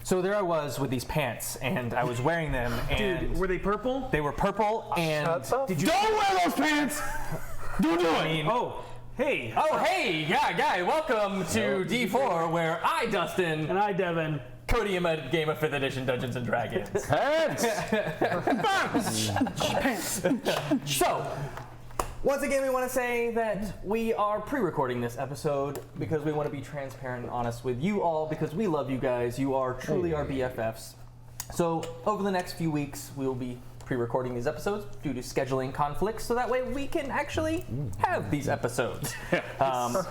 So there I was with these pants, and I was wearing them, and Dude, were they purple? they were purple, and Did you? Don't wear those pants! Don't do it! Oh, hey. oh hey, guy, welcome to D4, where I, Dustin, And I, Devan. podium a game of 5th edition Dungeons and Dragons. Pants! So, once again, we want to say that we are pre-recording this episode because we want to be transparent and honest with you all because we love you guys. You are truly our BFFs. So, over the next few weeks, we will be pre-recording these episodes due to scheduling conflicts, so that way we can actually have these episodes,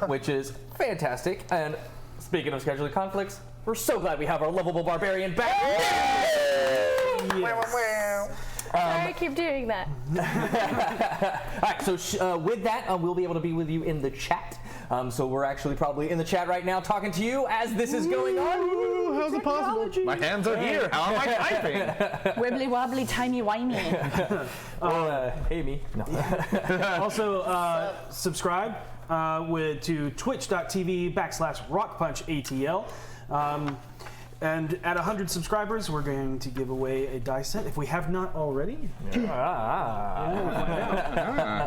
which is fantastic. And speaking of scheduling conflicts, we're so glad we have our lovable barbarian back. Sorry, I keep doing that. All right, so with that, we'll be able to be with you in the chat. So we're actually probably in the chat right now talking to you as this is going on. How's it possible? My hands are here. How am I typing? Wibbly wobbly, timey wimey. Hey, me. No. Also, subscribe to twitch.tv/RockPunchATL. And at 100 subscribers, we're going to give away a die set if we have not already.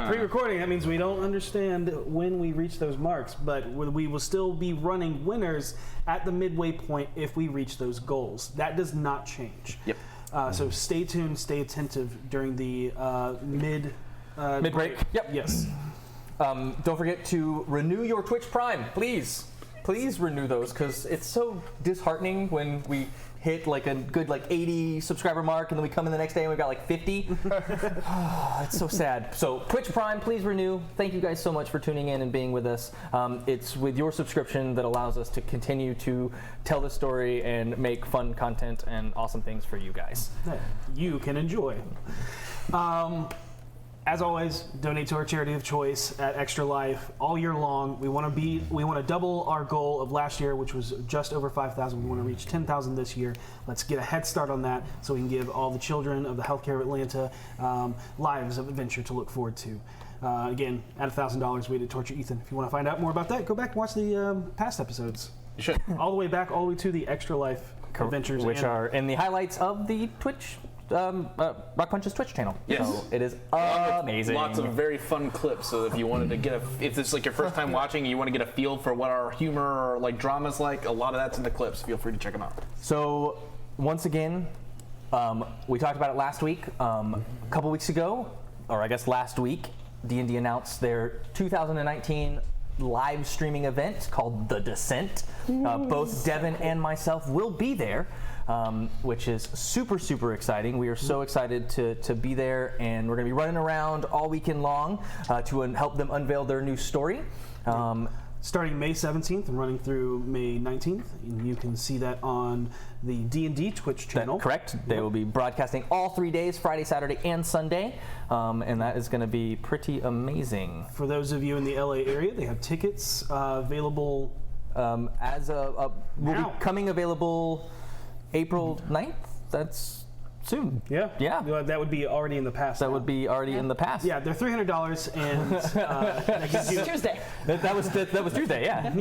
Pre-recording, that means we don't understand when we reach those marks, but we will still be running winners at the midway point if we reach those goals. That does not change. Yep. So stay tuned, stay attentive during the Mid-break. Yep. Yes. Don't forget to renew your Twitch Prime, please. Please renew those, because it's so disheartening when we hit like a good 80 subscriber mark and then we come in the next day and we've got like 50. It's so sad. So Twitch Prime, please renew. Thank you guys so much for tuning in and being with us. It's with your subscription that allows us to continue to tell the story and make fun content and awesome things for you guys. That you can enjoy. As always, donate to our charity of choice at Extra Life all year long. We want to double our goal of last year, which was just over 5,000. We want to reach 10,000 this year. Let's get a head start on that so we can give all the children of the healthcare of Atlanta lives of adventure to look forward to. Again, at $1,000, we did Torture Ethan. If you want to find out more about that, go back and watch the past episodes. You should. All the way to the Extra Life adventures, which are in the highlights of the Twitch. RockPunch's Twitch channel. Yes. So it is amazing. Lots of very fun clips. So if you wanted to get if this is like your first time watching and you want to get a feel for what our humor or like drama's like, a lot of that's in the clips. Feel free to check them out. So once again, we talked about it last week. A couple weeks ago, or I guess last week, D&D announced their 2019 live streaming event called The Descent. Both Devan and myself will be there. Which is super, super exciting. We are so excited to be there, and we're going to be running around all weekend long to help them unveil their new story. Starting May 17th and running through May 19th. And you can see that on the D&D Twitch channel. Correct. They will be broadcasting all 3 days, Friday, Saturday, and Sunday. And that is going to be pretty amazing. For those of you in the LA area, they have tickets available. Will be coming available April 9th? That's soon. Yeah. Yeah. That would be already in the past. That would be already in the past. Yeah, they're $300 and that gives you Tuesday. That was Tuesday, yeah.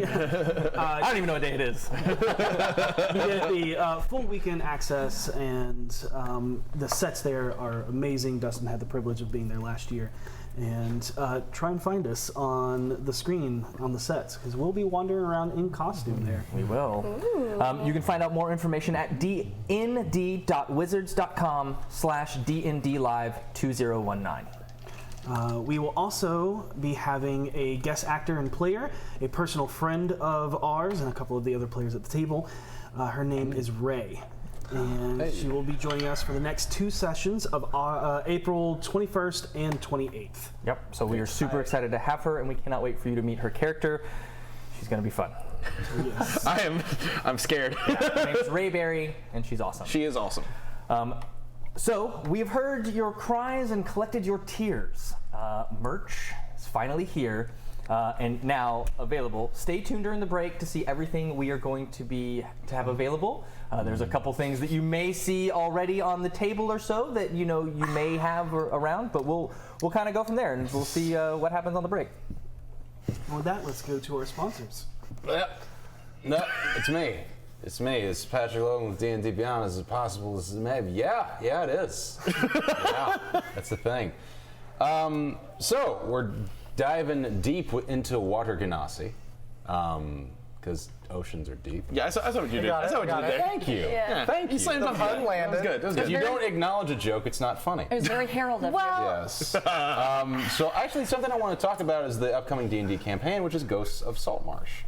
I don't even know what day it is. you get the full weekend access, and the sets there are amazing. Dustin had the privilege of being there last year. And try and find us on the screen on the sets, because we'll be wandering around in costume there. We will. You can find out more information at dnd.wizards.com/dndlive2019. We will also be having a guest actor and player, a personal friend of ours, and a couple of the other players at the table. Her name is Ray. And she will be joining us for the next 2 sessions of April 21st and 28th. Yep, so we are super excited to have her, and we cannot wait for you to meet her character. She's going to be fun. Yes. I'm scared. Her name's Rayberry, and she's awesome. She is awesome. So, we've heard your cries and collected your tears. Merch is finally here. And now available. Stay tuned during the break to see everything we are going to have available. There's a couple things that you may see already on the table or so that you may have around, but we'll kind of go from there and we'll see what happens on the break. Well, with that, let's go to our sponsors. No, it's me. It's me. It's Patrick Logan with D&D Beyond. Is it possible this is maybe? Yeah, it is. Yeah, that's the thing. So we're diving deep into water genasi, because oceans are deep. Yeah, I saw what you did. I saw what you did there. Thank you. Yeah. Thank you. You slammed on Pun landed. That was good. That was If good. you don't acknowledge a joke, it's not funny. It was very herald of Yes. So actually, something I want to talk about is the upcoming D&D campaign, which is Ghosts of Saltmarsh,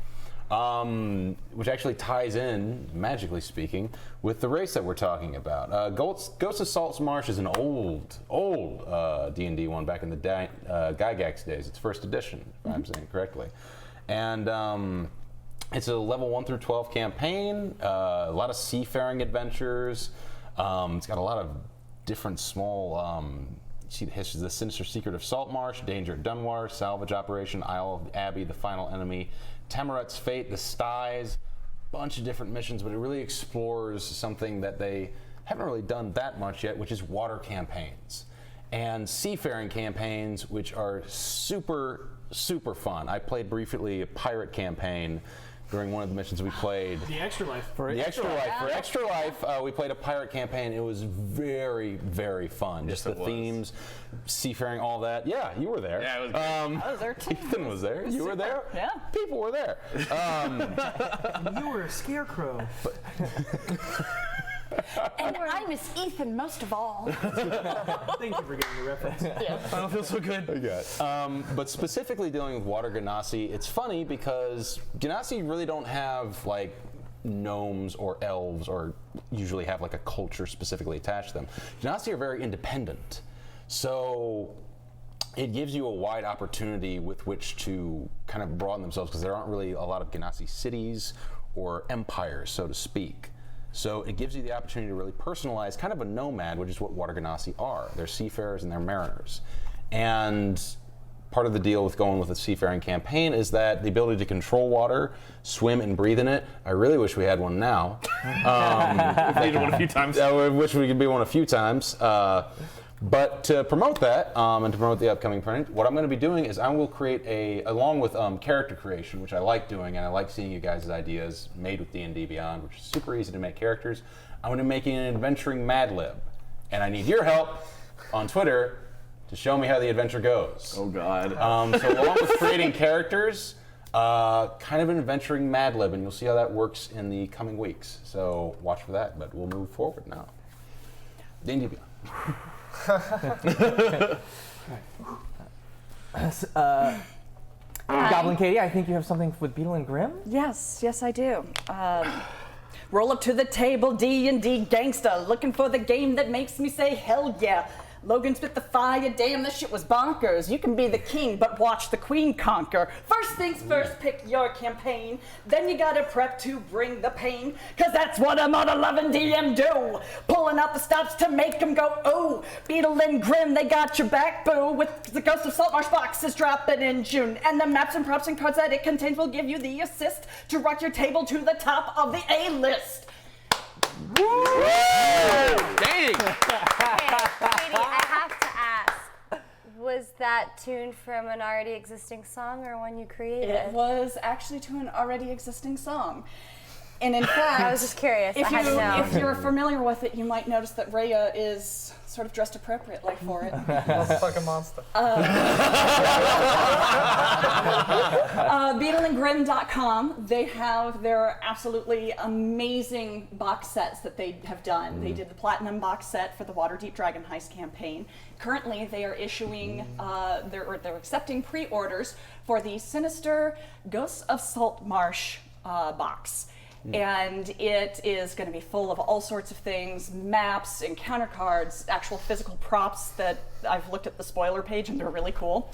which actually ties in, magically speaking, with the race that we're talking about. Ghosts of Saltmarsh is an old D&D one back in the Gygax days. It's first edition, if I'm saying correctly, and it's a level 1 through 12 campaign. A lot of seafaring adventures. It's got a lot of different small. See the history: the sinister secret of Saltmarsh, danger at Dunwar, salvage operation, Isle of Abbey, the final enemy, Tamaret's fate, the Styes, bunch of different missions. But it really explores something that they haven't really done that much yet, which is water campaigns and seafaring campaigns, which are super fun. I played briefly a pirate campaign during one of the missions we played. The Extra Life. For Extra Life, we played a pirate campaign. It was very fun. Just the themes, seafaring, all that. Yeah, you were there. Yeah, it was I was there too. Ethan was there. You were there. Yeah. People were there. You were a scarecrow. And I miss Ethan most of all. Thank you for getting the reference. I don't feel so good. But specifically dealing with water genasi, it's funny because genasi really don't have like gnomes or elves or usually have like a culture specifically attached to them. Genasi are very independent. So it gives you a wide opportunity with which to kind of broaden themselves because there aren't really a lot of genasi cities or empires, so to speak. So it gives you the opportunity to really personalize kind of a nomad, which is what water genasi are. They're seafarers and they're mariners. And part of the deal with going with a seafaring campaign is that the ability to control water, swim and breathe in it. I really wish we had one now. We've needed one a few times. I wish we could be one a few times. But to promote that and to promote the upcoming print, what I'm going to be doing is I will create along with character creation, which I like doing, and I like seeing you guys' ideas made with D&D Beyond, which is super easy to make characters. I'm going to be making an adventuring Mad Lib, and I need your help on Twitter to show me how the adventure goes. Oh God. So along with creating characters, kind of an adventuring Mad Lib, and you'll see how that works in the coming weeks. So watch for that, but we'll move forward now. D&D Beyond. Goblin Katie, I think you have something with Beetle and Grimm? Yes, I do. Roll up to the table, D&D gangsta, looking for the game that makes me say hell yeah. Logan spit the fire, damn, this shit was bonkers. You can be the king, but watch the queen conquer. First things first, pick your campaign. Then you gotta prep to bring the pain, cause that's what a Mother Lovin' DM do. Pulling out the stops to make them go, ooh. Beetle and Grimm, they got your back, boo. With the Ghost of Saltmarsh boxes dropping in June. And the maps and props and cards that it contains will give you the assist to rock your table to the top of the A-list. Dang. Katie, I have to ask, was that tuned from an already existing song or one you created? It was actually to an already existing song. And in fact, I was just curious. If I had to know. if you're familiar with it, you might notice that Rhea is sort of dressed appropriately for it. Motherfucking monster. Beetleandgrim.com, they have their absolutely amazing box sets that they have done. They did the Platinum box set for the Waterdeep Dragon Heist campaign. Currently, they are issuing, they're accepting pre-orders for the Sinister Ghosts of Saltmarsh box. And it is going to be full of all sorts of things, maps, encounter cards, actual physical props that I've looked at the spoiler page and they're really cool,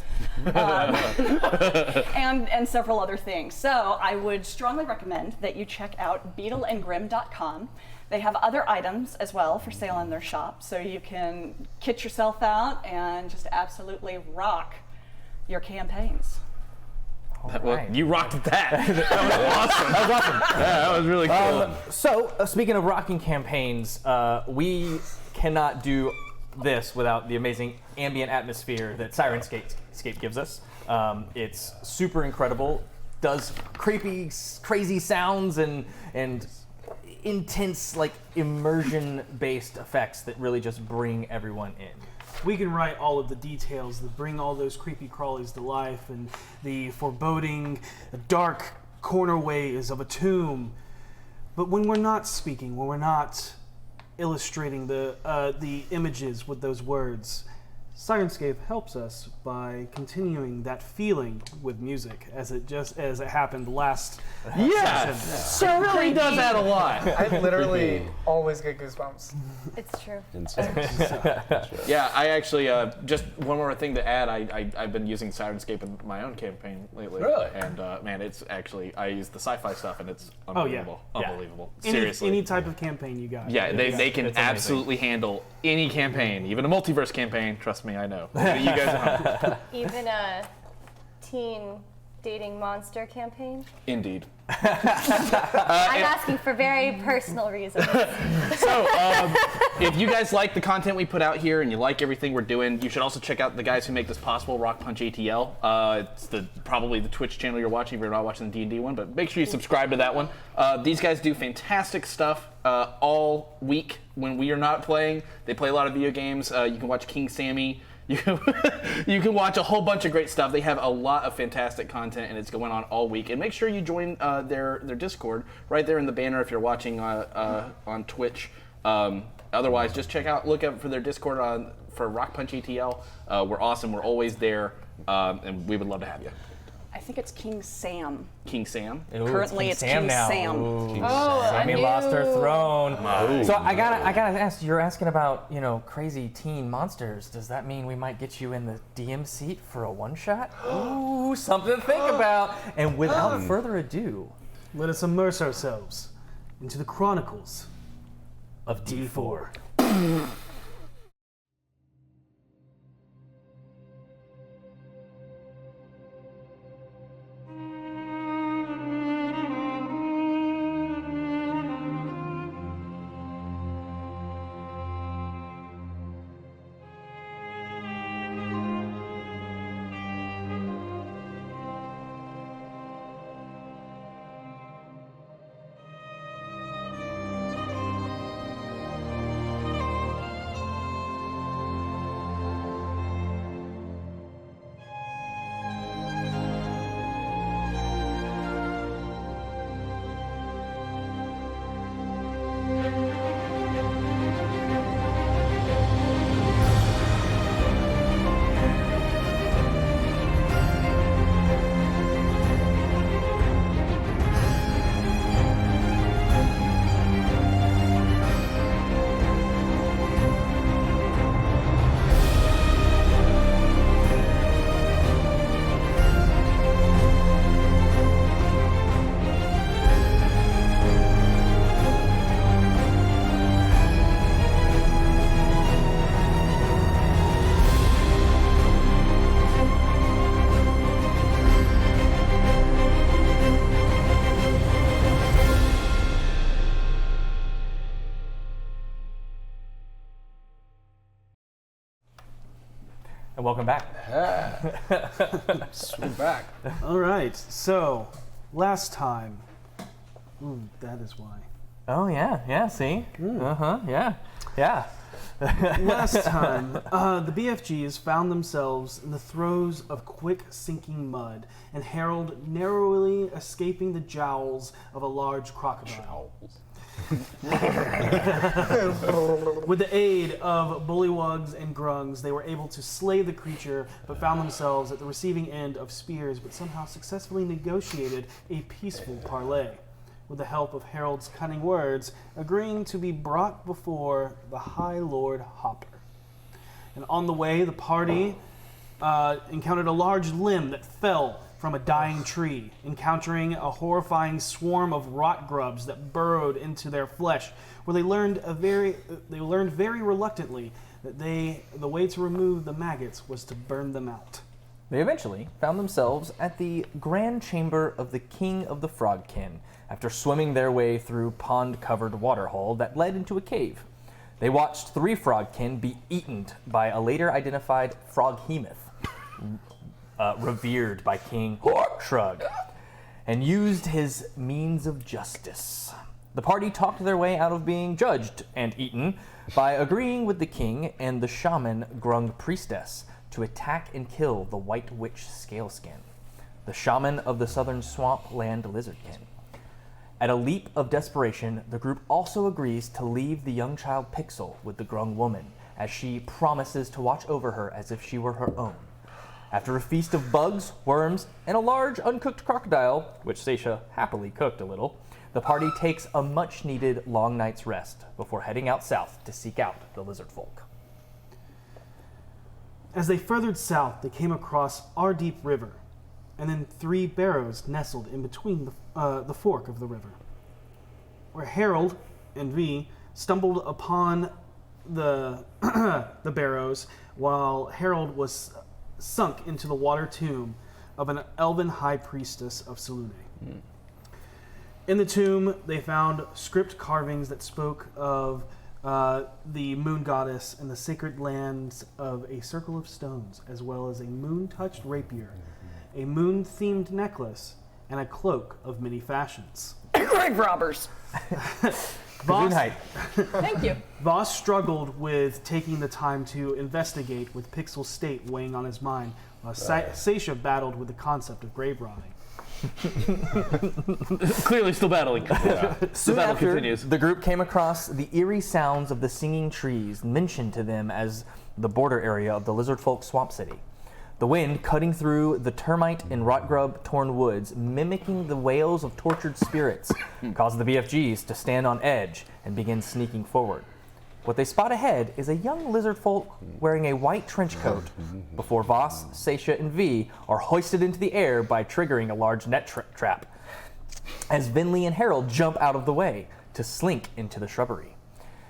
and several other things. So I would strongly recommend that you check out beetleandgrim.com. They have other items as well for sale in their shop, so you can kit yourself out and just absolutely rock your campaigns. You rocked that. That was awesome. That was awesome. Yeah, that was really cool. So, speaking of rocking campaigns, we cannot do this without the amazing ambient atmosphere that Sirenscape gives us. It's super incredible, does creepy, crazy sounds and intense, like immersion-based effects that really just bring everyone in. We can write all of the details that bring all those creepy crawlies to life and the foreboding, dark corner ways of a tomb. But when we're not speaking, when we're not illustrating the images with those words, Sirenscape helps us by continuing that feeling with music, as it happened last session. It really does add a lot. I literally always get goosebumps. It's true. Insane. Yeah, I actually, just one more thing to add, I've been using Sirenscape in my own campaign lately. Really? And man, it's actually, I use the sci-fi stuff and it's Oh, yeah. unbelievable. Yeah. Unbelievable. Seriously. Any type of campaign you got. Yeah, they can It's amazing. absolutely handle any campaign, even a multiverse campaign. Trust me, I know. You guys know. Even a teen dating monster campaign. Indeed. I'm asking for very personal reasons. So, if you guys like the content we put out here and you like everything we're doing, you should also check out the guys who make this possible, RockPunch ATL. It's probably the Twitch channel you're watching if you're not watching the D&D one, but make sure you subscribe to that one. These guys do fantastic stuff all week when we are not playing. They play a lot of video games. You can watch King Sammy. You can watch a whole bunch of great stuff. They have a lot of fantastic content, and it's going on all week. And make sure you join their Discord right there in the banner if you're watching on Twitch. Otherwise, just look out for their Discord for RockPunch ATL. We're awesome. We're always there, and we would love to have you. I think it's King Sam. King Sam. Ooh, Currently, it's King now. Sam. Ooh. Oh, Sammy lost her throne. Ooh. So I gotta ask. You're asking about crazy teen monsters. Does that mean we might get you in the DM seat for a one shot? Ooh, something to think about. And without further ado, Let us immerse ourselves into the chronicles of D4. And welcome back. Swing back. All right, so last time. Ooh, that is why. Oh yeah, see? Yeah. Last time, the BFGs found themselves in the throes of quick sinking mud, and Harold narrowly escaping the jowls of a large crocodile. With the aid of bullywugs and grungs, they were able to slay the creature, but found themselves at the receiving end of spears, but somehow successfully negotiated a peaceful parlay, with the help of Harold's cunning words, agreeing to be brought before the High Lord Hopper. And on the way, the party encountered a large limb that fell from a dying tree, encountering a horrifying swarm of rot grubs that burrowed into their flesh, where they learned very reluctantly that the way to remove the maggots was to burn them out. They eventually found themselves at the grand chamber of the King of the Frogkin, after swimming their way through pond-covered waterhole that led into a cave. They watched 3 frogkin be eaten by a later identified froghemoth, revered by King Shrug, and used his means of justice The party talked their way out of being judged and eaten by agreeing with the king and the shaman Grung priestess to attack and kill the White Witch Scaleskin, the shaman of the southern swamp land lizardkin. At a leap of desperation, the group also agrees to leave the young child Pixel with the Grung woman, as she promises to watch over her as if she were her own. After a feast of bugs, worms, and a large uncooked crocodile, which Seisha happily cooked a little, the party takes a much-needed long night's rest before heading out south to seek out the lizard folk. As they furthered south, they came across Waterdeep River, and then 3 barrows nestled in between the fork of the river, where Harold and V stumbled upon the the barrows, while Harold was sunk into the water tomb of an elven high priestess of Salune. In the tomb, they found script carvings that spoke of the moon goddess and the sacred lands of a circle of stones, as well as a moon-touched rapier, a moon-themed necklace, and a cloak of many fashions. Grave robbers. Good night. Thank you. Voss struggled with taking the time to investigate, with Pixel's state weighing on his mind, while Seisha battled with the concept of grave robbing. Clearly still battling. Soon battle after, continues. the group came across the eerie sounds of the singing trees mentioned to them as the border area of the lizard folk swamp city. The wind cutting through the termite and rotgrub torn woods, mimicking the wails of tortured spirits, caused the BFGs to stand on edge and begin sneaking forward. What they spot ahead is a young lizard folk wearing a white trench coat before Voss, Seisha, and V are hoisted into the air by triggering a large net trap, as Vinley and Harold jump out of the way to slink into the shrubbery.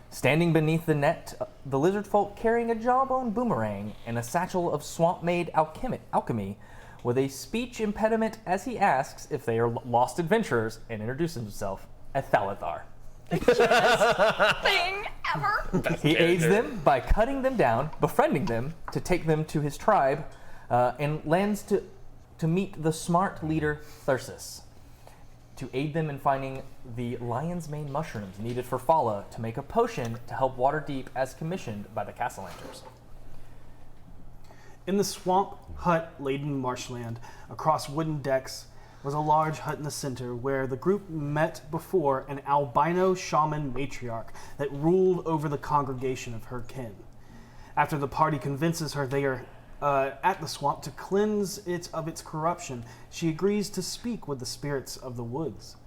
Standing beneath the net, the lizard folk carrying a jawbone boomerang and a satchel of swamp-made alchemy with a speech impediment as he asks if they are lost adventurers and introduces himself as Thalathar. Thing ever. He aids them by cutting them down, befriending them to take them to his tribe, and lands to meet the smart leader Thyrsis, to aid them in finding the lion's mane mushrooms needed for Fala to make a potion to help Waterdeep as commissioned by the Castellanters. In the swamp hut-laden marshland, across wooden decks, was a large hut in the center where the group met before an albino shaman matriarch that ruled over the congregation of her kin. After the party convinces her they are at the swamp to cleanse it of its corruption, she agrees to speak with the spirits of the woods.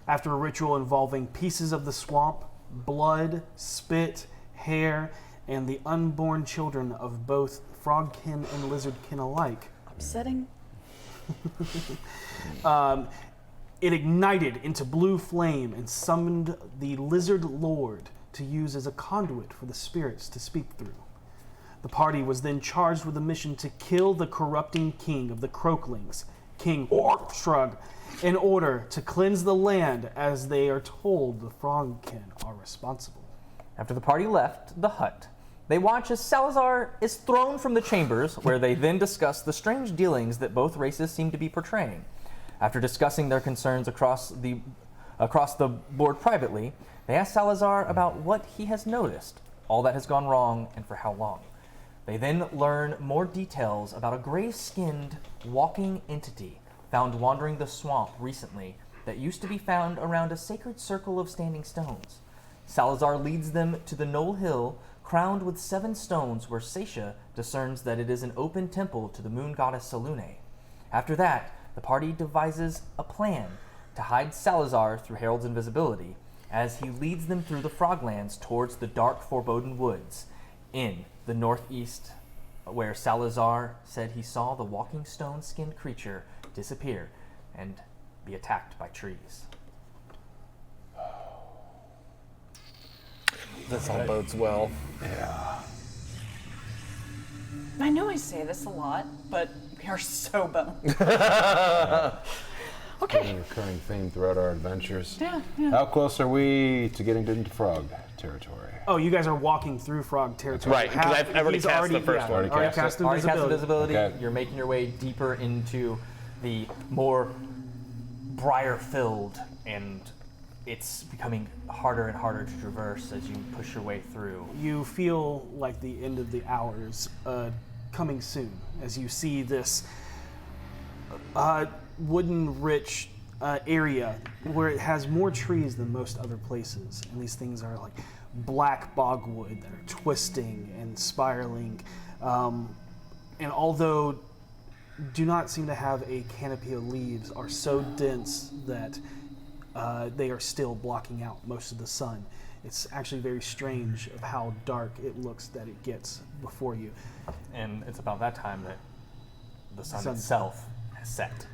After a ritual involving pieces of the swamp, blood, spit, hair, and the unborn children of both frogkin and lizardkin alike, Upsetting. it ignited into blue flame and summoned the lizard lord to use as a conduit for the spirits to speak through. The party was then charged with a mission to kill the corrupting king of the Croaklings, King Shrug, in order to cleanse the land, as they are told the frogkin are responsible. After the party left the hut, they watch as Salazar is thrown from the chambers, where they then discuss the strange dealings that both races seem to be portraying. After discussing their concerns across the board privately, they ask Salazar about what he has noticed, all that has gone wrong, and for how long. They then learn more details about a gray-skinned walking entity found wandering the swamp recently that used to be found around a sacred circle of standing stones. Salazar leads them to the Knoll Hill, crowned with 7 stones, where Seisha discerns that it is an open temple to the moon goddess Salune. After that, the party devises a plan to hide Salazar through Harold's invisibility, as he leads them through the Froglands towards the dark Foreboding Woods in the northeast, where Salazar said he saw the walking stone-skinned creature disappear and be attacked by trees. This all bodes well. I know I say this a lot, but we are so boned. Okay. A recurring theme throughout our adventures. Yeah. How close are we to getting into frog territory? Oh, you guys are walking through frog territory. Right, because I've already He's cast the first one. Already cast cast it? Already cast invisibility. invisibility. Okay. You're making your way deeper into the more briar-filled and it's becoming harder and harder to traverse as you push your way through. You feel like the end of the hours coming soon as you see this wooden rich area where it has more trees than most other places, and these things are like black bogwood that are twisting and spiraling, and although do not seem to have a canopy of leaves, are so dense that they are still blocking out most of the sun. It's actually very strange of how dark it looks that it gets before you. And it's about that time that the sun Sun. itself has set.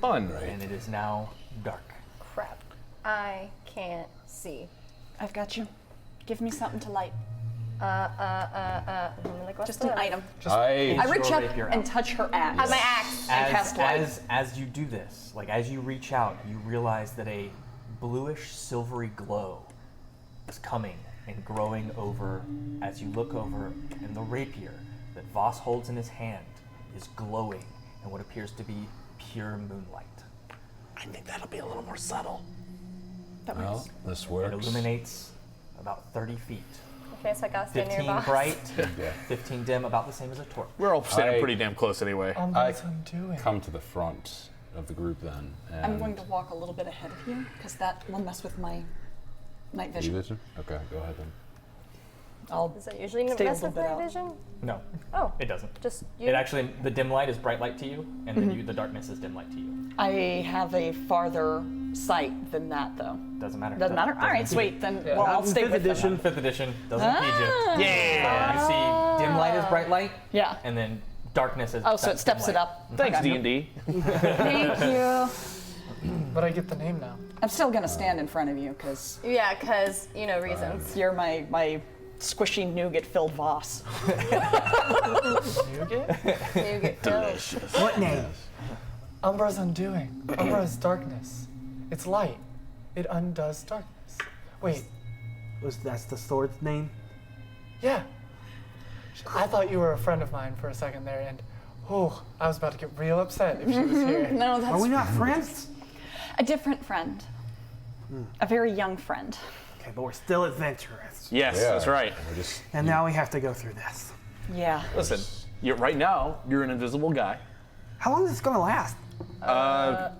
Fun. And it is now dark. Crap. I can't see. I've got you. Give me something to light. Like what's Just an item. I I reach your up rapier and out. touch her axe. my axe. And cast light. As you do this, like as you reach out, you realize that a bluish silvery glow is coming and growing over as you look over, and the rapier that Voss holds in his hand is glowing in what appears to be pure moonlight. I think that'll be a little more subtle. well, this It works. illuminates about 30 feet. Okay, so I gotta stay 15 near Voss. bright, Yeah. 15 dim, about the same as a torch. We're all standing I- pretty damn close anyway. What's I'm doing? Come to the front of the group then. And I'm going to walk a little bit ahead of you because that will mess with my night You vision. vision? Okay, go ahead then. I'll Does it usually Stay a mess little with bit my out. vision? No, Oh, it doesn't. just you. It actually, the dim light is bright light to you, and then the darkness is dim light to you. I have a farther sight than that, though. Doesn't matter. Doesn't matter? All right, impede sweet. Then, Yeah. well, I'll Not in stay fifth with them. edition. 5th edition doesn't impede you. Yeah. You see dim light is bright light, Yeah. and then darkness is Oh, so that it steps dim it light. up. Thanks, D&D. Thank you. But I get the name now. I'm still going to stand in front of you because Yeah, because, reasons. you're my squishy nougat-filled Voss. Nougat? You get delicious. What name? Umbra's undoing. Umbra is darkness. It's light. It undoes darkness. Wait, That's the sword's name? yeah. I thought you were a friend of mine for a second there, and I was about to get real upset if she was here. No, Are that's we not friends? a different friend. A very young friend. Okay, but we're still adventurous. Yes, Yeah. that's right. We're just And now we have to go through this. Yeah. Listen, right now, you're an invisible guy. How long is this going to last? I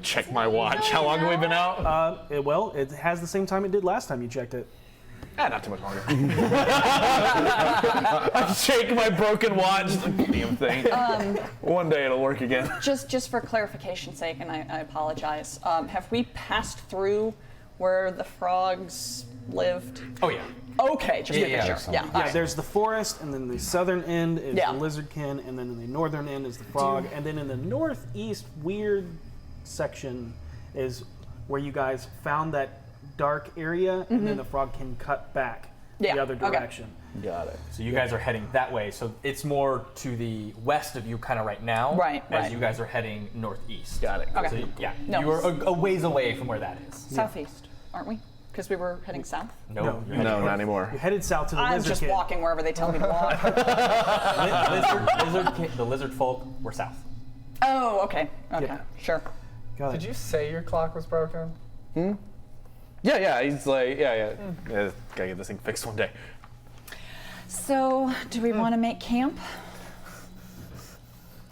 checked my watch. How long have we been out? It has the same time it did last time you checked it. Not too much longer. I shake my broken watch. Damn thing. One day it'll work again. Just for clarification's sake, and I apologize. Have we passed through where the frogs lived? Oh yeah. Okay, just making yeah. sure. Yeah. Yeah, there's the forest, and then the southern end is Yeah. the lizardkin, and then in the northern end is the frog, and then in the northeast weird section is where you guys found that dark area, and then the frog can cut back Yeah, the other okay. direction. Got it. So you guys are heading that way. So it's more to the west of you, kind of right now. Right, As right. you guys are heading northeast. Got it. Okay. So yeah, No. you are a ways away from where that is. Southeast, aren't we? Because we were heading south. No, No, you're No, heading not anymore. You're headed south to the I'm just lizardkin. walking wherever they tell me to walk. the lizard folk were south. Oh, okay. Okay, Yeah. sure. Got Did it. you say your clock was broken? Yeah. He's like, yeah. Gotta get this thing fixed one day. So, do we want to make camp?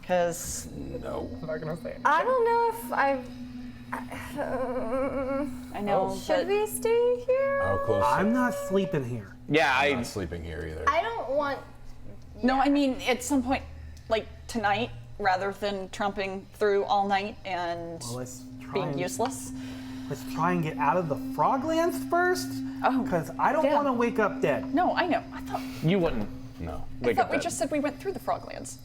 Because I'm not gonna say it. I don't know if I know Should we stay here? how close. I'm not sleeping here. Yeah, I'm not sleeping here either. I don't want. No, I mean at some point, like tonight, rather than trumping through all night and Well, let's try being and, useless. let's try and get out of the froglands first, Oh, because I don't yeah. want to wake up dead. No, I know. I thought you wouldn't. No. Wake we up dead. just said we went through the froglands.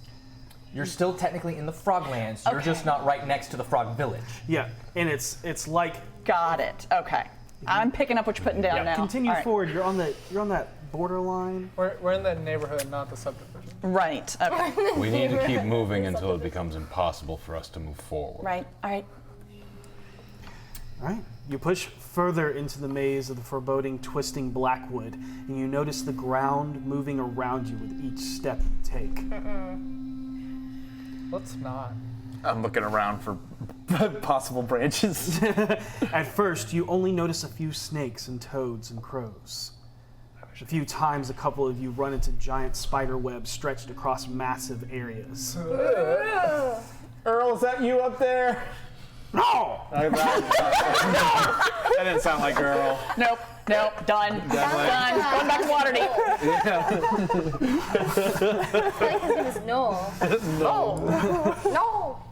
You're still technically in the Froglands. You're Okay. just not right next to the Frog Village. Yeah, and it's like Got it. Okay. I'm picking up what you're putting down now. continue All right. forward. You're on that borderline. We're in the neighborhood, not the subdivision. Right. Okay. We need to keep moving until it becomes impossible for us to move forward. Right. All right. All right. You push further into the maze of the foreboding, twisting blackwood, and you notice the ground moving around you with each step you take. Let's not. I'm looking around for possible branches. At first, you only notice a few snakes and toads and crows. A few times, a couple of you run into giant spider webs stretched across massive areas. Earl, is that you up there? No! That didn't sound like Earl. Nope. Done. Done. Going back to Waterdeep. I feel like his name is Noel. No.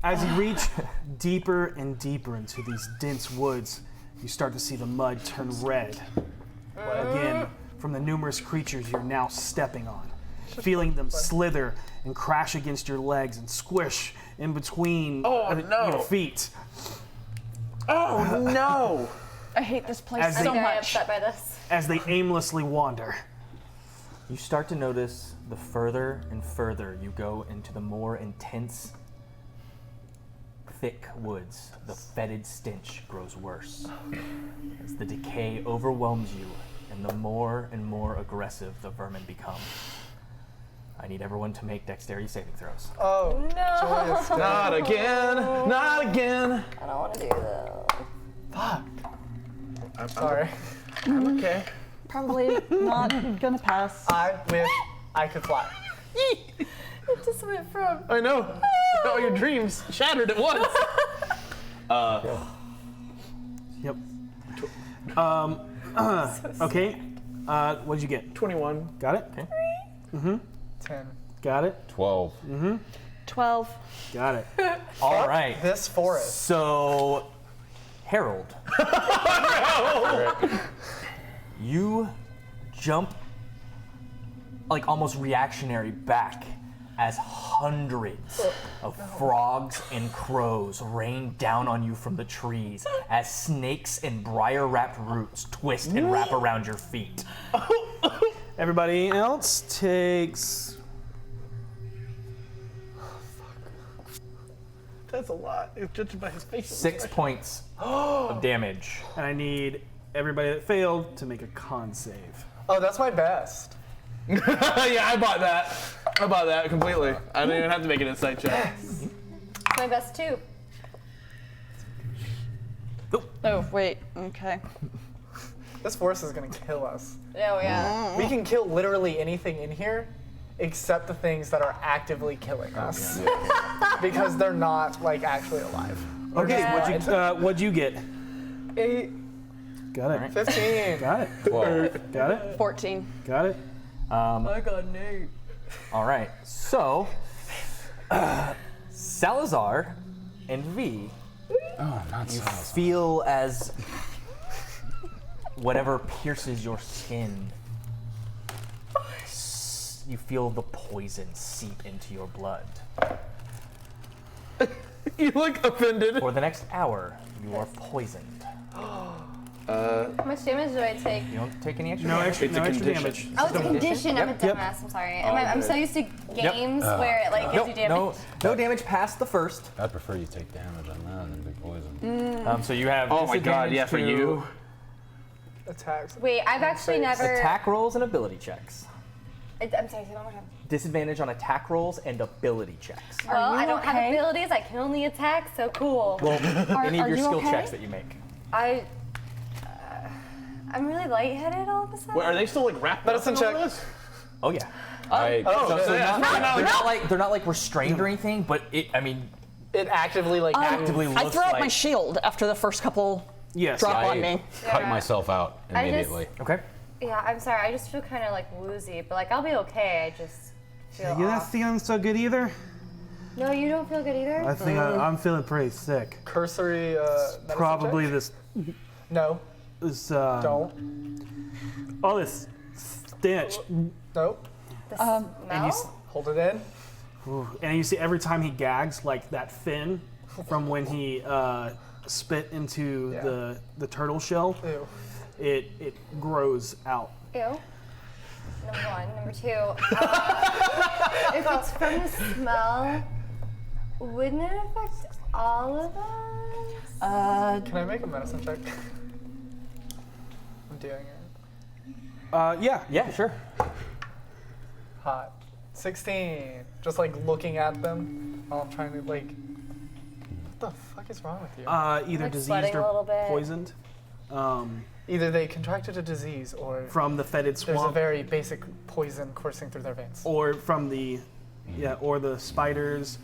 As you reach deeper and deeper into these dense woods, you start to see the mud turn red. Again, from the numerous creatures you're now stepping on, feeling them slither and crash against your legs and squish in between your feet. Oh no! I hate this place As I'm so very much. upset by this. As they aimlessly wander. You start to notice the further and further you go into the more intense, thick woods, the fetid stench grows worse. As the decay overwhelms you, and the more and more aggressive the vermin become. I need everyone to make dexterity saving throws. Oh, No. joyous day. Not again! Not again! I don't want to do that. Fuck. Sorry. I'm okay. Probably not gonna pass. I wish I could fly. It just went from. I know. All your dreams shattered at once. Yep. Okay. What'd you get? 21. Got it? Okay. 10. Got it? 12. 12. Got it. All right. This forest. So, Harold, you jump like almost reactionary back as hundreds of frogs and crows rain down on you from the trees as snakes and briar-wrapped roots twist and wrap around your feet. Everybody else takes. That's a lot. It's judged by his face. 6 points of damage. And I need everybody that failed to make a con save. Oh, that's my best. Yeah, I bought that. I bought that completely. I didn't even have to make an insight check. My best too. Oh, wait. Okay. This forest is gonna kill us. Oh yeah. We can kill literally anything in here except the things that are actively killing us. Because they're not like actually alive. Okay, what'd you get? 8, Got it. 15. Got it. 12. Got it. 14. Got it. I got an 8. All right, so Salazar and V, Oh, not you so. feel as whatever pierces your skin, you feel the poison seep into your blood. You look offended. For the next hour, you are poisoned. How much damage do I take? You don't take any extra No damage. extra, It's a no extra condition. damage. Oh, it's a condition. I'm a Yep, yep. dumbass. I'm sorry. I'm so used to games Yep. where it like gives you Nope, damage. no damage past the first. I'd prefer you take damage on that than be poisoned. So you have Oh my god, disadvantage yeah, for to you. Attacks. Wait, I've actually never. attack rolls and ability checks. I'm sorry. Say one more time. Disadvantage on attack rolls and ability checks. Well, you I don't okay? have abilities. I can only attack. So cool. Well, any of are your you skill okay? checks that you make. I'm really lightheaded all of a sudden. Wait, are they still like wrapped Medicine up in all check. this? Oh yeah. Oh, shit. They're not like restrained or anything, but It actively like actively I looks throw out like my shield after the first couple Yes. drop I on me. cut Yeah. myself out I just- immediately. okay. Yeah, I'm sorry. I just feel kind of like woozy, but like I'll be okay. I just feel You're not off. feeling so good either? No, you don't feel good either. I think I'm feeling pretty sick. cursory medicine Probably check? this No, Don't. All this stench. nope. The smell? Hold it in. And you see every time he gags, like that fin from when he spit into Yeah. the turtle shell, Ew. it grows out. Ew. Number one. Number two. If it's from the smell, wouldn't it affect all of us? Can I make a medicine check? I'm doing it. Yeah. Yeah, sure. Hot. 16. Just like looking at them while I'm trying to like. What the fuck is wrong with you? Either Like diseased sweating a little or bit. poisoned. Either they contracted a disease or From the fetid there's a swamp, very basic poison coursing through their veins. or from the, or the spiders,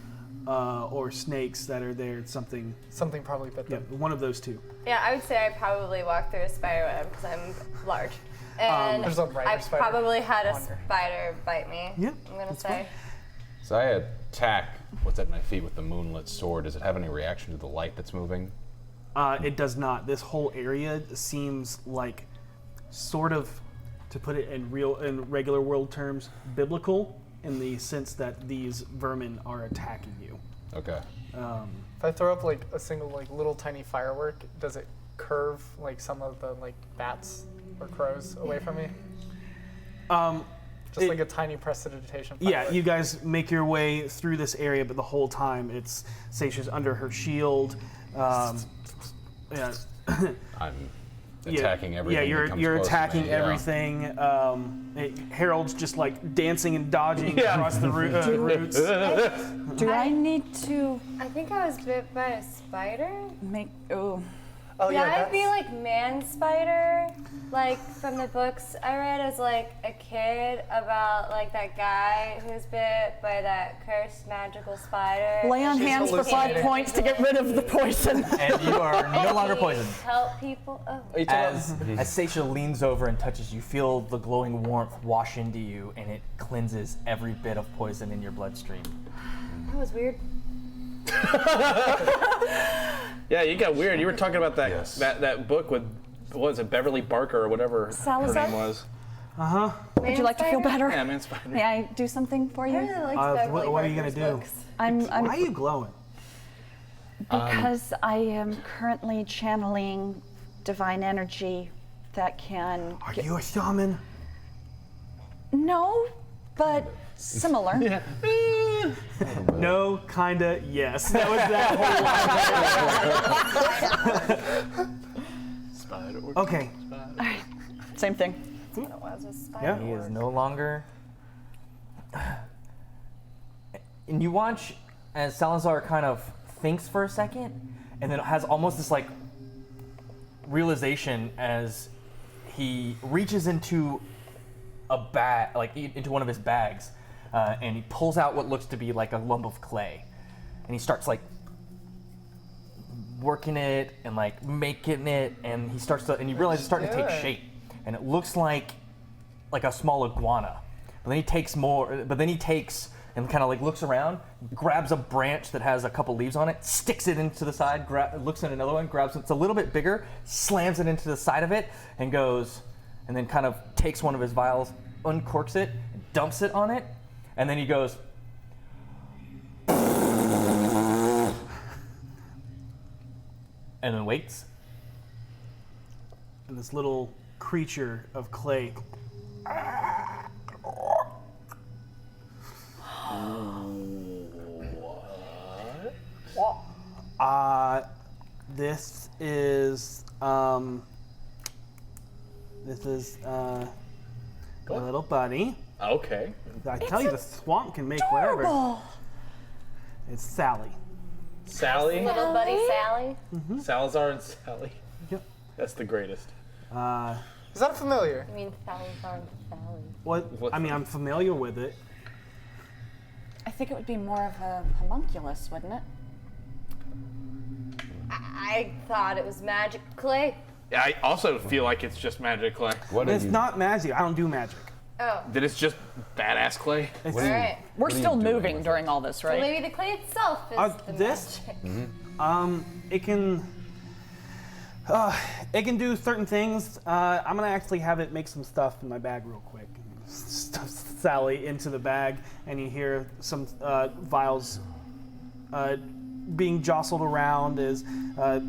or snakes that are there. It's something. Something probably bit Yeah, them. one of those two. Yeah, I would say I probably walked through a spider web because I'm large. And There's a brighter I spider probably had a wander. spider bite me. Yeah, I'm gonna that's say. So I attack what's at my feet with the moonlit sword. Does it have any reaction to the light that's moving? It does not. This whole area seems like, sort of, to put it in regular world terms, biblical in the sense that these vermin are attacking you. Okay. If I throw up like a single like little tiny firework, does it curve like some of the like bats or crows away from me? Just like a tiny prestidigitation Yeah, firework. you guys make your way through this area, but the whole time it's Seisha's under her shield. Yeah. I'm attacking everything. Yeah, that comes you're close to attacking me, yeah. everything. Harold's just like dancing and dodging across the roots. Do I need to I think I was bit by a spider. make? Oh, Oh Could yeah, I be that's- like man spider? Like from the books I read as like a kid about like that guy who's bit by that cursed magical spider. lay on She's hands for 5 hallucinating. points to get rid of the poison. And you are no longer He poisoned. Help people. Oh. Are you talking As Seisha leans over and touches you, feel the glowing warmth wash into you, and it cleanses every bit of poison in your bloodstream. That was weird. Yeah, you got weird. You were talking about that Yes. that book with, what was it, Beverly Barker or whatever her Salazar? name was. Would you like to feel better? Yeah, man, spider. May I do something for I you? really liked Beverly what are you gonna Barker's do? books. I'm Why are you glowing? because I am currently channeling divine energy that can. Are you a shaman? No, but similar. No, kinda, yes. That was that whole line. Spider. Okay. Same thing. It was a spider. Yeah. He is no longer. And you watch as Salazar kind of thinks for a second, and then has almost this like realization as he reaches into a bag, like into one of his bags, and he pulls out what looks to be like a lump of clay, and he starts like working it and like making it, and he starts to, and you realize it's starting to take shape, and it looks like a small iguana. But then he takes more. But then he takes and kind of like looks around, grabs a branch that has a couple leaves on it, sticks it into the side, looks at another one, grabs it. It's a little bit bigger, slams it into the side of it, and goes, and then kind of takes one of his vials, uncorks it, dumps it on it, and then he goes. And then waits. And this little creature of clay this is a little buddy. Okay. I tell you, the swamp can make whatever. It's Sally. Sally. Little buddy Sally. Salazar and Sally. Yep. That's the greatest. Is that familiar? I mean Salazar and Sally. What? I mean, I'm familiar with it. I think it would be more of a homunculus, wouldn't it? I thought it was magic clay. Yeah, I also feel like it's just magic clay. What It's not magic. I don't do magic. Oh. That it's just badass clay. It's, What are you- Alright. We're what are you still doing moving with during it? all this, So right? maybe the clay itself is the this? magic. It can do certain things. I'm gonna actually have it make some stuff in my bag real quick. Stuff Sally into the bag, and you hear some vials being jostled around as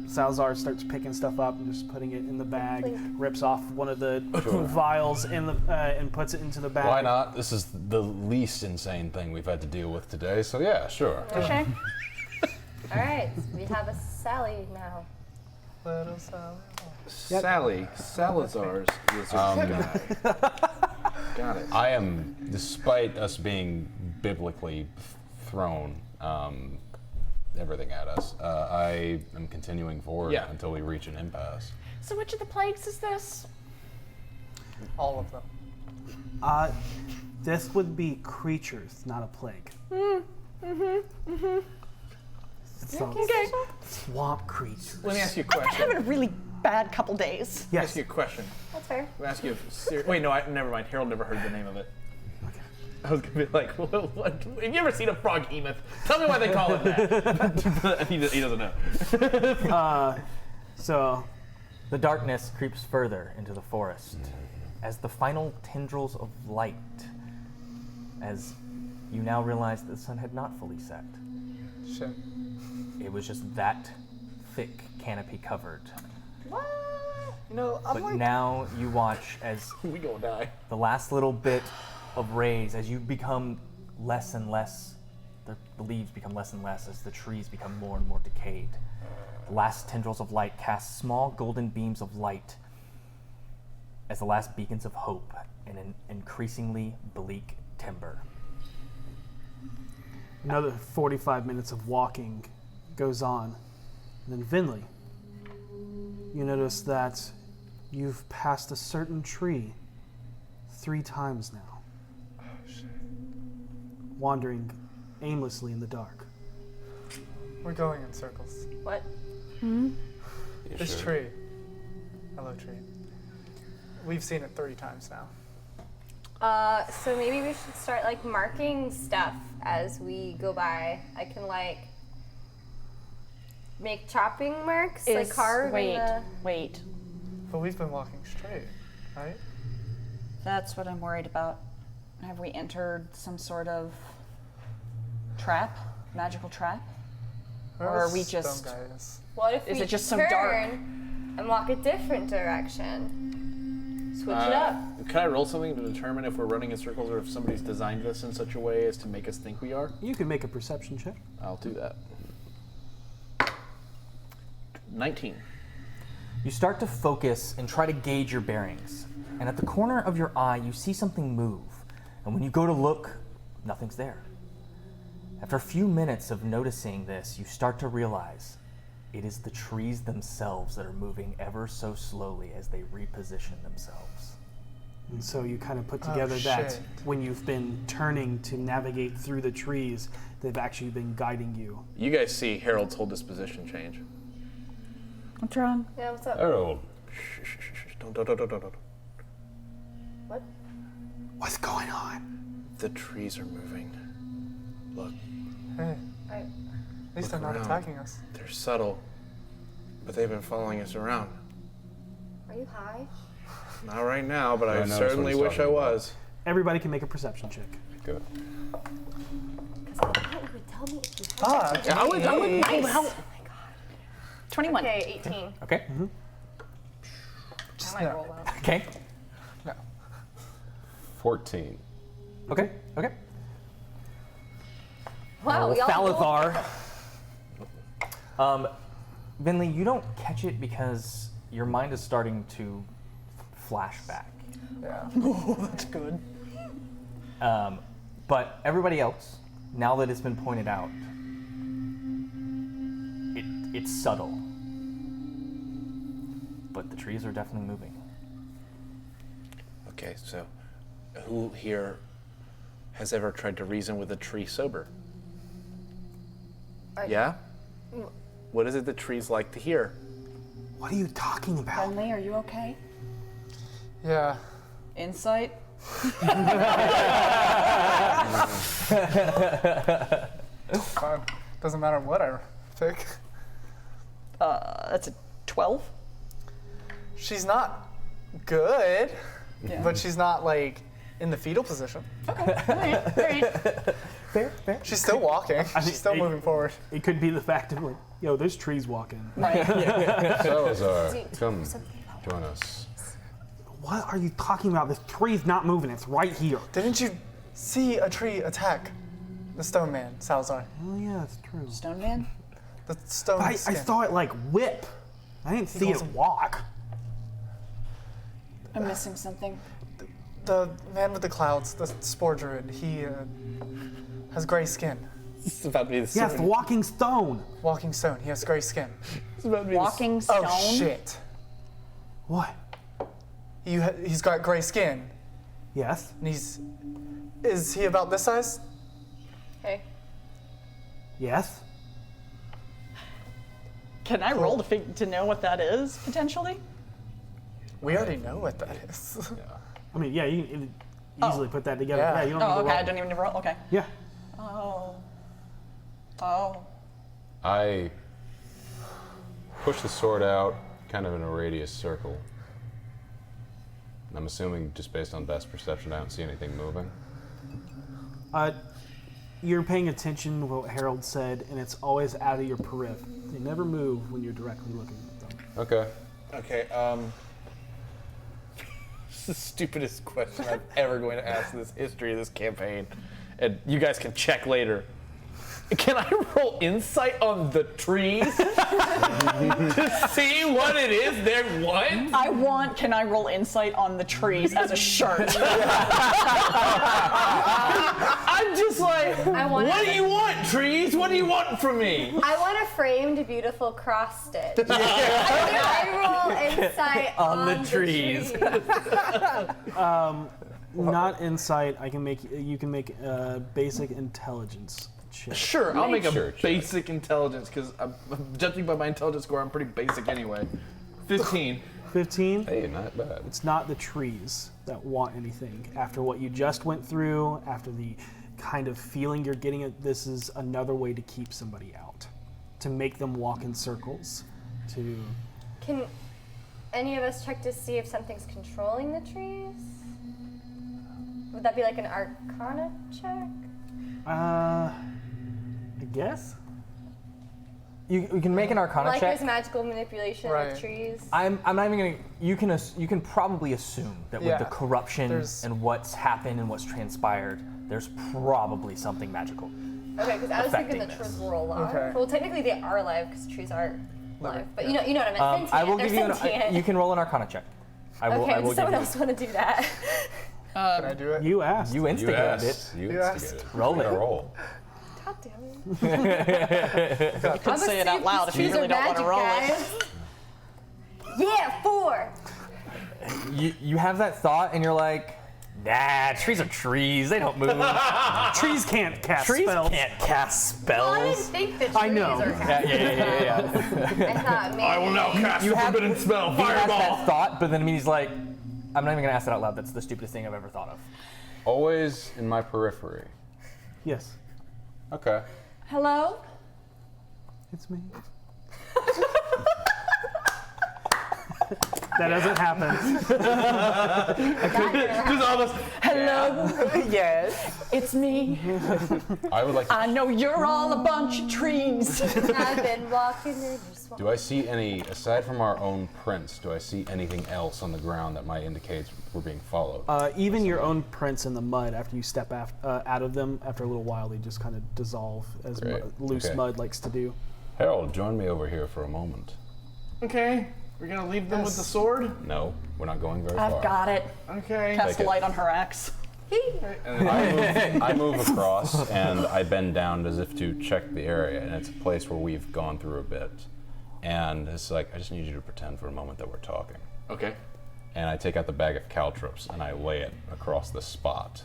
Salazar starts picking stuff up and just putting it in the bag. Rips off one of the vials in the and puts it into the bag. Why not? This is the least insane thing we've had to deal with today, so yeah, sure. Okay. Alright, we have a Sally now. Little Sally. Sally. Salazar's wizard guy. Got it. I am, despite us being biblically thrown everything at us, I am continuing forward until we reach an impasse. So which of the plagues is this? All of them. This would be creatures, not a plague. So, Okay. swamp creatures. Let me ask you a I've been question. having a really bad couple days. Let me Yes. ask you a question. That's fair. Let me ask you a wait, no, never mind. Harold never heard the name of it. I was gonna be like, what? Have you ever seen a froghemoth? Tell me why they call it that. he doesn't know. So, The darkness creeps further into the forest as the final tendrils of light, as you now realize that the sun had not fully set. Shit. It was just that thick canopy covered. What? You know, I'm But like, now you watch as We gonna die. the last little bit of rays, as you become less and less, the leaves become less and less as the trees become more and more decayed. The last tendrils of light cast small golden beams of light as the last beacons of hope in an increasingly bleak timber. another 45 minutes of walking goes on. And then Vinley, you notice that you've passed a certain tree 3 times now. Wandering aimlessly in the dark. we're going in circles. What? This tree. Hello, tree. We've seen it 3 times now. So maybe we should start like marking stuff as we go by. I can like make chopping marks, like carve in the... Wait. But we've been walking straight, right? That's what I'm worried about. Have we entered some sort of trap? Magical trap? Where Or are the we stone just- guy is? What if Is we it just so turn dark? and walk a different direction? Switch it up. Can I roll something to determine if we're running in circles or if somebody's designed this in such a way as to make us think we are? You can make a perception check. I'll do that. 19. You start to focus and try to gauge your bearings, and at the corner of your eye, you see something move. And when you go to look, nothing's there. After a few minutes of noticing this, you start to realize it is the trees themselves that are moving ever so slowly as they reposition themselves. And so you kind of put together that shit. when you've been turning to navigate through the trees, they've actually been guiding you. You guys see Harold's whole disposition change. What's wrong? Yeah, what's up? Harold. Shh, shh, shh, shh. Don't. What? What's going on? The trees are moving. Look, Hey, I, at least Look they're not around. attacking us. they're subtle, but they've been following us around. are you high? Not right now, but I I noticed what certainly he's wish I talking about. was. Everybody can make a perception check. Good. Because I thought you would tell me if you had. Ah, I would Nice. Oh my god. 21. Okay, 18. Okay? I might roll well. Okay? no. 14. Okay? Okay? Wow, we all Falithar. Vinley, you don't catch it because your mind is starting to flash back. Yeah. That's good. But everybody else, now that it's been pointed out, it's subtle. But the trees are definitely moving. Okay, so who here has ever tried to reason with a tree sober? Yeah? What is it that trees like to hear? What are you talking about? Henley, are you okay? Yeah. Insight? Fine. Doesn't matter what I pick. That's a 12. She's not good, Yeah. but she's not like in the fetal position. Fair, fair. She's still walking. She's still moving forward. It could be the fact of like, yo, there's trees walking. Salazar, come join us. What are you talking about? This tree's not moving. It's right here. Didn't you see a tree attack the stone man, Salazar? Oh yeah, that's true. Stone Man? The stone I skin. saw it like whip. I didn't see it goes- walk. I'm missing something. The man with the clouds, the spore druid, he has gray skin. This is about to be the Yes, the walking stone. Walking stone, he has gray skin. Walking stone? Oh shit. What? He's got gray skin, Yes. and is he about this size? Okay. Yes. Can I roll to know what that is, potentially? We already know what that is. I mean, yeah, you can easily put that together. Yeah. Yeah, you don't Oh, need to okay. roll. I don't even need to roll. Okay. Yeah. Oh. I push the sword out, kind of in a radius circle. I'm assuming, just based on best perception, I don't see anything moving. You're paying attention to what Harold said, and it's always out of your periph. They never move when you're directly looking at them. Okay. Okay, this is the stupidest question I'm ever going to ask in this history of this campaign. And you guys can check later. Can I roll insight on the trees to see what it is they want? Can I roll insight on the trees as a shirt? I'm just like, what do you want, trees? What do you want from me? I want a framed, beautiful cross stitch. I roll insight On the trees. Not insight. You can make a basic intelligence check. Sure, I'll make a Nature check. basic intelligence, because judging by my intelligence score, I'm pretty basic anyway. 15. 15. Hey, not bad. It's not the trees that want anything. After what you just went through, after the kind of feeling you're getting, this is another way to keep somebody out, to make them walk in circles, to. Can any of us check to see if something's controlling the trees? Would that be like an Arcana check? I guess. You can make an Arcana Like check. there's magical manipulation Right. of trees. I'm not even gonna. You can probably assume that with Yeah, the corruption there's- and what's happened and what's transpired, there's probably something magical. Okay, because I was thinking the affecting trees this. were alive. Okay. Well, technically they are alive because trees aren't alive. But you know what I meant. Sentient. I will They're give you. sentient. You can roll an Arcana check. I will. Okay, I will does someone give else want to do that? Can I do it? You asked. you. You You instigated it. asked. You You asked. instigated. Roll Gotta it. roll. God damn it. You could say it out loud if you really don't want to roll it. Yeah, 4. You have that thought, and you're like, nah, trees are trees. They don't move. Trees can't cast Trees spells. can't cast Well, I didn't spells. think the trees I know. are Yeah. I thought maybe. I will now cast the forbidden spell, He has Fireball. that thought, but then he's like, I'm not even gonna ask that out loud. That's the stupidest thing I've ever thought of. Always in my periphery. Yes, Okay. Hello? it's me. That doesn't happen. Just all this. Hello, Yes. it's me. I would like to. I know you're all a bunch of trees. I've been walking in your swamp. Do I see any, aside from our own prints, do I see anything else on the ground that might indicate we're being followed? Even your own prints in the mud, after you step out of them, after a little while, they just kind of dissolve, as Great. loose Okay. mud likes to do. Harold, join me over here for a moment. Okay, we're gonna leave them with the sword? No, we're not going very far. I've got it. Okay. Cast Take it. light on her axe. I move across and I bend down as if to check the area, and it's a place where we've gone through a bit. And it's like, I just need you to pretend for a moment that we're talking. Okay. And I take out the bag of caltrops and I lay it across the spot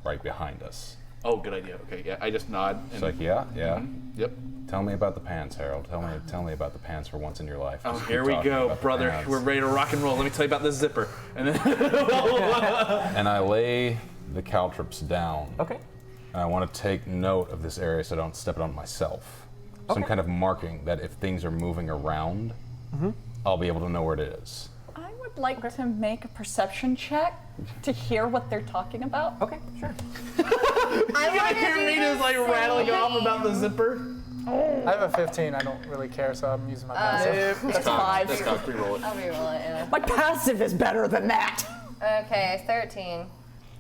right behind us. Oh, good idea. Okay, yeah, I just nod. It's And, like, yeah. Yep. Tell me about the pants, Harold. Tell me about the pants for once in your life. Oh, Just keep here we talking go, about the brother. pants. We're ready to rock and roll. Let me tell you about this zipper. And then And I lay the caltrops down. Okay. And I want to take note of this area so I don't step it on myself. Some Okay. kind of marking that if things are moving around, I'll be able to know where it is. I would like to make a perception check to hear what they're talking about. Okay. Sure. I you gotta hear me just like rattling off about the zipper. I have a 15. I don't really care, so I'm using my passive. It's 5. That's not re-roll it. I'll re-roll it, yeah. My passive is better than that. Okay, 13.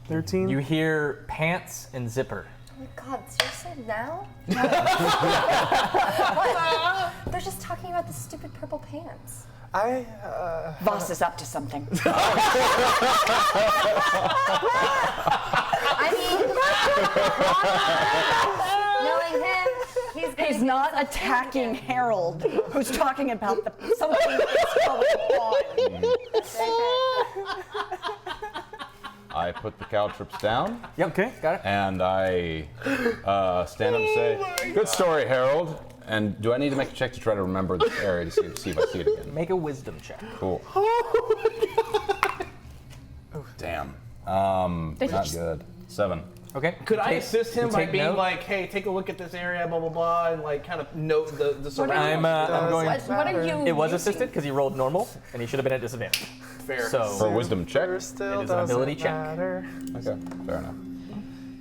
13? You hear pants and zipper. Oh my god, seriously? Now? What? They're just talking about the stupid purple pants. Voss is up to something. I mean, knowing him, He's not attacking Harold, who's talking about something that's going on. I put the caltrops down. Yep. Okay. Got it. And I stand up and say, "Good story, Harold." And do I need to make a check to try to remember this area to see if I see it again? Make a wisdom check. Cool. Damn. Not good. 7. Okay. Could I assist him by take being note? like, hey, take a look at this area, blah, blah, blah, and like kind of note the surroundings? I'm going. What are you It was using? assisted because he rolled normal, and he should have been at disadvantage. Fair. So For a wisdom check? Still It is an ability check. matter. Okay, fair enough.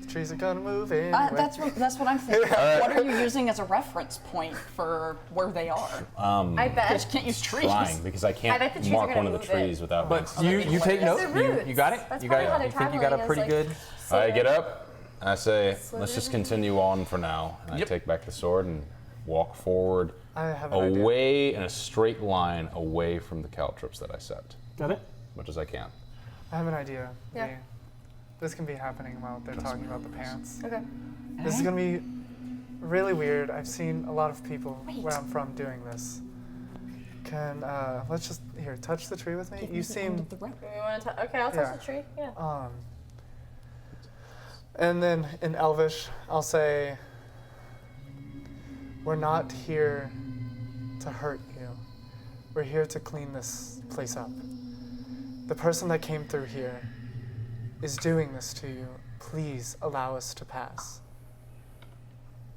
The trees are gonna move anyway. That's what I'm thinking. What are you using as a reference point for where they are? I bet. Because you can't use trees. Flying, because I I bet the can't trees are mark gonna one of the move it. trees without But my- you take note. It's the roots. You got it. That's You probably got how it. they're You think you got a traveling, pretty is, like, good. I get up and I say, let's just continue on for now. And Yep. I take back the sword and walk forward I have an idea. away in a straight line away from the caltrops that I set, Got it? as much as I can. I have an idea. Yeah. Yeah. This can be happening while they're talking about the pants. Okay. This is gonna be really weird. I've seen a lot of people where I'm from doing this. Let's just touch the tree with me. You seem You want to? Okay, I'll touch Yeah. the tree. Yeah. and then in Elvish, I'll say, we're not here to hurt you. We're here to clean this place up. The person that came through here is doing this to you. Please allow us to pass.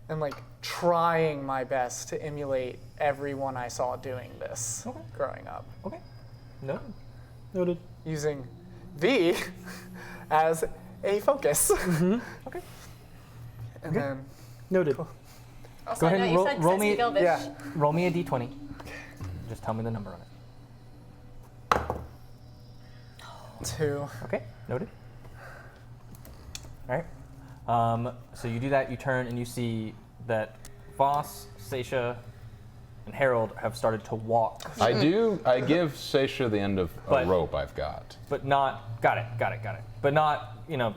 And like trying my best to emulate everyone I saw doing this growing up. Okay. No. Noted. Using V as a focus. Okay. And then Noted. Also, Go ahead I know and you roll- said roll Speak me- Elvish. yeah. Roll me a d20. Just tell me the number on it. 2. Okay. Noted. All right. So you do that. You turn and you see that Voss, Seisha, and Harold have started to walk, I give Seisha the end of a But- rope I've got. but not. Got it. But not. You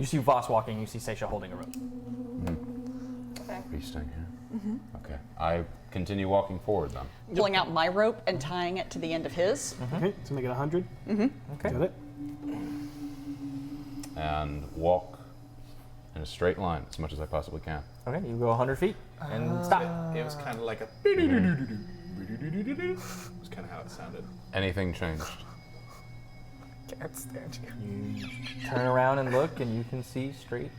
see Voss walking. You see Seisha holding a rope. Okay. Are you staying here? Okay. I continue walking forward then. Pulling out my rope and tying it to the end of his. Okay, so make it 100. Okay. Got it? And walk in a straight line as much as I possibly can. Okay. You go 100 feet and stop. It was kind of like a. It was kind of how it sounded. Anything changed? Can't stand you. You turn around and look, and you can see straight.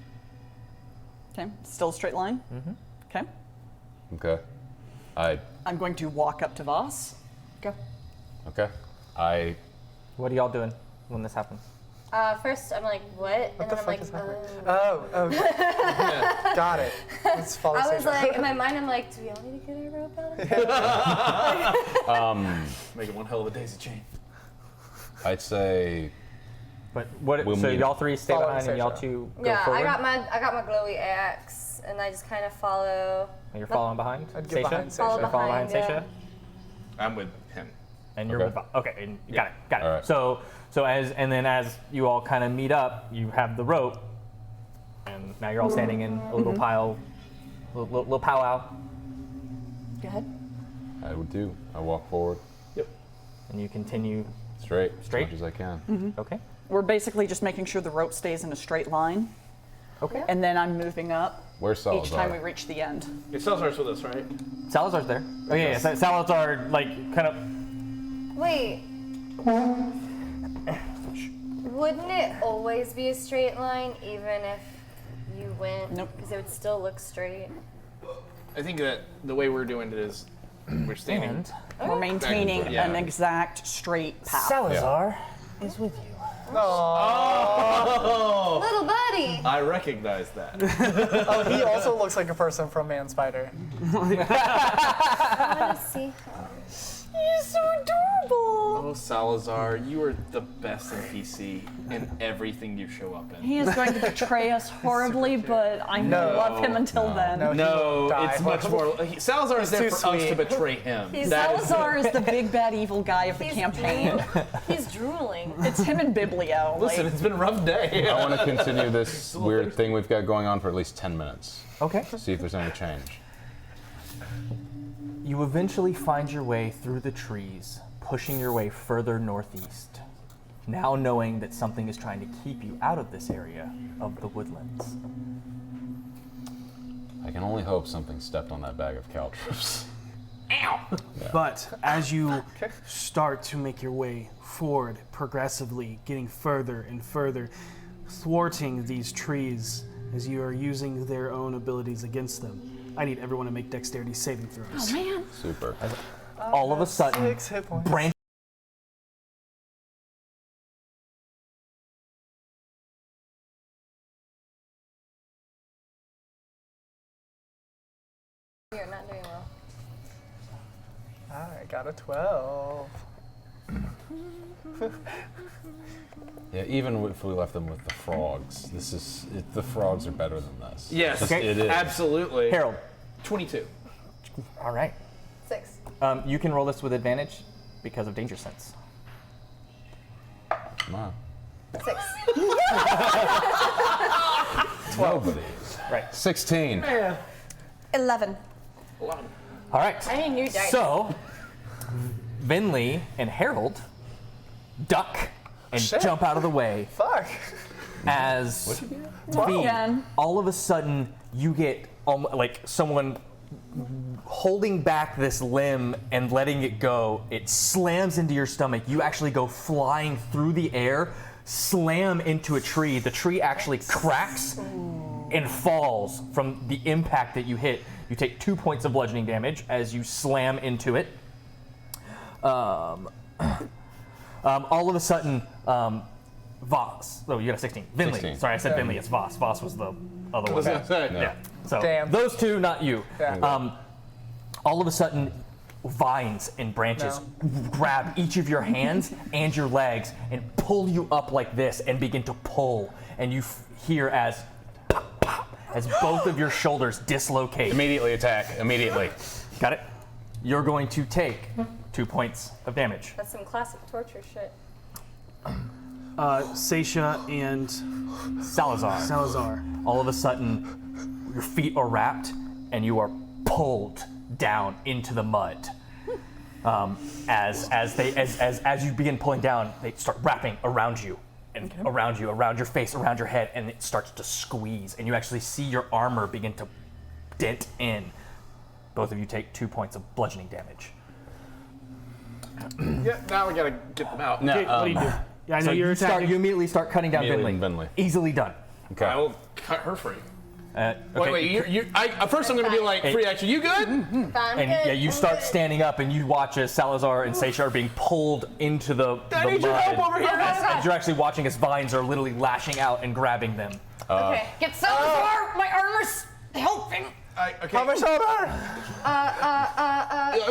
Okay, still a straight line. Okay, Okay. I'm going to walk up to Voss. Go. Okay. What are y'all doing when this happens? First, I'm like, what? What And the then I'm fuck like, is happening? Oh. Got it. Let's follow I was Seisha. like, in my mind, I'm like, do we all need to get our rope out? Making one hell of a daisy chain. I'd say But what? We'll so meet- y'all three stay Follow behind, and y'all Seisha. two go Yeah, forward. I got my glowy axe, and I just kind of follow. And you're following behind. I'd get behind Seisha. Seisha. You're following behind Behind, Seisha. I'm with him. And you're Okay. with okay, and got it. All right. So as you all kind of meet up, you have the rope, and now you're all standing in a little pile, little powwow, Go ahead. I would do. I walk forward and you continue. straight Straight? as much as I can. Okay. We're basically just making sure the rope stays in a straight line, Okay. and then I'm moving up Where's Salazar? each time we reach the end. It Salazar's with us, right? Salazar's there. Oh yeah, yeah. Salazar like kind of. Wait. Wouldn't it always be a straight line, even if you went? Nope. Because it would still look straight. I think that the way we're doing it is we're standing. And We're maintaining Yeah. an exact straight path. Salazar is with you. Oh! Little buddy. I recognize that. Oh, he also looks like a person from Man Spider. I want to see. He's so adorable. Oh, Salazar, you are the best NPC in everything you show up in. He is going to betray us horribly, but I'm going to love him until then. No, die. it's much more. Salazar is there too for us sweet. to betray him. Salazar is the big bad evil guy of the campaign. He's drooling. It's him and Biblio. Listen, it's been a rough day. I want to continue this weird thing we've got going on for at least 10 minutes. Okay. See if there's any change. You eventually find your way through the trees, pushing your way further northeast, now knowing that something is trying to keep you out of this area of the woodlands. I can only hope something stepped on that bag of caltrops. But as you start to make your way forward, progressively getting further and further, thwarting these trees as you are using their own abilities against them, I need everyone to make dexterity saving throws. Oh, man. Super. All of a sudden, 6 hit points. branch You're not doing well. I got a 12. Yeah, even if we left them with the frogs, the frogs are better than this. Yes, Okay. It is. absolutely. Harold. 22. All right. 6. You can roll this with advantage because of danger sense. Come on. 6. Nobody. Right. 16. 11. All right. I need new dice. So, Vinley and Harold duck and jump out of the way Fuck. as Again. all of a sudden you get like someone holding back this limb and letting it go. It slams into your stomach. You actually go flying through the air, slam into a tree. The tree actually cracks and falls from the impact that you hit. You take 2 points of bludgeoning damage as you slam into it. All of a sudden, Voss. Oh, you got a 16. Vinley. 16. Sorry, I said Vinley. It's Voss. Voss was the other one. Yeah. So Damn. those two, not you. Yeah. All of a sudden, vines and branches grab each of your hands and your legs and pull you up like this and begin to pull. And you hear as both of your shoulders dislocate. Immediately attack. Immediately. Got it? You're going to take 2 points of damage. That's some classic torture shit. Seisha and Salazar. All of a sudden, your feet are wrapped and you are pulled down into the mud. As you begin pulling down, they start wrapping around you and around your face, around your head, and it starts to squeeze. And you actually see your armor begin to dent in. Both of you take 2 points of bludgeoning damage. Yeah, now we gotta get them out. No, Okay, what do you do? Yeah, I know you're attacking. You immediately start cutting down Immediately Vinley. Vinley. Easily done. Okay. I will cut her free. Okay. Wait, first I'm gonna be like, free action, you good? And yeah, you start standing up and you watch as Salazar and Seisha are being pulled into the I need mud. your help over here. As you're actually watching as vines are literally lashing out and grabbing them. Okay. Get Salazar! My armor's helping! Okay. On my shoulder.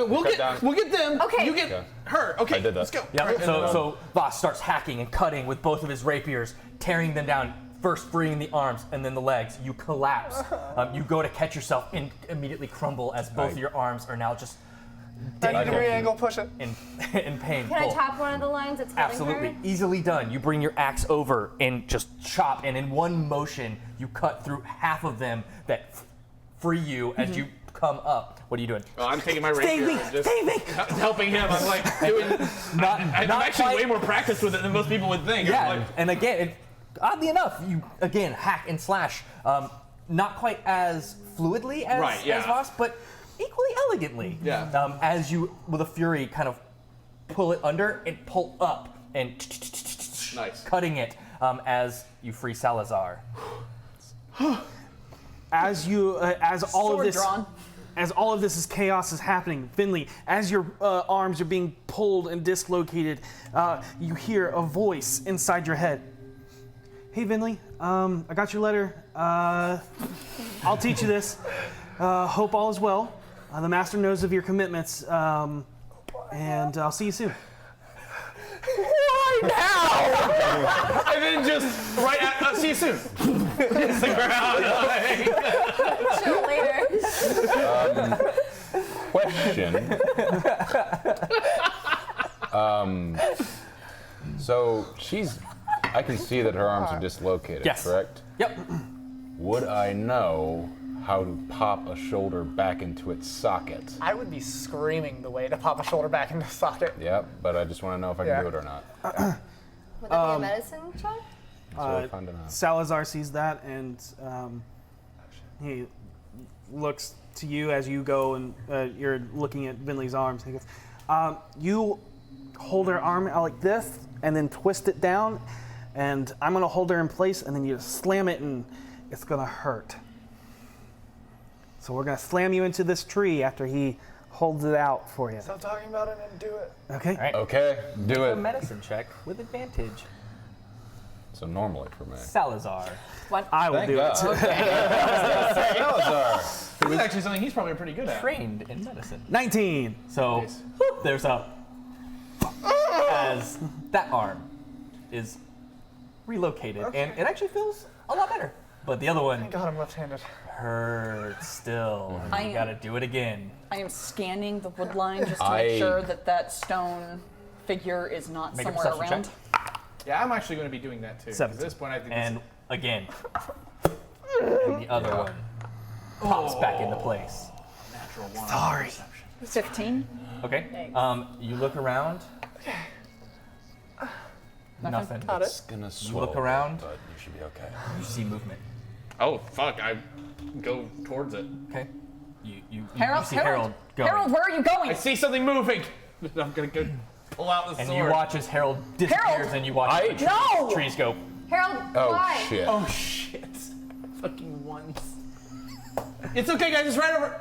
We'll get them. Okay. You get her. Okay. I did that. Let's go. Yeah. So Voss starts hacking and cutting with both of his rapiers, tearing them down. First freeing the arms and then the legs. You collapse. You go to catch yourself and immediately crumble as both of your arms are now just 90-degree angle, push it. in pain. Can I Pull. top one of the lines that's holding Absolutely. her? Easily done. You bring your axe over and just chop, and in one motion, you cut through half of them that free you as you come up. What are you doing? I'm taking my rapier. me! and just Save me! Helping him. I'm like doing. I'm actually quite- way more practiced with it than most people would think. I'm Yeah, like, and again, oddly enough, you again hack and slash. Not quite as fluidly as, Right, yeah. as Voss, but equally elegantly. Yeah. As you, with a fury, kind of pull it under and pull up and Nice. cutting it as you free Salazar. As all Sword of this, drawn. as all of this is chaos is happening, Finley, as your arms are being pulled and dislocated, you hear a voice inside your head. Hey, Vinley, I got your letter. I'll teach you this. Hope all is well. The master knows of your commitments. and I'll see you soon. Why now? And then just right at, see you soon. Hits the ground. Chill later. Question. So I can see that her arms are dislocated, Yes. correct? Yep. Would I know how to pop a shoulder back into its socket? I would be screaming the way to pop a shoulder back into the socket. Yep, but I just want to know if I can do it or not. Would that be a medicine check? That's what I find out. Salazar sees that, and he looks to you as you go, and you're looking at Vinley's arms. He goes, "You hold her arm out like this, and then twist it down, and I'm gonna hold her in place, and then you slam it, and it's gonna hurt. So we're gonna slam you into this tree after he holds it out for you. Stop talking about it and do it. Okay? All right. Okay, do A it. medicine check with advantage. So normally for me. Salazar. I will Thank do God. it. Salazar. This is actually something he's probably pretty good at. Trained in medicine. 19. So there's a as that arm is relocated, and it actually feels a lot better. But the other one God, I'm left-handed. hurts still. And I you am- gotta do it again. I am scanning the wood line just to I- make sure that that stone figure is not Make a somewhere perception around. check. Yeah, I'm actually going to be doing that too. 'cause 17. At this point, I think And again. And the other one pops back into place. natural one. Sorry. 15. Okay. You look around. Nothing. It's gonna You swell, look around. but you should be okay. You see movement. Oh fuck! I go towards it. Okay. You Harold, see Harold going. Harold, where are you going? I see something moving. I'm gonna go pull out the And sword. you watch as Harold disappears, Harold! and you watch as the No! trees go. Harold, Oh why? shit. Oh shit! Fucking once. It's okay, guys. It's right over.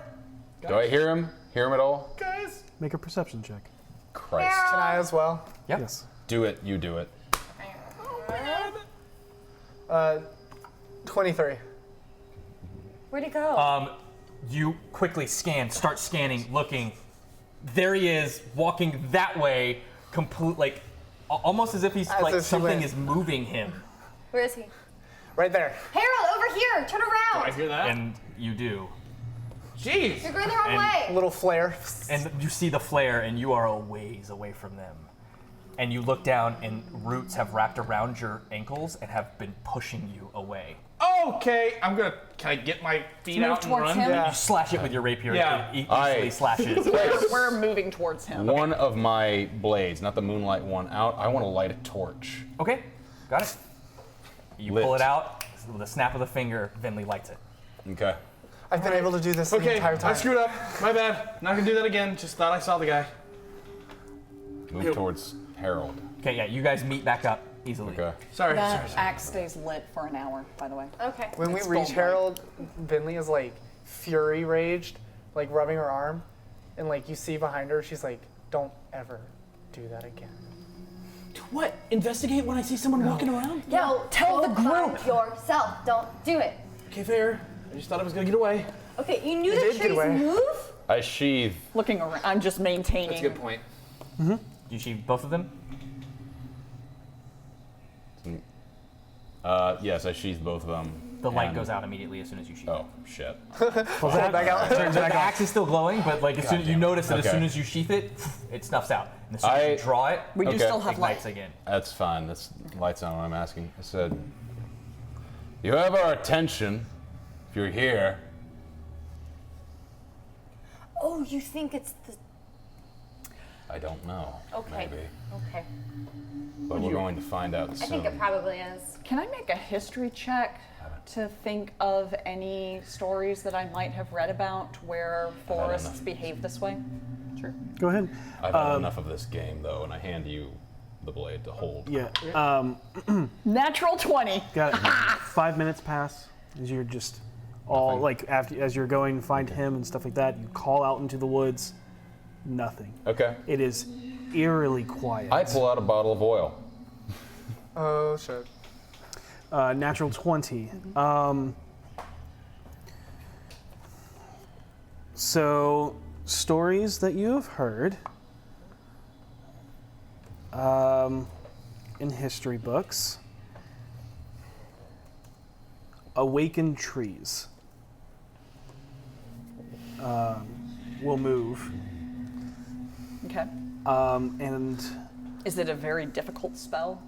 Do I hear him? Hear him at all? Guys. Make a perception check. Christ. Can I as well? Yep. Yes. Do it. You do it. 23. Where'd he go? You quickly start scanning, looking. There he is, walking that way, almost as if he's As like if he something went. is moving him. Where is he? Right there. Harold, over here! Turn I around! hear that. And you do. Jeez. You're going the wrong And- way! A little flare. And you see the flare, and you are a ways away from them. And you look down, and roots have wrapped around your ankles and have been pushing you away. Okay, I'm gonna. Can I get my feet Move out and towards run? him? Yeah. You slash it with your rapier. Yeah. It easily slashes. We're moving towards him. One of my blades, not the moonlight one, out. I want to light a torch. Okay, got it. You Lit. pull it out with a snap of the finger. Vinley lights it. Okay. I've been able to do this the Okay, entire time. I screwed up. My bad. Not gonna do that again. Just thought I saw the guy. Move towards Harold. Okay, yeah, you guys meet back up easily. Okay. Sorry. That axe stays lit for an hour, by the way. Okay. When we It's reach gold Harold, Vinley is like fury raged, like rubbing her arm, and like you see behind her, she's like, "Don't ever do that again." What? Investigate when I see someone walking around? Yo, tell the go find group. yourself. Don't do it. Okay, fair. I just thought I was gonna get away. Okay, you knew You the did get trees away. move? I sheathe. Looking around, I'm just maintaining. That's a good point. You sheathe both of them? Yes, I sheathe both of them. The light and- goes out immediately as soon as you sheath. Oh shit. Pull it back out. The axe is still glowing, but like as soon you notice that as Okay. soon as you sheath it, it snuffs out. And as soon as you draw it, We do Okay. still have ignites light. again. That's fine. That's lights on what I'm asking. I said, "You have our attention. If you're here." Oh, you think it's the. I don't know. Okay. Maybe. Okay. But we're going to find out I soon. think it probably is. Can I make a history check to think of any stories that I might have read about where forests enough. behave this way? Sure. Go ahead. I've had enough of this game, though, and I hand you the blade to hold. Yeah. Natural 20. Got 5 minutes pass as you're just all like as you're going to find him and stuff like that. You call out into the woods. Nothing. Okay. It is eerily quiet. I pull out a bottle of oil. Oh shit. Natural 20. So, stories that you have heard. In history books, awakened trees will move. Okay. And Is it a very difficult spell?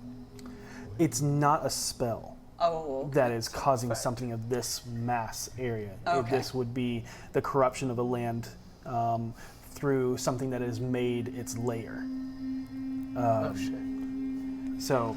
it's not a spell Oh. that is causing something of this mass area. Okay. This would be the corruption of a land through something that has made its lair. Oh shit. So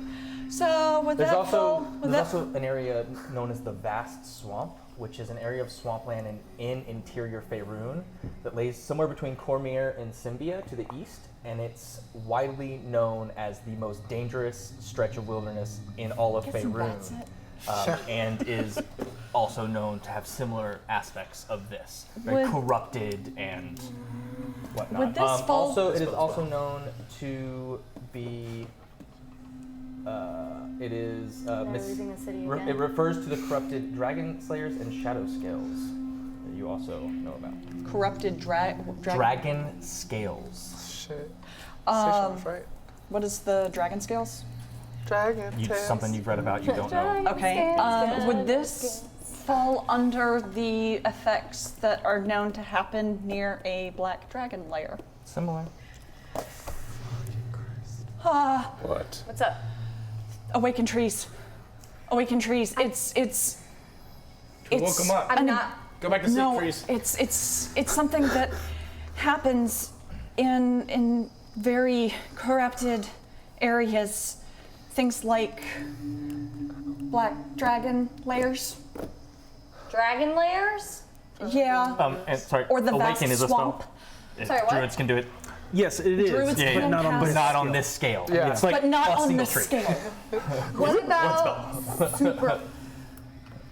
So would There's that also fall? Would there's that also an area known as the Vast Swamp, which is an area of swampland in interior Faerun that lays somewhere between Cormyr and Symbia to the east, and it's widely known as the most dangerous stretch of wilderness in all of Faerun, and is also known to have similar aspects of this, very Would- corrupted and whatnot. Would this fall- Also, it is also known to be. It is losing the city again. it refers to the corrupted dragon slayers and shadow scales that you also know about. corrupted Dragon scales. Shit. Station's right. What is the dragon scales? Dragon tails. Something you've read about you don't know. Okay. Would this fall under the effects that are known to happen near a black dragon lair? Similar. What? What's up? Awaken trees. Awaken trees. It's. woke 'em up. I'm not. Go back to sleep, No, freeze. it's something that happens in very corrupted areas. Things like black dragon lairs. Dragon layers? Yeah. And sorry, Or the awaken vast is a swamp. spell. Sorry, what? Druids can do it, yes, it is, Druids but can not on cast- this but not on scale. this scale. Yeah. It's like But not a on single this tree. scale. What about super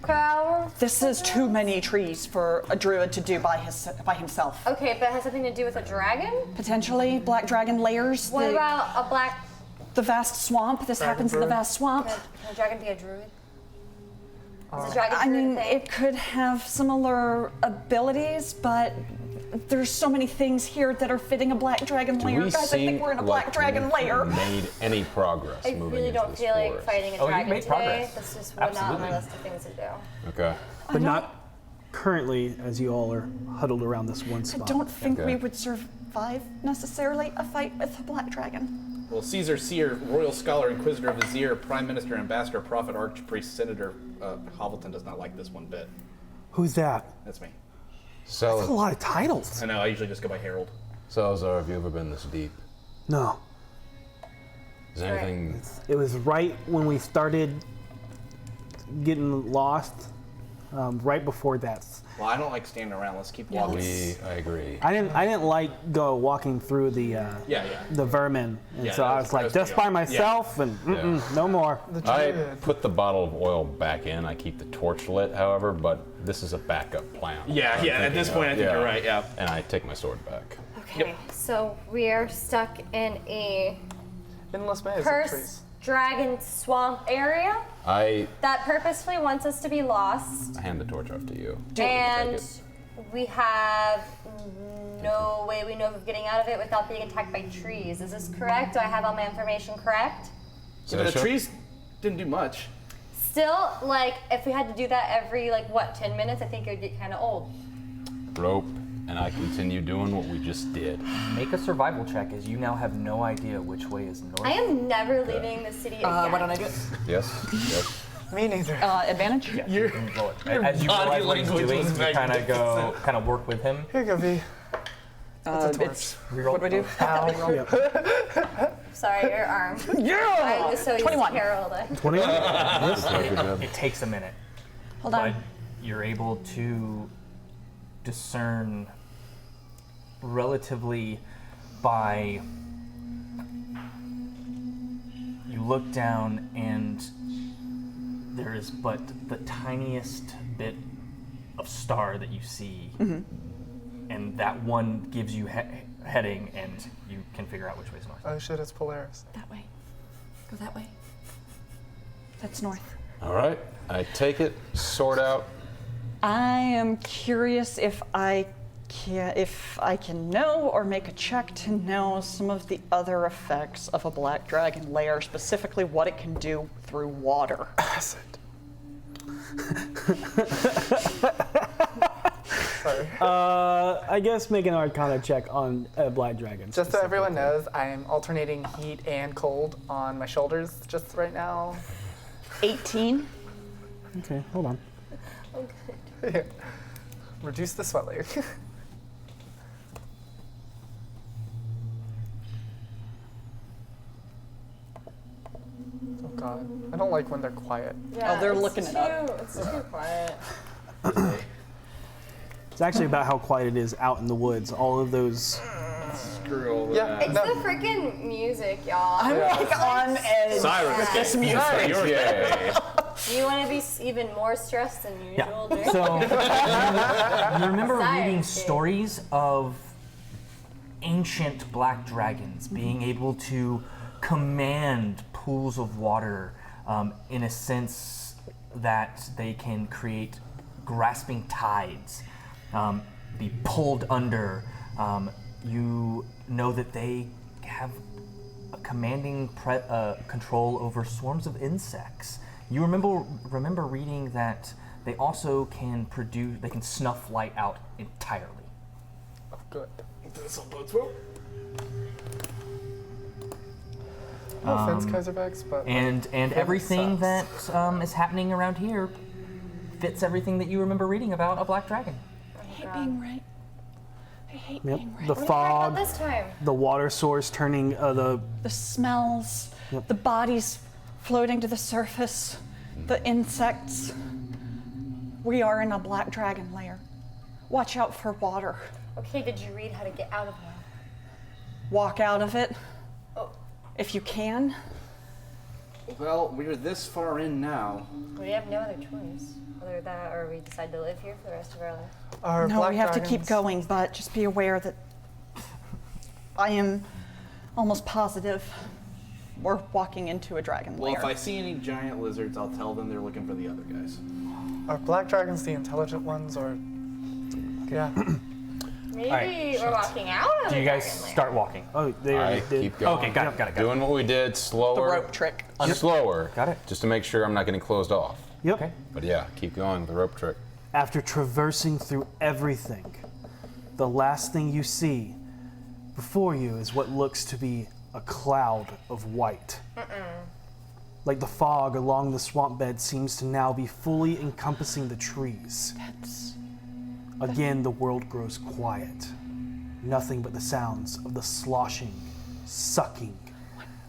power? This is too many trees for a druid to do by himself. Okay, but it has something to do with a dragon? Potentially black dragon layers. What about a black? the vast swamp? This happens in the druid? vast swamp. Can a dragon be a druid? Is a dragon I druid mean, a thing? it could have similar abilities, but there's so many things here that are fitting a black dragon Do lair. we Guys, I seem think we're in a black like dragon we've lair. made any progress I moving really into don't this feel like forest? fighting a Oh, you've dragon made today. progress. This just not on Absolutely. my list of things to do. Okay. But not currently, as you all are huddled around this one I spot. don't think Okay. we would survive necessarily a fight with a black dragon. Well, Caesar, seer, royal scholar, inquisitor, vizier, prime minister, ambassador, prophet, archpriest, senator, Hovelton does not like this one bit. Who's that? That's me. That's a lot of titles. I know, I usually just go by Harold. Salazar, have you ever been this deep? No, Is there anything? it was right when we started getting lost. Right before that, Well, I don't like standing around. Let's keep walking. I agree. I didn't like walking through the the vermin, and Yeah, so that I was was like gross just to by go. myself, and no more. The I druid. put the bottle of oil back in. I keep the torch lit, however, but this is a backup plan. Yeah, I'm yeah, at thinking this point, I think yeah. you're right, yeah. And I take my sword back. Okay, so we are stuck in a Endless maze of cursed trees. dragon swamp area I that purposefully wants us to be lost, hand the torch off to you. and Take it. we have no way we know of getting out of it without being attacked by trees. Is this correct? Do I have all my information correct? Yeah, but the Sure. trees didn't do much. Still, like, if we had to do that every, 10 minutes, I think it would get kind of old. Rope, and I continue doing what we just did. Make a survival check, as you now have no idea which way is north. I am never leaving the city again. Why don't I do it? Yes. Yes. Me neither. Advantage? Yeah, you can roll it. As you body realize what he's language doing, was you kind of work with him. Here you go, V. It's what do I do? Sorry, your arm. Yeah! I'm just so used to 21. Harold. 21. Good job. It takes a minute, Hold but on. you're able to discern relatively by. You look down and there is but the tiniest bit of star that you see, and that one gives you heading, and you can figure out which way is north. Oh shit, it's Polaris. That way. Go that way. That's north. All right. I take it, sword out. I am curious if I Yeah, if I can know or make a check to know some of the other effects of a black dragon lair, specifically what it can do through water. Acid. Sorry. I guess make an Arcana check on a black dragon. Just so everyone knows, I'm alternating heat and cold on my shoulders just right now. 18. Okay, hold on. Reduce the sweat layer. Oh god, I don't like when they're quiet. Yeah, they're it's looking it up. It's too quiet. It's actually about how quiet it is out in the woods. All of those. Screw all Yeah, It's no. the freaking music, y'all. I'm like on edge. Sirens. This music. Yay. Do you want to be even more stressed than usual? Yeah. during- So you remember Science, reading dude. stories of ancient black dragons being able to command pools of water in a sense that they can create grasping tides, be pulled under. You know that they have a commanding control over swarms of insects. You remember reading that they also can snuff light out entirely. Oh, good. No offense, Kaiserbecks, but And everything sucks. that is happening around here fits everything that you remember reading about a black dragon. I hate being right. I hate Yep. being right. The What about fog, this time? the water source turning the. The smells, Yep. the bodies floating to the surface, the insects. We are in a black dragon lair. Watch out for water. Okay, did you read how to get out of one? Walk out of it Oh, if you can. Well, we're this far in now. we have no other choice. Other than that, or we decide to live here for the rest of our life. Are No, black we have to keep dragons- going, but just be aware that I am almost positive we're walking into a dragon Well, lair. if I see any giant lizards, I'll tell them they're looking for the other guys. Are black dragons the intelligent ones, or yeah? Maybe Alright, we're walking out of Do the you guys dragon lair. start walking? Oh, they All already right, did. keep going. Okay, got it. Doing what we did, slower. the rope trick. Slower. Got it. Just to make sure I'm not getting closed off. Yep. Okay. But yeah, keep going with the rope trick. After traversing through everything, the last thing you see before you is what looks to be a cloud of white. Like the fog along the swamp bed seems to now be fully encompassing the trees. Again, the world grows quiet. Nothing but the sounds of the sloshing, sucking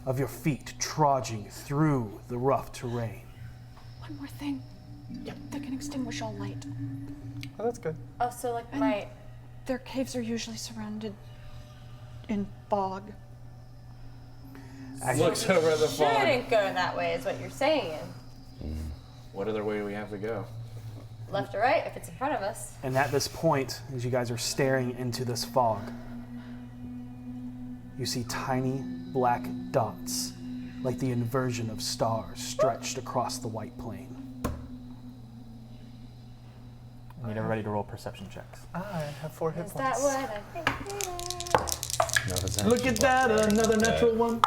of your feet trudging through the rough terrain. One more thing. They can extinguish all light. Oh, that's good. Oh, so like my. Their caves are usually surrounded in fog. Looks over the fog. Shouldn't go that way, is what you're saying. What other way do we have to go? Left or right, if it's in front of us. And at this point, as you guys are staring into this fog, you see tiny black dots, like the inversion of stars stretched across the white plain. I need everybody to roll perception checks. I have 4 hit Is points. that what I think? Look at that, another natural one.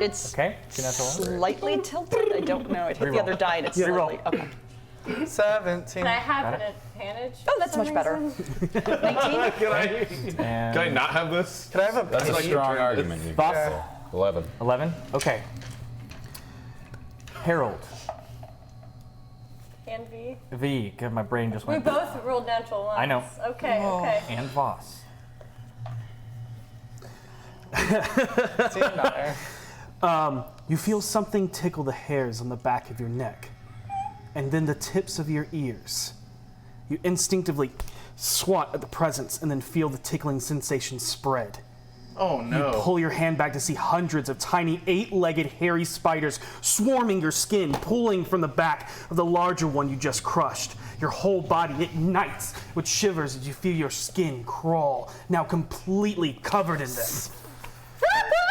It's Okay, two natural ones. slightly tilted. I don't know. It hit the Reroll. other die and it's Reroll. slightly. Okay. 17. Can I have Got an it. advantage? Oh, that's for much some better. reason? 19? And Can I not have this? Can I have a That's a like strong your- argument. You Thoughts? Yeah. 11. 11? Okay. Harold. And V? V, good, my brain just We went. both rolled natural ones. I know. Okay, okay. And Voss. 19. You feel something tickle the hairs on the back of your neck, and then the tips of your ears. You instinctively swat at the presence and then feel the tickling sensation spread. Oh no. Pull your hand back to see hundreds of tiny 8-legged hairy spiders swarming your skin, pulling from the back of the larger one you just crushed. Your whole body ignites with shivers as you feel your skin crawl, now completely covered in them.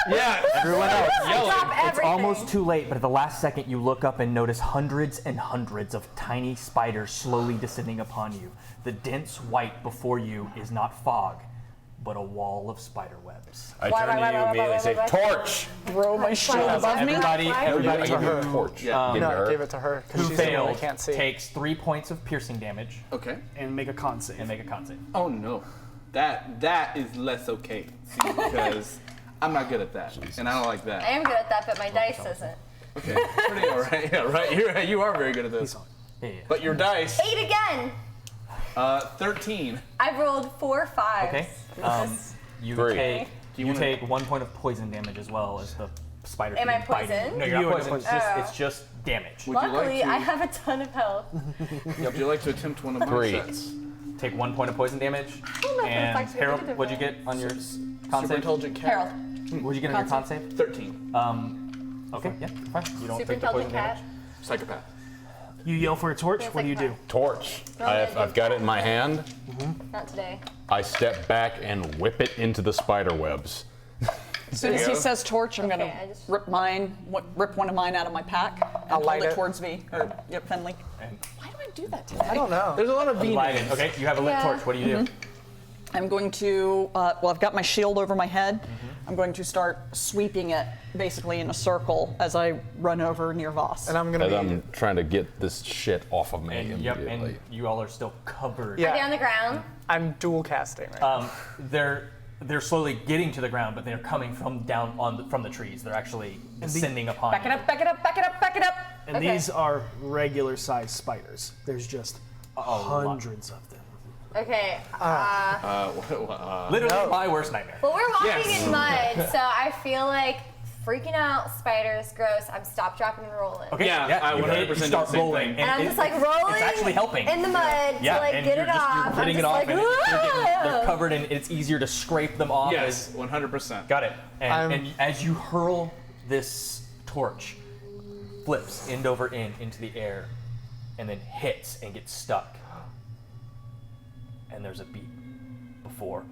Yeah, Everyone else. Drop It's everything. almost too late, but at the last second you look up and notice hundreds and hundreds of tiny spiders slowly descending upon you. The dense white before you is not fog, but a wall of spider webs. I turn to you immediately and say, torch! Throw my shield above me. Everybody I give you her. a torch. Yeah. Give it to No, her. I gave it to her because who she's the one I failed can't see. takes 3 points of piercing damage Okay. And make a con save. and make a con save. Oh no, that is less okay. See, because I'm not good at that, and I don't like I that. am good at that, but my dice isn't. Okay, pretty all right. Yeah, right. You are very good at this. Yeah. But your dice, 8 again. 13. I rolled 4 5s. Okay. You Three. take Do you you wanna- take 1 point of poison damage as well as the spider. Am I keeps biting you. poisoned? No, you're You not are poisoned. poisoned. It's just damage. Would you Luckily, like to? I have a ton of health. Would you like to attempt one of my 3. shots? Take 1 point of poison damage. my And first Harold, action. what'd you get on your con Super save? intelligent cat. Harold. What'd you get on your con save? 13. Okay, yeah, fine. You don't Super take the poison intelligent damage. cat. Psychopath. You yell for a torch. Feels What do you like do? Torch. No, I've got it in my hand. Not today. I step back and whip it into the spider webs. As soon as he says torch, I'm Okay, gonna I just- rip one of mine out of my pack and I'll hold light it it. towards me. Or Finley. And Why do I do that today? I don't know. There's a lot of V light names. it. Okay, you have a lit Yeah. torch. What do you do? I'm going to, well, I've got my shield over my head. I'm going to start sweeping it basically in a circle as I run over near Voss. And I'm gonna As be. I'm trying to get this shit off of me And, yep, immediately. and you all are still covered. Yeah. Are they on the ground? I'm dual casting right now. They're slowly getting to the ground, but they're coming from down from the trees. They're actually descending upon Back you. it up, back it up, back it up, back it up. And Okay. these are regular sized spiders. There's just hundreds of them. Okay. Literally my worst nightmare. Well, we're walking Yes. in mud, so I feel like freaking out, spiders, gross. I'm stop, dropping, and rolling. Okay, Yeah, I you 100% hit, you do the start same rolling, thing. And I'm just like rolling. It's actually helping. in the mud Yeah, to like and get you're it just, off. You're getting I'm it just off, like, and they're "Whoa." covered, and it's easier to scrape them off. Yes, 100%. Got it. I'm- And as you hurl this torch, flips end over end into the air, and then hits and gets stuck. And there's a beep before,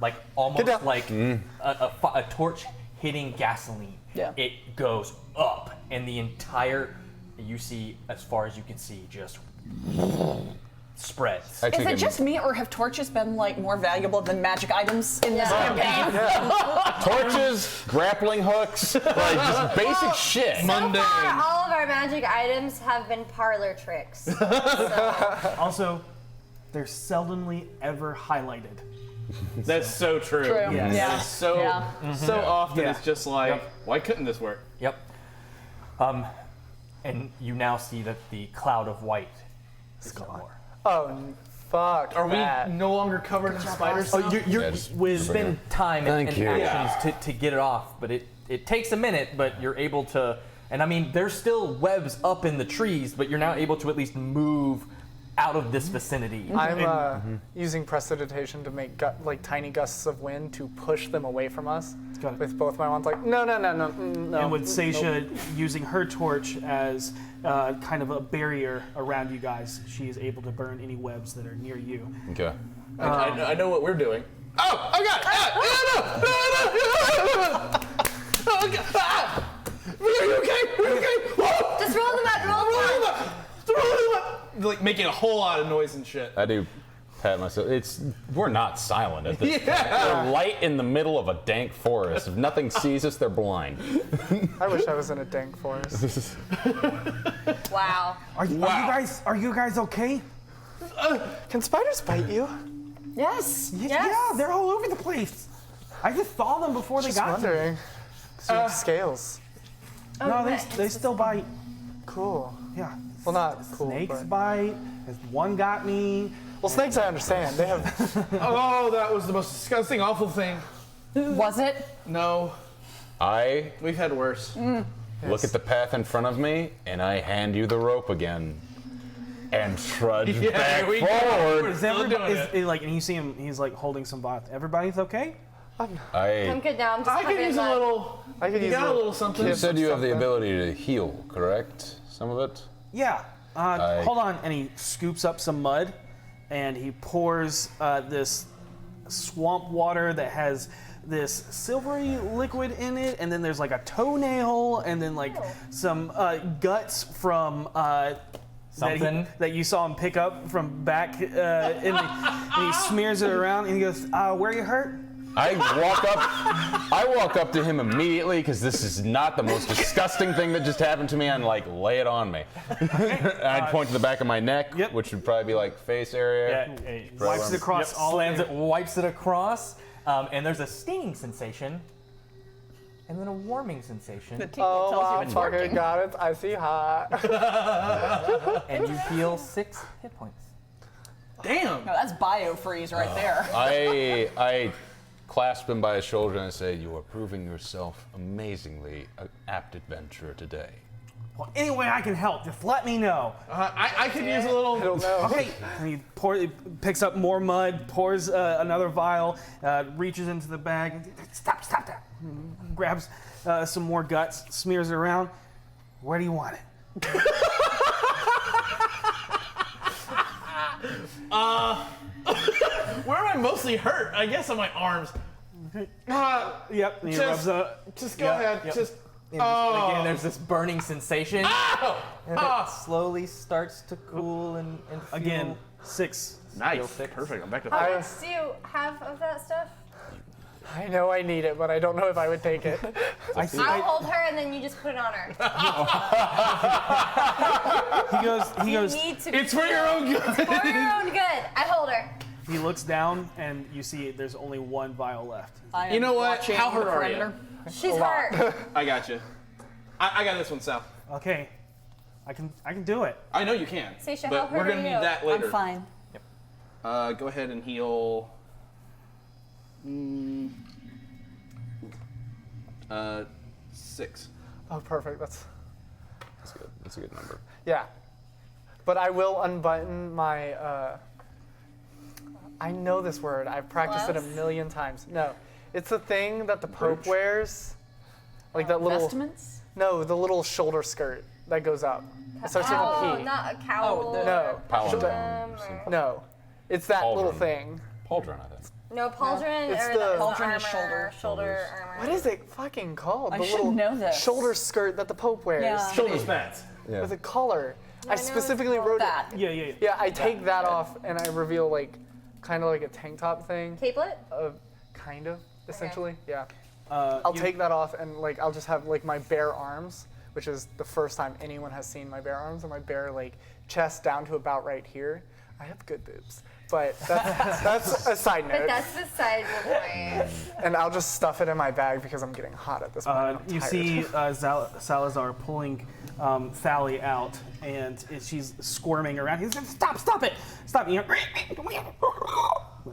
like almost down. like a torch hitting gasoline. Yeah. It goes up, and the entire, you see as far as you can see, just spreads. I Is think it I'm- just me, or have torches been like more valuable than magic items in this campaign? torches, grappling hooks, like just basic shit. So far, all of our magic items have been parlor tricks. So, Also, they're seldomly ever highlighted. That's so true. True. Yes. Yeah. So Yeah. so often Yeah. it's just like, Yep. why couldn't this work? Yep. And you now see that the cloud of white is no more. Oh, fuck. Are that. we no longer covered in spiders? Oh, now? you're Yeah, just with bring spend time and Thank you. actions to get it off, but it takes a minute, but you're able to. And I mean, there's still webs up in the trees, but you're now able to at least move out of this vicinity. I'm using prestidigitation to make like tiny gusts of wind to push them away from us Got it. with both my wands. Like no. And with Seisha using her torch as kind of a barrier around you guys, she is able to burn any webs that are near you. Okay. I know what we're doing. Oh, I got it! Oh, God. Ah! Are you okay? Are you okay? Whoa! just roll the mud, roll the mud. Like making a whole lot of noise and shit. I do pat myself. We're not silent at this point. We're light in the middle of a dank forest. If nothing sees us, they're blind. I wish I was in a dank forest. Wow. Are you guys okay? Can spiders bite you? Yes. Yeah, they're all over the place. I just saw them before they Just got to me. wondering. 'Cause you have scales. No, Okay. they still bite. Cool. Yeah. Well, not cool. Snakes But... bite. One got me. Well, snakes I understand. They have. Oh, that was the most disgusting, awful thing. Was it? No, I we've had worse. look at the path in front of me, and I hand you the rope again, and trudge back here we go. forward. Is Still everybody doing is, like, and you see him? He's like holding some bots. Everybody's okay? I'm I. good now. I'm just I could covered in use a mud. little. I could You use got a little something. You Give said you have the something. ability to heal, correct? Some of it. Yeah. Hold on. And he scoops up some mud, and he pours this swamp water that has this silvery liquid in it, and then there's like a toenail, and then like some guts from Something that you saw him pick up from back, and he smears it around, and he goes, "Where you hurt?" I walk up to him immediately because this is not the most disgusting thing that just happened to me. I'm like, lay it on me. I'd point to the back of my neck, which would probably be like face area. Wipes it across all slams it, wipes it across, and there's a stinging sensation, and then a warming sensation, Oh, wow, it's fucking working. got it. I see hot. and you heal 6 hit points. Damn. No, that's biofreeze right there. I clasp him by his shoulder and I say, "You are proving yourself amazingly apt adventurer today." Well, any way I can help, just let me know. I could use a little. I don't know. Okay. And he picks up more mud, pours another vial, reaches into the bag, and stop that. And grabs some more guts, smears it around. Where do you want it? Where am I mostly hurt? I guess on my arms. Yep. And he rubs Just go ahead. Yep. Just. And again, there's this burning sensation, and it slowly starts to cool and feel again 6. Nice. sick. Perfect. I'm back to How much do you have of that stuff? I know I need it, but I don't know if I would take it. I see. I'll hold her and then you just put it on her. He goes. You need to It's for your own good. for your own good. I hold her. He looks down, and you see there's only one vial left. I am You know what? watching How the hurt are you? perimeter. She's hurt. I got you. I got this one, Sal. Okay, I can do it. I know you can. Seisha, how but we're hurt gonna are need you? that later. I'm fine. Go ahead and heal. 6. Oh, perfect. That's good. That's a good number. Yeah. But I will unbutton my, I know this word. I've practiced it a Gloves? million times. No. It's the thing that the Pope wears. Like that little, Vestments? no, the little shoulder skirt that goes up. It starts with a Oh, P. not a cowl. the- No. Palindrome. No. It's that little Pauldron. thing. Pauldron, I think. No, pauldron It's or the- the Pauldron armor, is shoulder. shoulder armor. What is it fucking called? I the should little know this. shoulder skirt that the Pope wears. Yeah. Shoulder pads. Yeah. With a collar. I know specifically it's wrote That. Yeah. it. Yeah, I take that off and I reveal like, kind of like a tank top thing. Capelet? Kind of, essentially. Yeah. I'll I'll take that off and like I'll just have like my bare arms, which is the first time anyone has seen my bare arms and my bare like chest down to about right here. I have good boobs, but that's a side But note. that's beside the point. And I'll just stuff it in my bag because I'm getting hot at this point. and I'm You tired. see Salazar pulling Thali out, and she's squirming around. He's like, "Stop it! Stop!"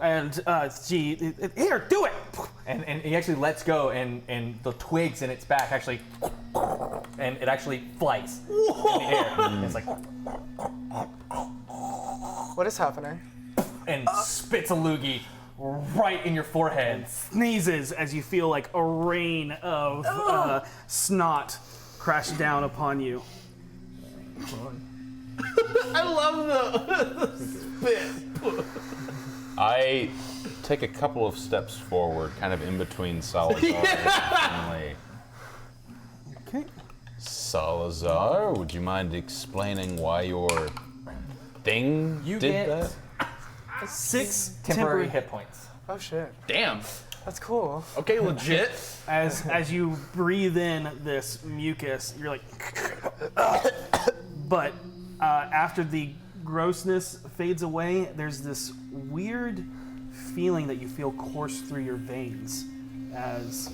And she, "Here, do it!" And he actually lets go, and the twigs in its back actually, and it actually flies in the air. And it's like, What is happening? and spits a loogie right in your forehead. Sneezes as you feel like a rain of snot crash down upon you. I love the spit. I take a couple of steps forward, kind of in between Salazar and Finley. Okay. Salazar, would you mind explaining why your thing You did get that? 6 temporary hit points. Oh shit, Damn. that's cool. Okay, legit. As you breathe in this mucus, you're like, but after the grossness fades away, there's this weird feeling that you feel course through your veins as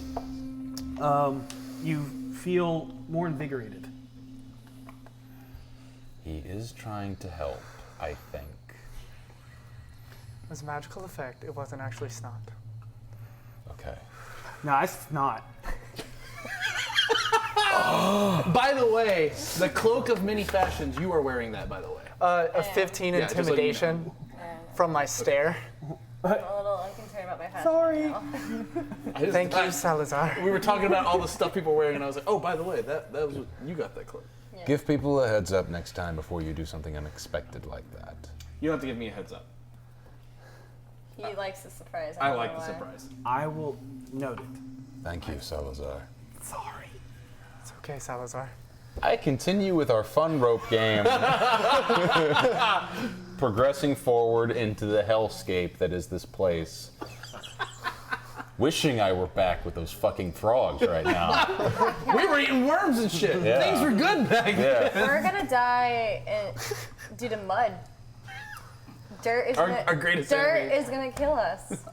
you feel more invigorated. He is trying to help, I think. It was a magical effect. It wasn't actually snot. Okay. No, it's not. By the way, the cloak of many fashions, you are wearing that, by the way. A 15 Yeah, just so you know. intimidation from my stare. I'm a little unconcerned about my fashion. Sorry. I Thank you, Salazar. We were talking about all the stuff people were wearing, and I was like, oh, by the way, that was you got that cloak. Give people a heads up next time before you do something unexpected like that. You don't have to give me a heads up. He likes the surprise. I don't like know the why. surprise. I will note it. Thank you, Salazar. Sorry. It's okay, Salazar. I continue with our fun rope game. Progressing forward into the hellscape that is this place. Wishing I were back with those fucking frogs right now. We were eating worms and shit. Yeah. Things were good back then. Yeah. We're gonna die due to mud. Dirt is Our greatest dirt enemy. is gonna kill us.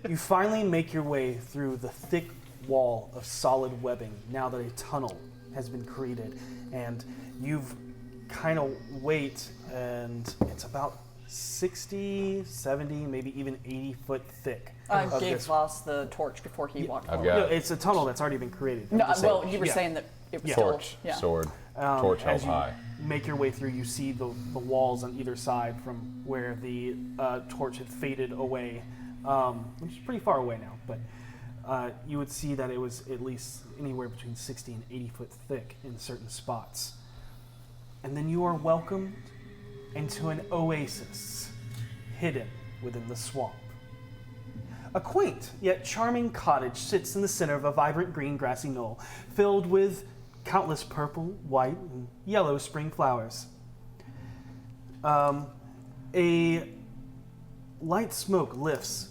You finally make your way through the thick wall of solid webbing now that a tunnel has been created, and you've kind of wait, and it's about 60, 70, maybe even 80 foot thick. I of gave this- Voss the torch before he walked I've forward. got No, it's a tunnel that's already been created. No, I'm just well, saying. you were Yeah. saying that it was Torch, still, yeah. sword, torch held As you high. make your way through, you see the walls on either side from where the torch had faded away, which is pretty far away now, but you would see that it was at least anywhere between 60 and 80 foot thick in certain spots. And then you are welcomed into an oasis hidden within the swamp. A quaint yet charming cottage sits in the center of a vibrant green grassy knoll filled with countless purple, white, and yellow spring flowers. A light smoke lifts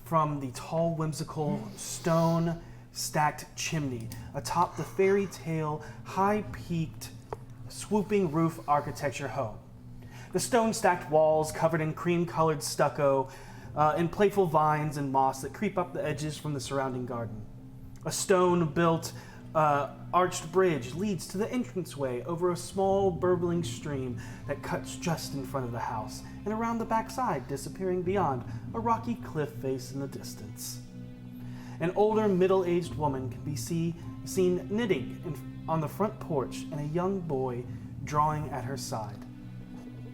from the tall, whimsical stone stacked chimney atop the fairy tale, high peaked, swooping roof architecture home. The stone stacked walls covered in cream colored stucco and playful vines and moss that creep up the edges from the surrounding garden. A stone built arched bridge leads to the entranceway over a small burbling stream that cuts just in front of the house and around the backside, disappearing beyond a rocky cliff face in the distance. An older, middle-aged woman can be seen knitting on the front porch and a young boy drawing at her side.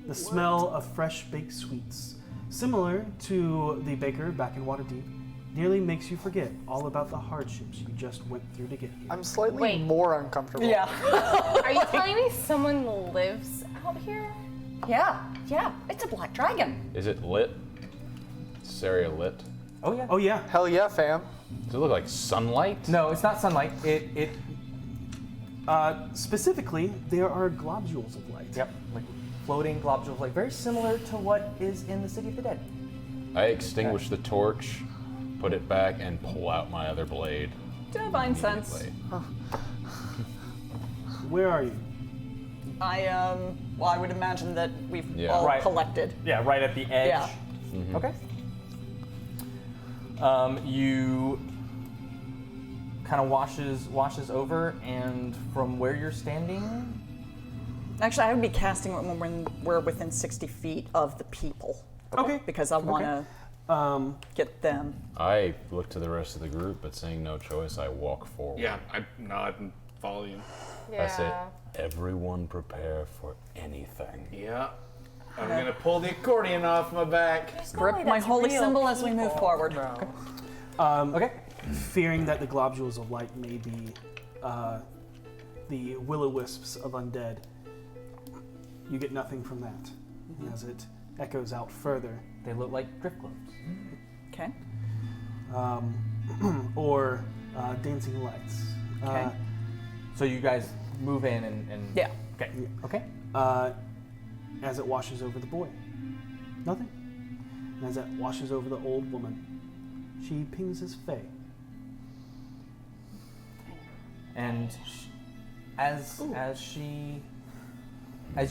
The smell of fresh baked sweets, similar to the baker back in Waterdeep, nearly makes you forget all about the hardships you just went through to get here. I'm slightly Wait. more uncomfortable. Yeah. Are you telling me someone lives out here? yeah, it's a black dragon. Is it lit? Is this area lit? Oh yeah. Oh yeah, Hell yeah, fam. Does it look like sunlight? No, it's not sunlight. It. specifically, there are globules of light. Yep. Like floating globules, like very similar to what is in the City of the Dead. I extinguish the torch, put it back, and pull out my other blade. Divine sense. immediately. Where are you? Well, I would imagine that we've Yeah. all Right. collected. Yeah, right at the edge. Yeah. Okay. You kind of washes over, and from where you're standing, Actually, I would be casting it when we're within 60 feet of the people. Okay. Because I want to get them. I look to the rest of the group, but seeing no choice, I walk forward. Yeah, I nod and follow you. I say, everyone prepare for anything. Yeah. I'm gonna pull the accordion off my back. Grip my holy symbol as we move forward. No. okay. Fearing that the globules of light may be the will-o-wisps of undead, you get nothing from that. As it echoes out further, They look like drift globes. Okay. or dancing lights. Okay. So you guys move in and Yeah. Okay. Okay. As it washes over the boy. Nothing. And as it washes over the old woman, she pings his fae. And as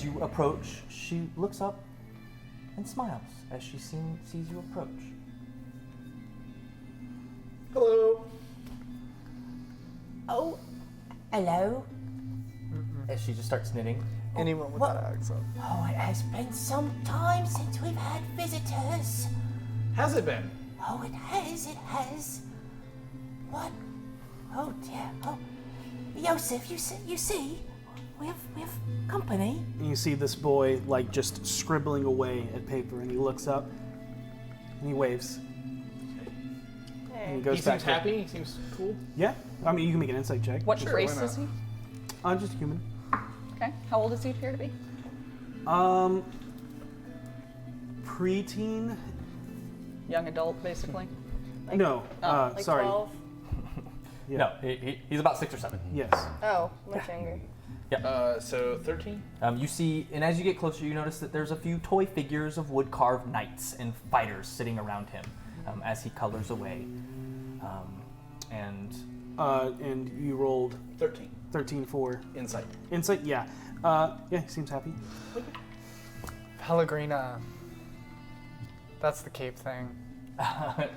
you approach, she looks up and smiles as she sees you approach. Hello. Oh, hello. As she just starts knitting. Anyone with that accent. Oh, it has been some time since we've had visitors. How's it been? Oh, it has. What? Oh dear. Oh, Yosef, you see, we have company. And you see this boy like just scribbling away at paper, and he looks up and he waves. And he goes He back seems to- happy. He seems cool. Yeah, I mean you can make an insight check. What Sure, race why is he? I'm just human. Okay. How old does he appear to be? Preteen, young adult, basically. No, Like sorry. 12? No, he's about 6 or 7. Yes. Oh, much younger. So 13? You see, and as you get closer, you notice that there's a few toy figures of wood-carved knights and fighters sitting around him as he colors away. And you rolled 13. 13 for Insight. insight. Yeah. Yeah, he seems happy. Pellegrina. That's the cape thing.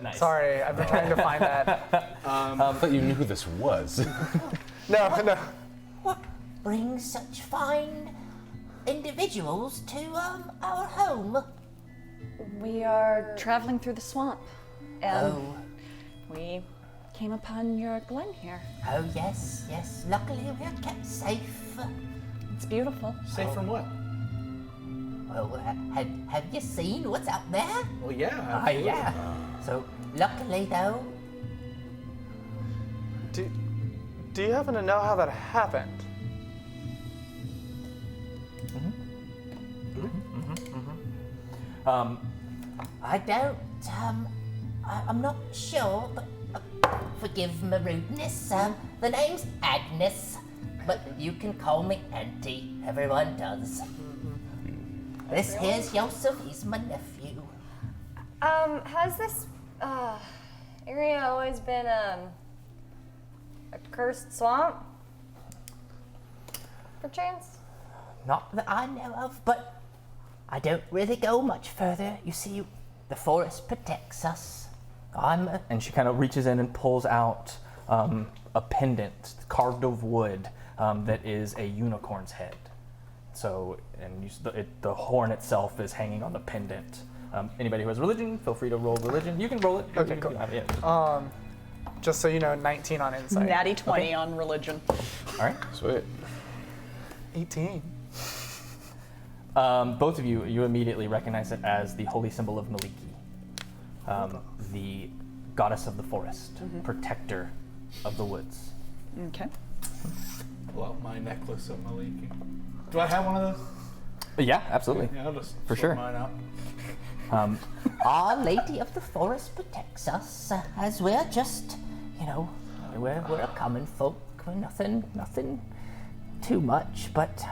nice. Sorry, I've been trying to find that. I thought you knew who this was. No. What brings such fine individuals to our home? We are traveling through the swamp, and Oh. we came upon your glen here. Oh, yes, yes. Luckily, we're kept safe. It's beautiful. Safe from what? Well, have you seen what's out there? Well, yeah. Oh, yeah. So, luckily, though, Do you happen to know how that happened? I don't, I'm not sure, but forgive my rudeness. The name's Agnes, but you can call me Auntie. Everyone does. This here's Joseph. He's my nephew. Has this area always been a cursed swamp? Perchance? Not that I know of, but I don't really go much further. You see, the forest protects us. And she kind of reaches in and pulls out a pendant carved of wood that is a unicorn's head. So, and the horn itself is hanging on the pendant. Anybody who has religion, feel free to roll religion. You can roll it. Okay, You cool. can have it. Just so you know, 19 on insight. Natty 20 on religion. All right. Sweet. 18. Both of you immediately recognize it as the holy symbol of Maliki, the goddess of the forest, protector of the woods. Okay. Pull out my necklace of Maliki. Do I have one of those? Yeah, absolutely. Yeah, I'll just For flip sure. mine out. Our Lady of the Forest protects us, as we're just, we're a common folk. We're nothing too much, but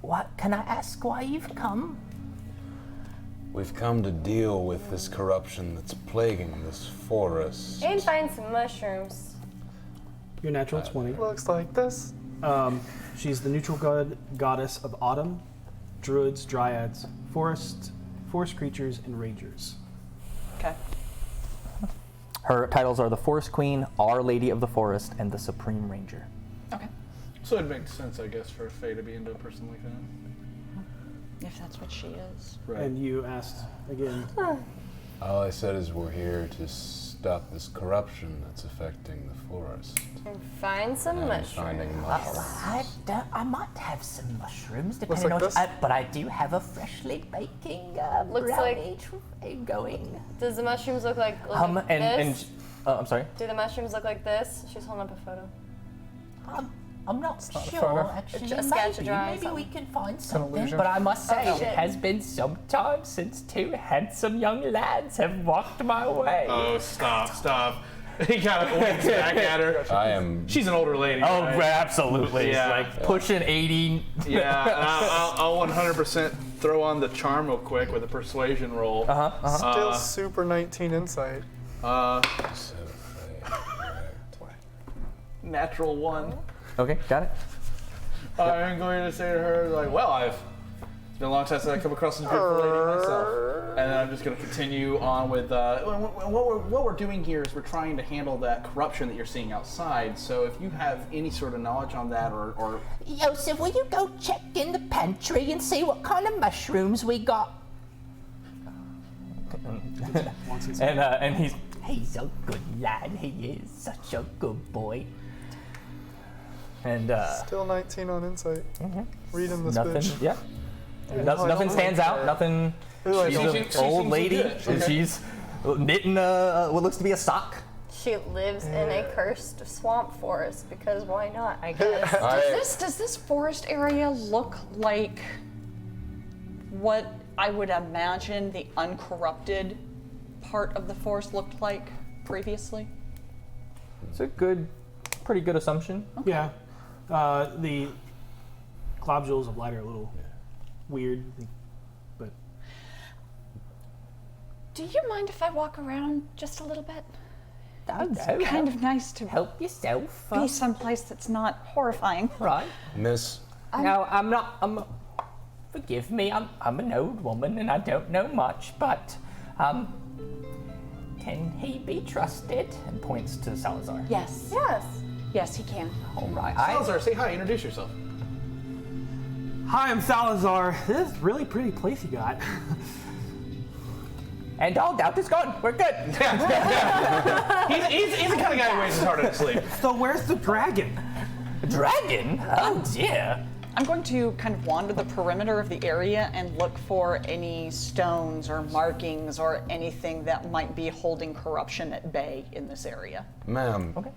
what can I ask why you've come? We've come to deal with this corruption that's plaguing this forest. And find some mushrooms. Your natural 20. Looks like this. She's the neutral goddess of autumn, druids, dryads, forest creatures, and rangers. Okay. Her titles are the Forest Queen, Our Lady of the Forest, and the Supreme Ranger. Okay. So it makes sense, I guess, for Faye to be into a person like that. If that's what she is. Right. And you asked again. All I said is we're here to stop this corruption that's affecting the forest. And find some And mushrooms. finding mushrooms. I might have some mushrooms, Looks depending like on. this. But I do have a freshly baking Looks like- brownie going. Does the mushrooms look like And this? I'm sorry. Do the mushrooms look like this? She's holding up a photo. I'm not not a sure, photo. actually. Just a sketch of Maybe, drawing maybe we something. can find an something. illusion. But I must say, Oh, it shit. has been some time since two handsome young lads have walked my way. Oh, stop. He kind of winks back at her. I am. She's an older lady. Oh, right? absolutely. Yeah. Like pushing 80. Yeah, and I'll 100% throw on the charm real quick with a persuasion roll. Still super 19 insight. Natural 1. Okay, got it. I'm going to say to her, like, well, it's been a long time since I come across this beautiful lady myself. And then I'm just going to continue on with, what we're doing here is we're trying to handle that corruption that you're seeing outside. So if you have any sort of knowledge on that or Joseph, will you go check in the pantry and see what kind of mushrooms we got? And he's He's a good lad. He is such a good boy. and Still 19 on insight. Reading this nothing. bitch. Yeah. I Nothing don't stands like out. her. Nothing. Ooh, I She's don't- an She old seems lady, legit. and Okay. she's knitting what looks to be a sock. She lives in a cursed swamp forest because why not? I guess. Does this forest area look like what I would imagine the uncorrupted part of the forest looked like previously. It's a pretty good assumption. Yeah. The globules of light are a little weird, but. Do you mind if I walk around just a little bit? It's Kind of nice to help yourself. be someplace that's not horrifying. Right. Miss, Now, forgive me, I'm an old woman and I don't know much, but, can he be trusted? And points to Salazar. Yes. Yes. Yes, he can. All right. Salazar, say hi. Introduce yourself. Hi, I'm Salazar. This is a really pretty place you got. And all doubt is gone. We're good. He's the kind of guy who wears his heart on his sleeve. So where's the dragon? Dragon? Oh dear. I'm going to kind of wander the perimeter of the area and look for any stones or markings or anything that might be holding corruption at bay in this area. ma'am. Okay.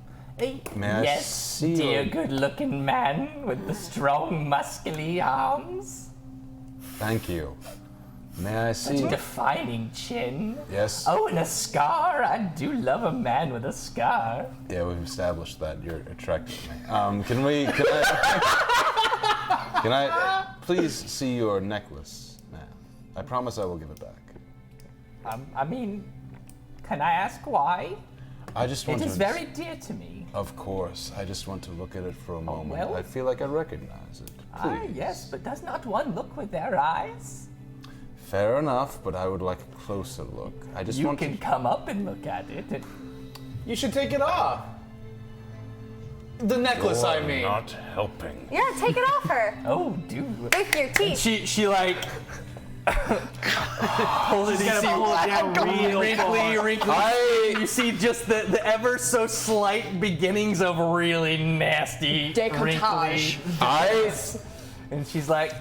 May I Yes, see dear your- good-looking man with the strong, muscly arms. Thank you. May I see? Defining chin. Yes. Oh, and a scar. I do love a man with a scar. Yeah, we've established that you're attracted to me. Can I please see your necklace, ma'am? I promise I will give it back. I mean, can I ask why? I just want It to. is very dear to me. Of course. I just want to look at it for a moment. well. I feel like I recognize it. Ah, Please. yes, but does not one look with their eyes? Fair enough, but I would like a closer look. I just You want can to. come up and look at it. You should take it off. The necklace, I mean. Not helping. Yeah, take it off her Oh, dude. with your teeth. She like pulls it Gotta pull it down real wrinkly. You see just the ever so slight beginnings of really nasty Decolletage. wrinkly. And she's like,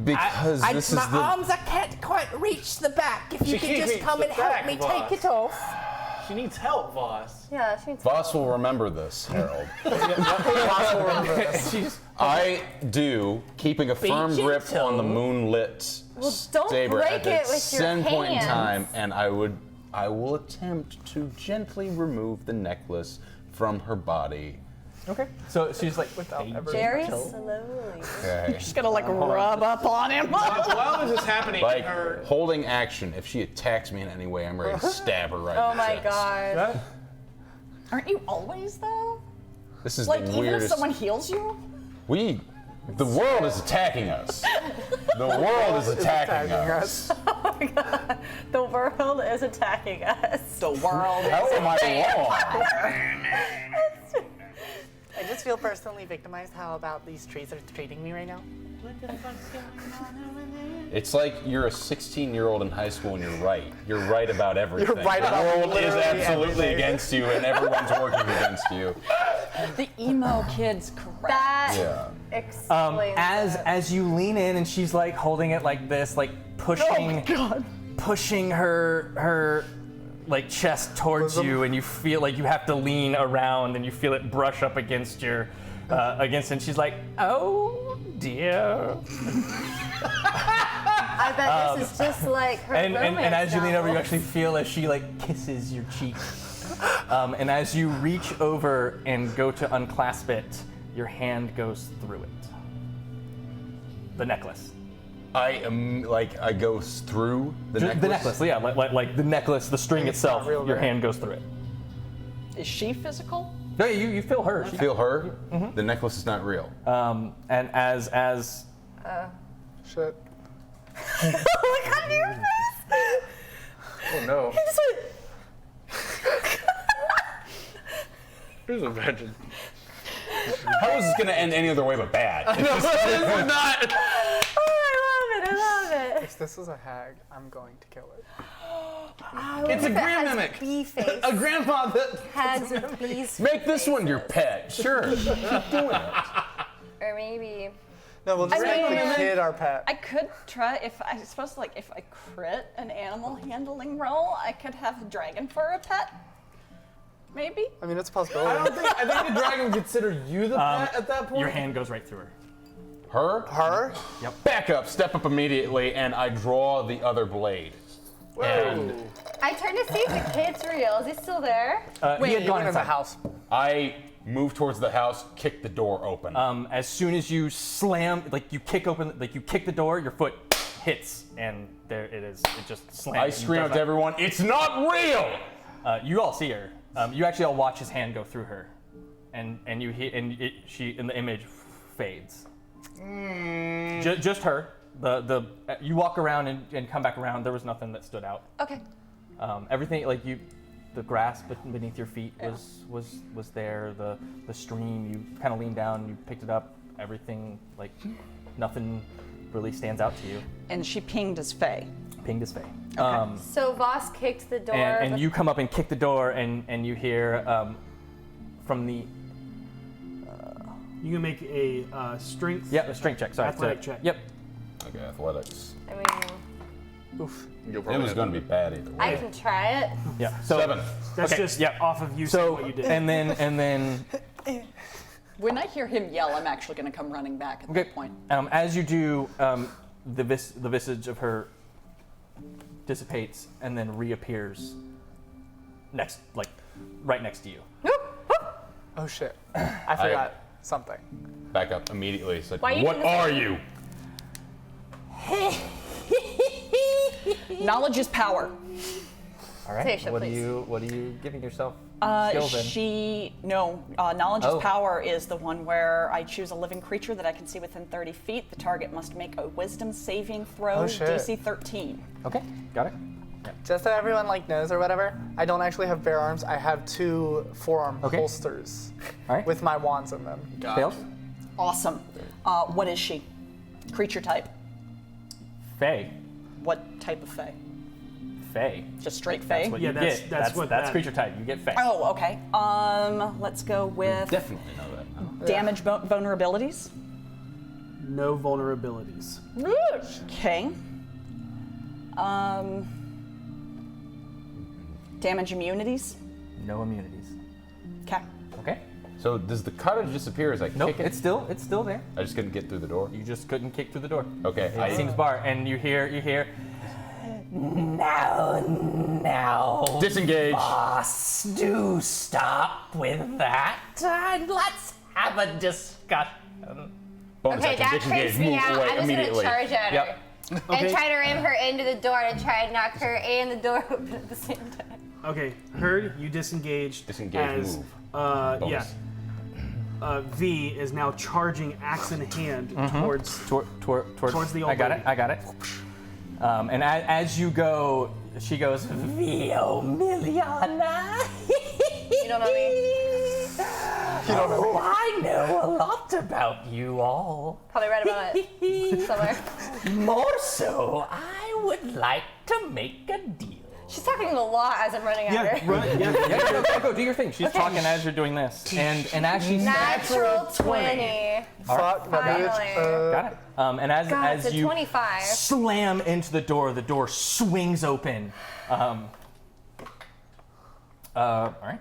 Because this is the. arms, I can't quite reach the back. If you She could can't just reach come the and help back, me boss. take it off. She needs help, Voss. Yeah, she needs Voss will remember this, Harold. She's I do, keeping a firm grip gentle. on the moonlit Well, don't saber break at the it with your same point in hands. time, and I will attempt to gently remove the necklace from her body. okay. So she's like, very gentle. slowly. Okay. Just gonna like rub up on him. While this is happening, Like her holding action. If she attacks me in any way, I'm ready to stab her right Oh in the my chest. god. Aren't you always though? This is Like the even if weirdest. someone heals you? The world is attacking us. The world is attacking us. The world is attacking us. The world. How am I wrong? I just feel personally victimized how about these trees are treating me right now. It's like you're a 16-year-old in high school and you're right. You're right about everything. You're right about the world is literally absolutely everything. against you and everyone's working against you. The emo kid's correct. That Yeah. explains it. As you lean in and she's like holding it like this, like pushing her like chest towards you, and you feel like you have to lean around and you feel it brush up against your against it. And she's like, oh dear. I bet this is just like her And as you lean over, you romance actually feel as she like kisses your cheek. And as you reach over and go to unclasp it, your hand goes through it. The necklace. I go through the necklace. The necklace, yeah, like the necklace, the string itself. real, Your right? hand goes through it. Is she physical? No, you feel her. Feel her? The necklace is not real. And as Shit. Look on your face. oh no. Just went, Here's a vengeance. How is this going to end any other way but bad? It's just- oh, I love it. If this is a hag, I'm going to kill it. It's a grand mimic. Bee face. A grandpa that. Hags with bees. Make this one your pet. Sure. Keep doing it. Or maybe. No, we'll just mean, make the kid our pet. I could try if I suppose like if I crit an animal handling roll, I could have a dragon for a pet. Maybe. I mean, it's a possibility. I think the dragon would consider you the pet at that point. Your hand goes right through her. Her? Yep. Back up, step up immediately, and I draw the other blade. And I turned to see if the kid's real. Is he still there? He had gone in the inside. house. I move towards the house, kick the door open. As soon as you slam, like you kick the door, your foot hits, and there it is. It just slams. I scream out to everyone, "It's not real!" You all see her. You actually all watch his hand go through her, and you hear, she in the image fades. Just her. You walk around and come back around. There was nothing that stood out. Okay. Everything the grass beneath your feet was there. The stream. You kind of leaned down. You picked it up. Everything nothing really stands out to you. And she pinged as Faye. Pinged as Faye. So Voss kicked the door. And you come up and kick the door, and you hear from the. You can make a strength. Yep, a strength check. Sorry. Athletic check. Yep. Okay, athletics. I mean, Oof. It was going to be bad either way. I can try it. Yeah. So 7. That's Okay, just yeah. off of you saying what you did. and then When I hear him yell, I'm actually going to come running back at that point. as you do, the visage of her dissipates and then reappears right next to you. Oh shit. I forgot something. Back up immediately. Said, Why are you "What doing this? are you?" Knowledge is power. All right. Tasha, what please. are you giving yourself skills in? Knowledge Oh. is power is the one where I choose a living creature that I can see within 30 feet. The target must make a wisdom saving throw, Oh, shit. DC 13. Okay. Got it. Just so everyone knows or whatever, I don't actually have bare arms. I have 2 forearm Okay. holsters All right. with my wands in them. Fails. Awesome. What is she? Creature type. Faye. What type of fae? Faye. Just straight fae? That's what Yeah, you that's- get. that's what that's that- creature type. You get Faye. Oh, okay. Let's go with Definitely know that. damage vulnerabilities. No vulnerabilities. Okay. Damage immunities. No immunities. Okay. Okay. So does the cottage disappear as I Nope. kick it? It's still there. I just couldn't get through the door. You just couldn't kick through the door. Okay. It seems barred, and you hear. Now, Disengage. boss, do stop with that, and let's have a discussion. Bonus Okay, action, that disengage. creeps me Move out. away I'm just immediately. gonna charge at her. Yep. And try to ram her into the door to try and knock her and the door open at the same time. Okay, Heard, you disengaged. Disengage, as, move. Yeah. V is now charging axe in hand towards Towards the old I got lady. it. I got it. And as you go, she goes. Vio Miliana. You don't know me? Oh, I know a lot about you all. Probably read about it somewhere. More so, I would like to make a deal. She's talking a lot as I'm running at her. Right, yeah. Yeah, go do your thing. She's talking as you're doing this, and as she's Natural 20. Fuck that Finally. bitch. got it. And as God, it's as a you 25. slam into the door swings open. All right.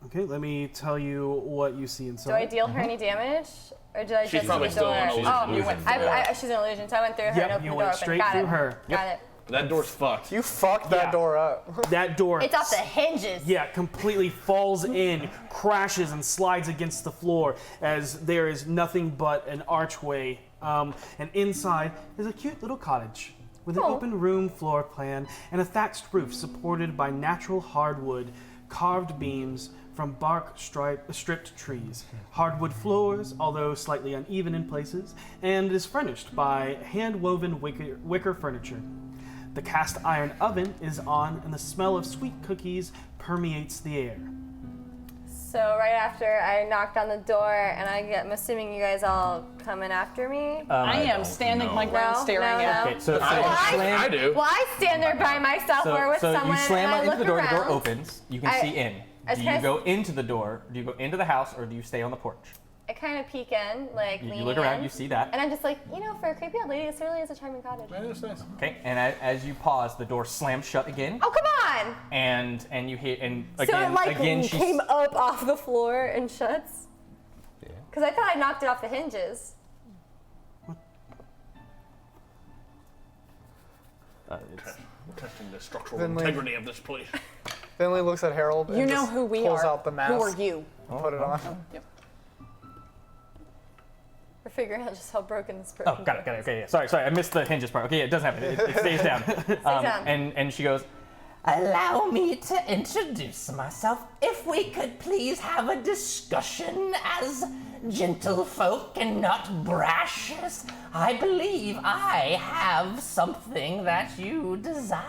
Okay, let me tell you what you see Do I inside. deal her any damage? Or did I She's just probably see the door? still- she's Oh, an illusion. she's an illusion, so I went through her and Yep, opened you the door went open. straight Got through it. her. Got it. That door's fucked. You fucked that Yeah. door up. That door. It's off the hinges. Yeah, completely falls in, crashes, and slides against the floor as there is nothing but an archway. And inside is a cute little cottage with an open room floor plan and a thatched roof supported by natural hardwood carved beams from stripped trees. Hardwood floors, although slightly uneven in places, and is furnished by hand-woven wicker furniture. The cast iron oven is on, and the smell of sweet cookies permeates the air. So right after I knocked on the door, and I'm assuming you guys all coming after me. I am standing my ground No, staring no, at no. Okay, so Why? slam. I do. Well, I stand there by myself or with so someone, you slam and I into look the door. around. The door opens. You can I- see in. I Do you kinda- go into the door? Do you go into the house, or do you stay on the porch? I kind of peek in, like You leaning look around. in, You see that. and I'm just like, for a creepy old lady, this really is a charming cottage. That's nice. Okay, and as you pause, the door slams shut again, Oh, come on! and you hear, and So again, it like again she's came up off the floor and shuts? Yeah. Because I thought I knocked it off the hinges. the structural Finley. integrity of this place. Finley looks at Harold. You and know just who we pulls are. out the mask. Who are you? Put it on. Yep. We're figuring out just how broken this person Oh, got it. Okay, yeah. Sorry. I missed the hinges part. Okay, yeah, it doesn't happen. It stays down. down. And she goes, Allow me to introduce myself. If we could please have a discussion as gentlefolk and not brashers, I believe I have something that you desire.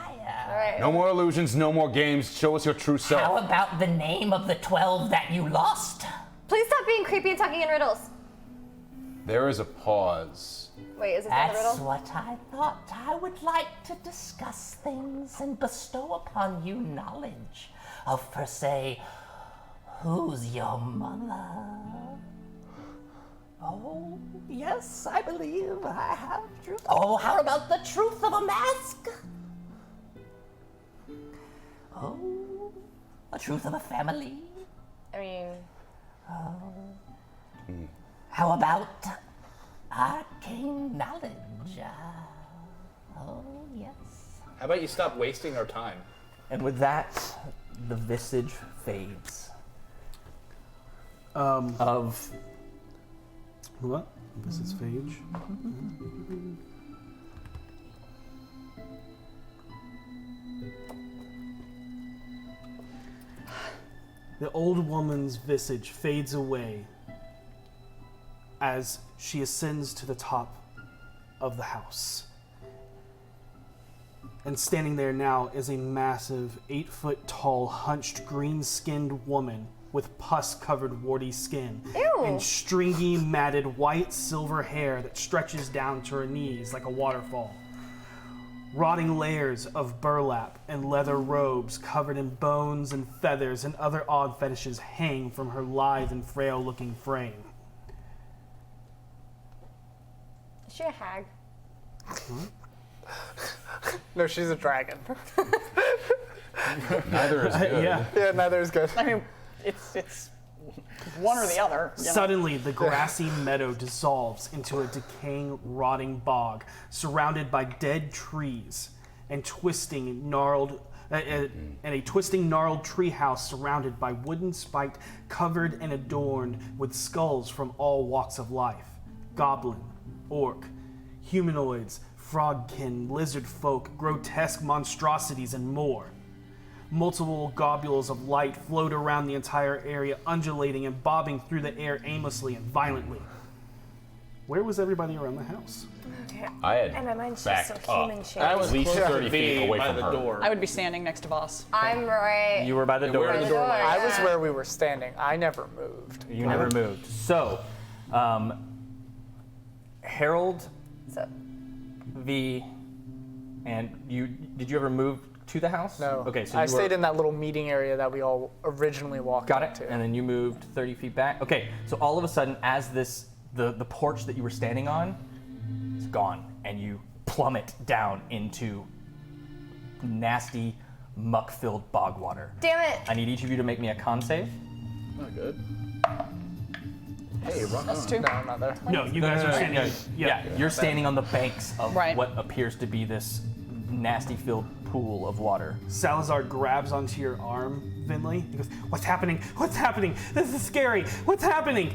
All right. No more illusions, no more games. Show us your true self. How about the name of the 12 that you lost? Please stop being creepy and talking in riddles. There is a pause. Wait, is this not a That's riddle? what I thought. I would like to discuss things and bestow upon you knowledge of, per se, who's your mother? Oh, yes, I believe I have truth. Oh, how about the truth of a mask? Oh, the truth of a family? I mean, How about arcane knowledge? Oh, yes. How about you stop wasting our time? and with that, the visage fades. Of What? This is Phage. The old woman's visage fades away as she ascends to the top of the house. And standing there now is a massive 8-foot-tall, hunched, green-skinned woman with pus-covered, warty skin. Ew. And stringy, matted, white silver hair that stretches down to her knees like a waterfall. Rotting layers of burlap and leather robes covered in bones and feathers and other odd fetishes hang from her lithe and frail-looking frame. is she a hag? No, she's a dragon. Neither is good. Yeah. Yeah, neither is good. I mean, it's one or the other. You know? Suddenly, the grassy meadow dissolves into a decaying, rotting bog, surrounded by dead trees and twisting, gnarled, and a twisting, gnarled treehouse surrounded by wooden spiked, covered and adorned with skulls from all walks of life: goblin, orc, humanoids, frogkin, lizard folk, grotesque monstrosities, and more. Multiple globules of light float around the entire area, undulating and bobbing through the air aimlessly and violently. Where was everybody around the house? Okay. I had And my mind's backed just so up. human shaped. I was At least closer 30 to feet be away by from the her. door. I would be standing next to Voss. I'm right. you were by the door. by the door. I was yeah. where we were standing. I never moved. You never moved. So, Harold, So, V, and you. Did you ever move to the house? No. Okay, so I you stayed were, in that little meeting area that we all originally walked got it, into. and then you moved 30 feet back. Okay, so all of a sudden, as the porch that you were standing on is gone, and you plummet down into nasty, muck-filled bog water. damn it. I need each of you to make me a con save. Not good. Hey, rock That's on. two. No, I'm not there. No, you guys are standing. Yeah, you're standing on the banks of Right. what appears to be this nasty-filled pool of water. Salazar grabs onto your arm, Vinley. He goes, "What's happening? What's happening? This is scary. What's happening?"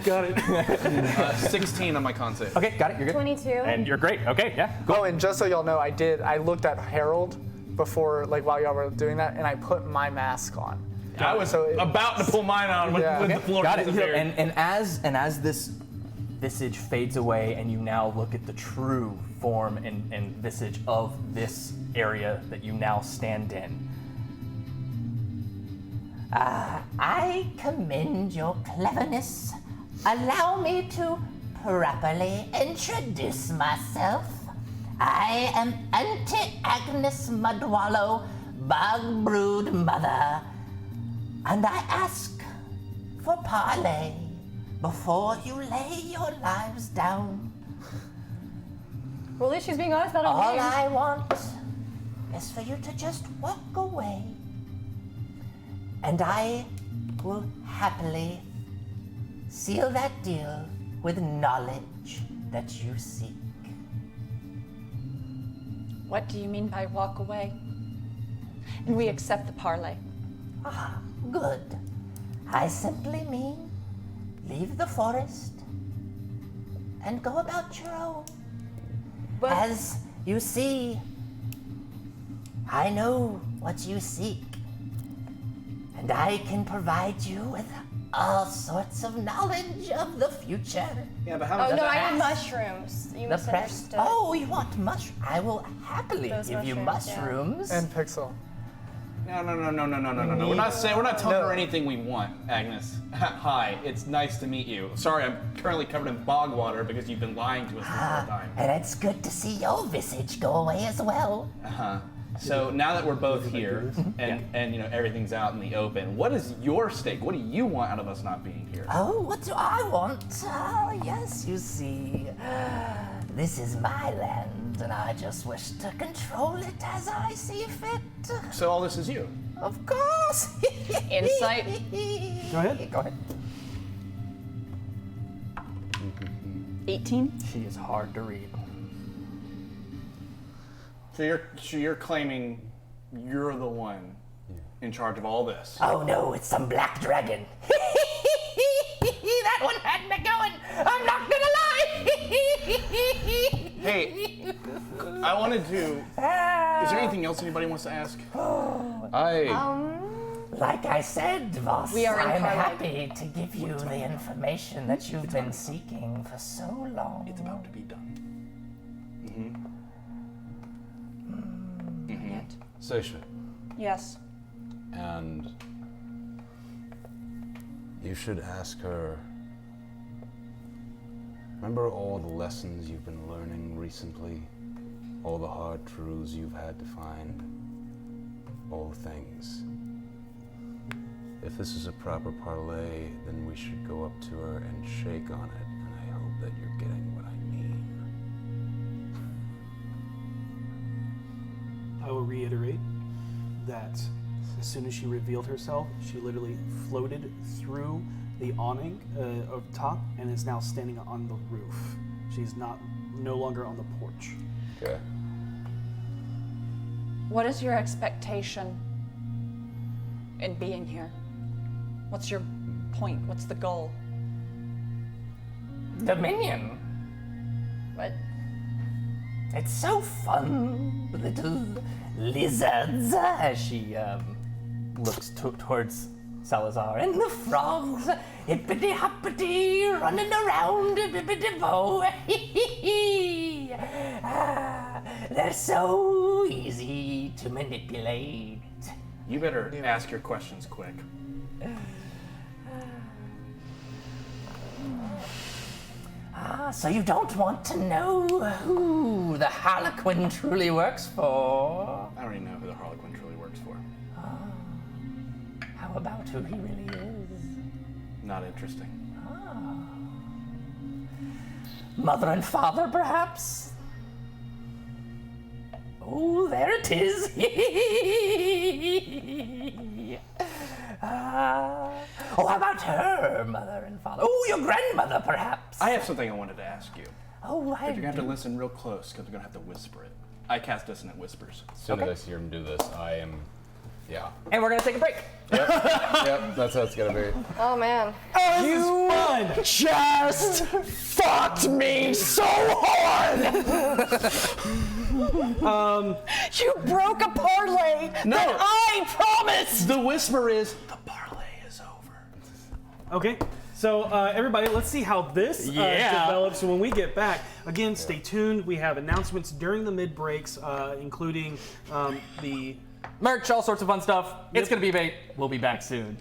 Got it. 16 on my con save. Okay, got it. You're good. 22. And you're great. Okay, yeah. Go. Oh, and just so y'all know, I looked at Harold before, like while y'all were doing that, and I put my mask on. I was So it- about to pull mine on when, Yeah. when the Okay, floor Got it. disappeared. And as this visage fades away, and you now look at the true form and visage of this area that you now stand in. I commend your cleverness. Allow me to properly introduce myself. I am Auntie Agnes Mudwallow, Bog Brood Mother, and I ask for parlay before you lay your lives down. Well, at least she's being honest about her All name. I want is for you to just walk away, and I will happily seal that deal with knowledge that you seek. What do you mean by walk away? And we accept the parlay. Ah, good. I simply mean leave the forest and go about your own. But As you see, I know what you seek, and I can provide you with all sorts of knowledge of the future. Yeah, but how Oh does no, that I need mushrooms. You The press. misunderstood. Oh, you want mush? I will happily Those give you mushrooms, yeah. mushrooms. And Pixel. No. We're not telling her anything we want, Agnes. Hi, it's nice to meet you. Sorry, I'm currently covered in bog water because you've been lying to us this whole time. And it's good to see your visage go away as well. Uh-huh. So now that we're both here and you know everything's out in the open, what is your stake? What do you want out of us not being here? Oh, what do I want? Yes, you see, this is my land, and I just wish to control it as I see fit. So all this is you. Of course. Insight. Go ahead. Go ahead. 18. She is hard to read. So you're claiming you're the one in charge of all this. Oh no, it's some black dragon. That one had me going. I'm not gonna lie. Hey, I wanted to. Is there anything else anybody wants to ask? Like I said, boss, We are in I'm parlay. happy to give you the information that you've been seeking for so long. It's about to be done. Seisha, Yes. and you should ask her. Remember all the lessons you've been learning recently? All the hard truths you've had to find? All things. If this is a proper parlay, then we should go up to her and shake on it, and I hope that you're getting what I mean. I will reiterate that as soon as she revealed herself, she literally floated through the awning of top and is now standing on the roof. She's no longer on the porch. Okay. What is your expectation in being here? What's your point? What's the goal? Dominion. What? It's so fun, little lizards. As she looks towards Salazar. And the frogs, hippity-hoppity, running around, bibbidi-bo. They're so easy to manipulate. You better ask your questions quick. So you don't want to know who the Harlequin truly works for? I don't even know who the Harlequin truly works for. How about who he really is? Not interesting. Mother and father, perhaps? Oh, there it is. How about her mother and father? Oh, your grandmother, perhaps? I have something I wanted to ask you. Oh, But you're gonna have to listen real close because we're gonna have to whisper it. I cast Dissonant Whispers. As soon as I see her do this, I am. Yeah. And we're gonna take a break. Yep, that's how it's gonna be. Oh man. You Just fucked me so hard. You broke a parlay that I promised! The whisper is the parlay is over. Okay, so everybody, let's see how this develops when we get back. Again, stay tuned. We have announcements during the mid breaks, including the. Merch, all sorts of fun stuff. It's gonna be bait. We'll be back soon.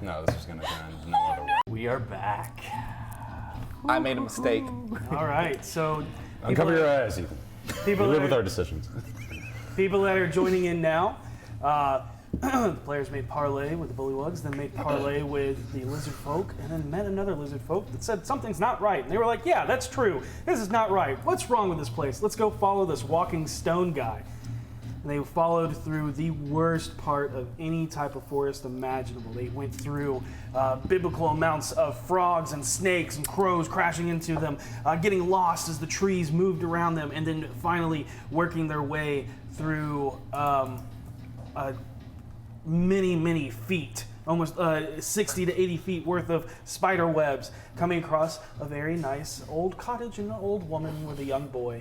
No, this is gonna end no other way. We are back. I made a mistake. All right, so Uncover your eyes, Ethan. people We live with that our are, decisions. people that are joining in now. The players made parlay with the bullywugs, then made parlay with the lizard folk, and then met another lizard folk that said something's not right. And they were like, yeah, that's true. This is not right. What's wrong with this place? Let's go follow this walking stone guy. and they followed through the worst part of any type of forest imaginable. They went through biblical amounts of frogs and snakes and crows crashing into them, getting lost as the trees moved around them, and then finally working their way through many feet, almost 60 to 80 feet worth of spider webs, coming across a very nice old cottage and an old woman with a young boy,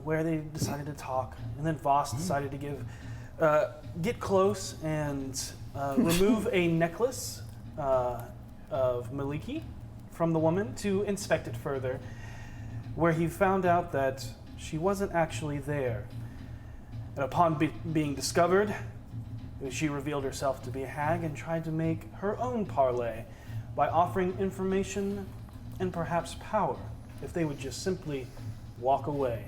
where they decided to talk. And then Voss decided to get close and remove a necklace of Maliki from the woman to inspect it further, where he found out that she wasn't actually there. And upon being discovered, she revealed herself to be a hag and tried to make her own parlay by offering information and perhaps power if they would just simply walk away.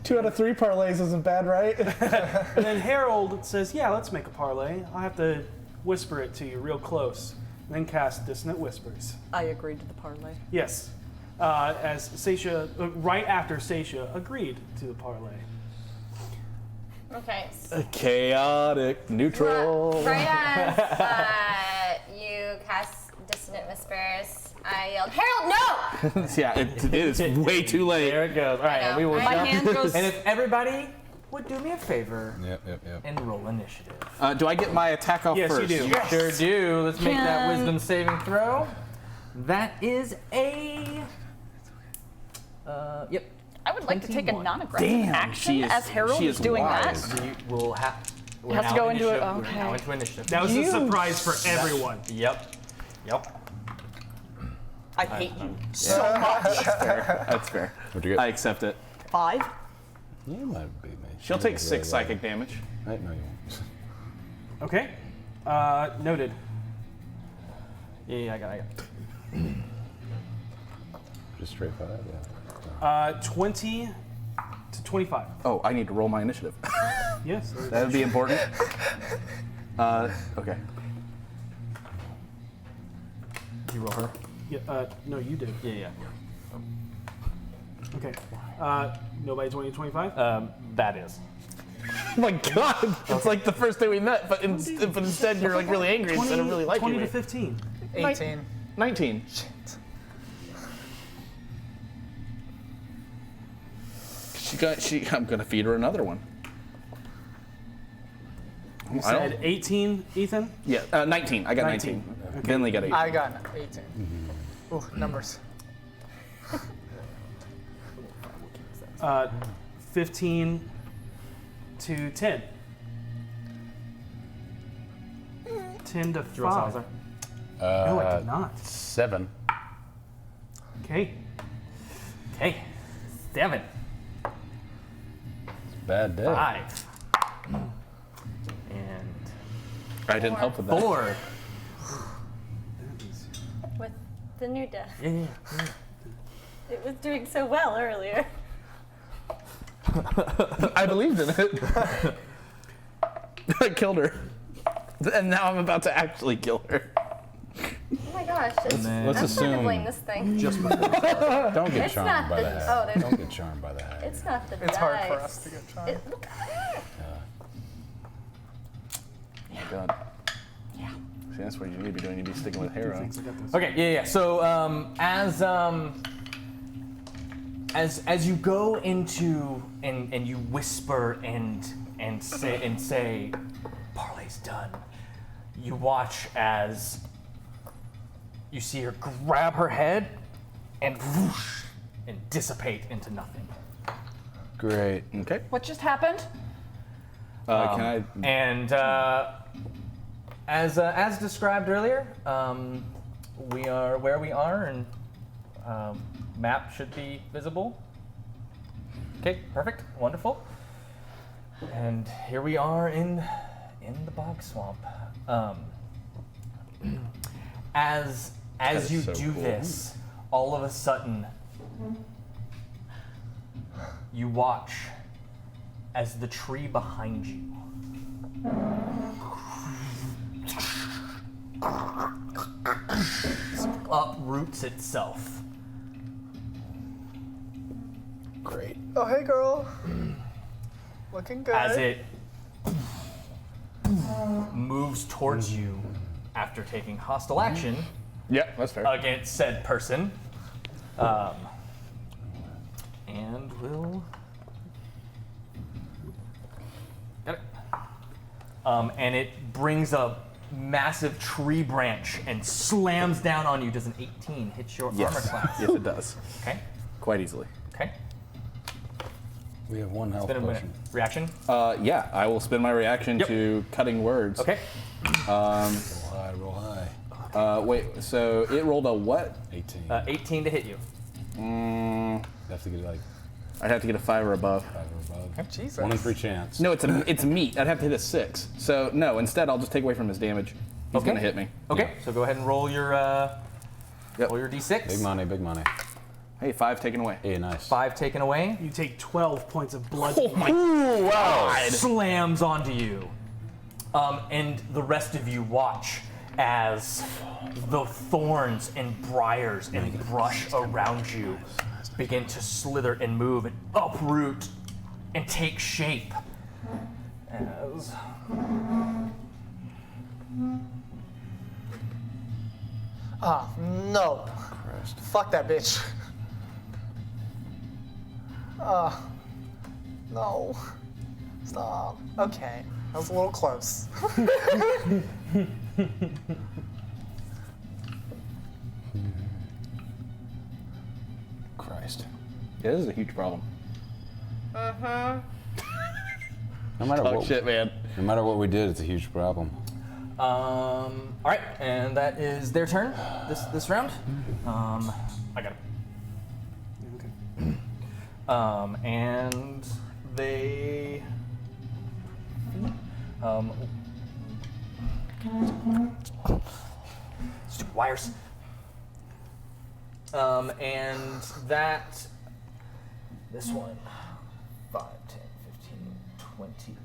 2 out of 3 parlays isn't bad, right? And then Harold says, yeah, let's make a parlay. I'll have to whisper it to you real close, and then cast Dissonant Whispers. I agreed to the parlay. Yes, as Seisha, right after Seisha agreed to the parlay. Okay. Chaotic neutral. Right as you cast Dissonant Whispers, I yelled, Harold, no! Yeah, it is way too late. There it goes. All right, and we will My jump. hand goes. And if everybody would do me a favor Yep. and roll initiative. Do I get my attack off Yes, you first? do. You sure do. Let's make that Can- wisdom saving throw. That is a. Yep. I would like to take a 21. non-aggressive Damn, action she is- as Harold she is is doing wise. that. We will have. We're Has to now go into it, initiative. okay. We're now into initiative. That was a surprise for everyone. Yep. I hate you so much. That's fair. What'd you get? I accept it. 5. You might beat me. She'll take 6 psychic damage. No, you won't. Okay, noted. Yeah, I got it. Just straight 5, yeah. 20 to 25. Oh, I need to roll my initiative. Yes. That would be important. Okay. You roll her. Yeah, no, you do. Yeah. Okay. Nobody 20 to 25? That is. Oh my god! It's like the first day we met, but instead you're like really angry instead of really liking 20 me. to 15. 18. 19. I'm gonna feed her another one. You said 18, Ethan? Yeah, 19. I got 19. Okay. Bentley got 18. I got 18. Ooh, numbers. 15 to 10. 10 to 5. No, I did not. 7. Okay. Okay. 7. Bad day. 5. And I didn't help with that. 4. With the new death. Yeah. It was doing so well earlier. I believed in it. I killed her. And now I'm about to actually kill her. Oh my gosh. Let's I'm trying to assume. blame this thing. Don't get It's charmed not by the- the hag. oh, there's- Don't get charmed by the hag. It's not the It's dice. hard for us to get charmed. Look, Oh my god. Yeah. See, that's what you need to be doing. You need to be sticking with Hero. Okay. Yeah. So as you go into and you whisper and say parlay's done, you watch as you see her grab her head and whoosh and dissipate into nothing. Great. Okay. What just happened? Can I? And as described earlier, we are where we are, and map should be visible. Okay, perfect, wonderful. And here we are in the bog swamp. As you so do cool. this, all of a sudden, you watch as the tree behind you uproots itself. Great. Oh, hey, girl. Looking good. as it moves towards you after taking hostile action Yeah, that's fair. against said person. And we'll... Got it. And it brings a massive tree branch and slams down on you. Does an 18 hit your armor class? Yes, it does. Okay. Quite easily. Okay. We have one health Spin a minute. potion. Reaction? Yeah, I will spend my reaction Yep. to cutting words. Okay. Roll high. Wait, so it rolled a what? 18. 18 to hit you. You have to get like I'd have to get a 5 or above. 5 or above. Jesus. 1 in 3 chance. No, it's meat. I'd have to hit a 6. So no, instead I'll just take away from his damage. He's Okay. gonna hit me. Okay, so go ahead and roll your roll your d6. Big money, big money. Hey, 5 taken away. Hey, nice. 5 taken away. You take 12 points of blood. Oh my God! Slams onto you. And the rest of you watch as the thorns and briars and brush around you begin to slither and move and uproot and take shape. As No. Fuck that bitch. No. Stop. Okay. That was a little close. Christ. Yeah, this is a huge problem. No matter Talk what, shit, man. no matter what we did, it's a huge problem. all right, and that is their turn this round. I got it. And they stupid wires. And that this one 5, 10, 15, 20.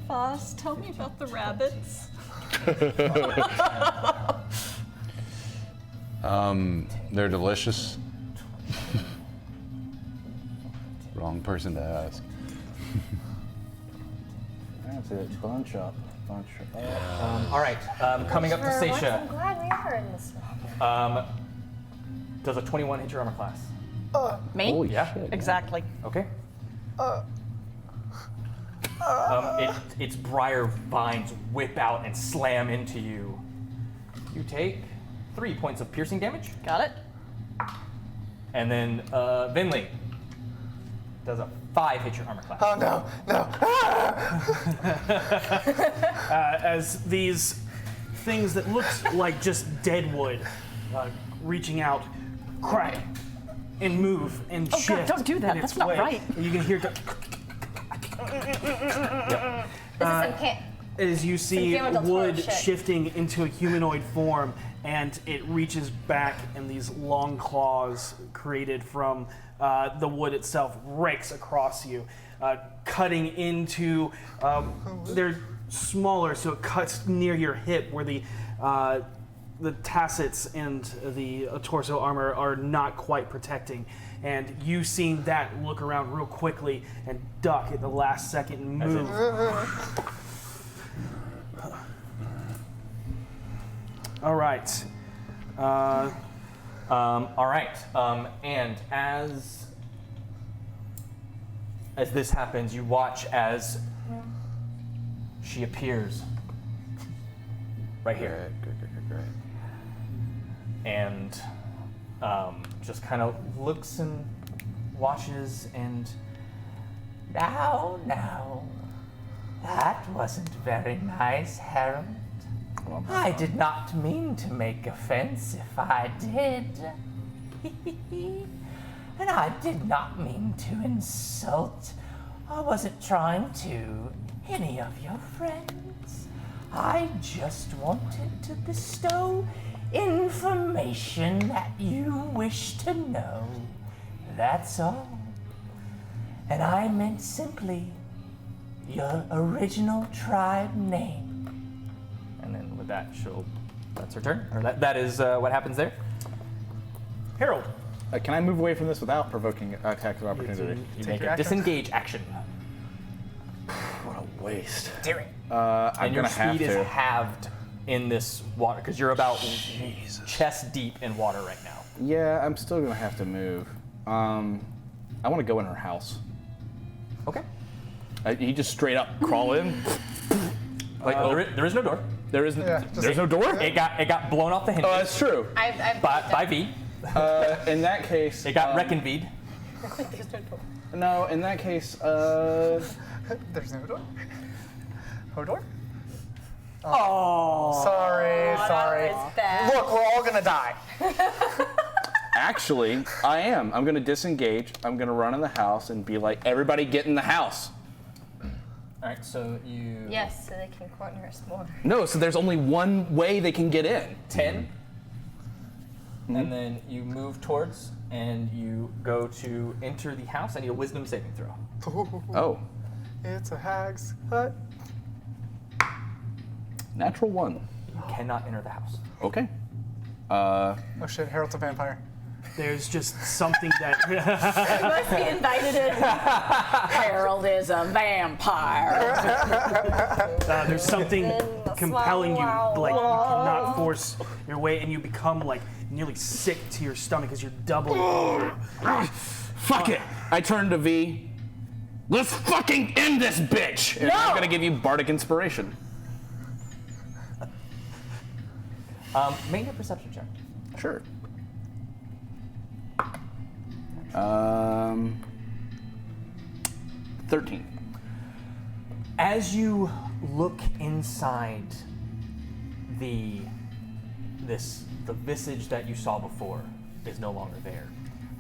Foss, tell me about the rabbits. They're delicious. Wrong person to ask. That's it. Bunch up. All right, coming up to For once, Seisha. I'm glad we are in this one. Does a 21 hit your armor class? Me? Holy Yeah. shit. Exactly. Okay. Its briar vines whip out and slam into you. You take 3 points of piercing damage, Got it? and then Vinley does a 5 hit your armor class. Oh no, no. As these things that looked like just dead wood reaching out, crack, and move and Oh, God, shift. don't do that. in its That's not way. right. And you can hear as you see Guillermo del Toro wood shit. shifting into a humanoid form, and it reaches back, and these long claws created from the wood itself rakes across you, cutting into. They're smaller, so it cuts near your hip, where the tassets and the torso armor are not quite protecting. And you seeing that, look around real quickly and duck at the last second and move. All right. All right. And as this happens, you watch as she appears right here, Great. and just kind of looks and watches and. Now, that wasn't very nice, Harold. I did not mean to make offense if I did. And I did not mean to insult. I wasn't trying to any of your friends. I just wanted to bestow information that you wish to know. That's all. And I meant simply your original tribe name. And then with that, that's her turn. Or that is what happens there. Harold, Can I move away from this without provoking attacks of opportunity? you Take make your a action. disengage action. waste. Do it. I'm And your gonna have speed is to. halved in this water because you're about chest deep in water right now. Yeah, I'm still gonna have to move. I want to go in her house. Okay. You just straight up crawl in. Like, there is no door. There's no door. It got blown off the hinges. Oh, that's true. I've by V. In that case, It got reconvened. No, in that case, There's no door. No door? Oh. Sorry. Look, we're all gonna die. actually, I am. I'm gonna disengage. I'm gonna run in the house and be like, everybody get in the house. All right, so you. Yes, so they can corner us more. No, so there's only one way they can get in. 10. And then you move towards, and you go to enter the house. I need a wisdom saving throw. Oh. It's a hag's hut. Natural 1. You cannot enter the house. Okay. Oh shit, Harold's a vampire. There's just something that. Must be invited in. Harold is a vampire. There's something compelling you, like you cannot force your way, and you become like nearly sick to your stomach as you're doubled over. Fuck it. I turn to V. Let's fucking end this bitch. And I'm gonna give you bardic inspiration. Make a perception check. Sure. 13. As you look inside the visage that you saw before is no longer there.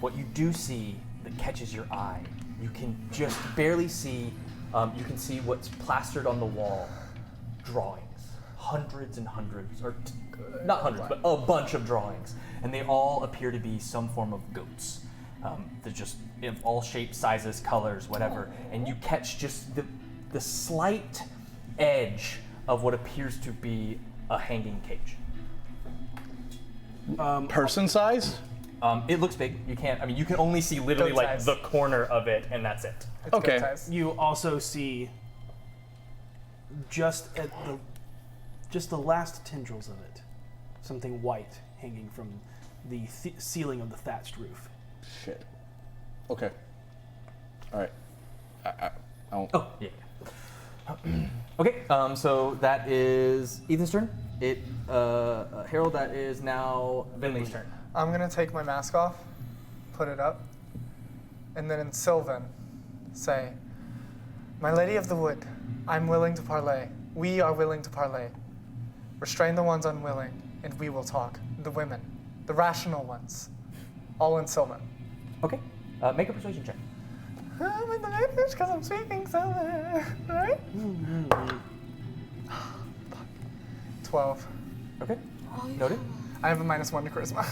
What you do see that catches your eye, you can just barely see. You can see what's plastered on the wall, drawings, hundreds and hundreds, or not hundreds, but a bunch of drawings, and they all appear to be some form of goats. They're just in all shapes, sizes, colors, whatever, and you catch just the slight edge of what appears to be a hanging cage. Person size? It looks big. You can't. I mean, you can only see literally Goat like size. the corner of it, and that's it. It's Okay. goat size. You also see just at the last tendrils of it, something white hanging from the ceiling of the thatched roof. Shit. Okay. All right. I won't. Oh, yeah. Okay, so that is Ethan's turn. Harold, that is now Vinley's turn. I'm gonna take my mask off, put it up, and then in Sylvan, say, "My Lady of the Wood, I'm willing to parlay. We are willing to parlay. Restrain the ones unwilling, and we will talk. The women, the rational ones, all in Sylvan." Okay, make a persuasion check. I'm in the language because I'm speaking Sylvan, right? 12. Okay, noted. I have a -1 to charisma.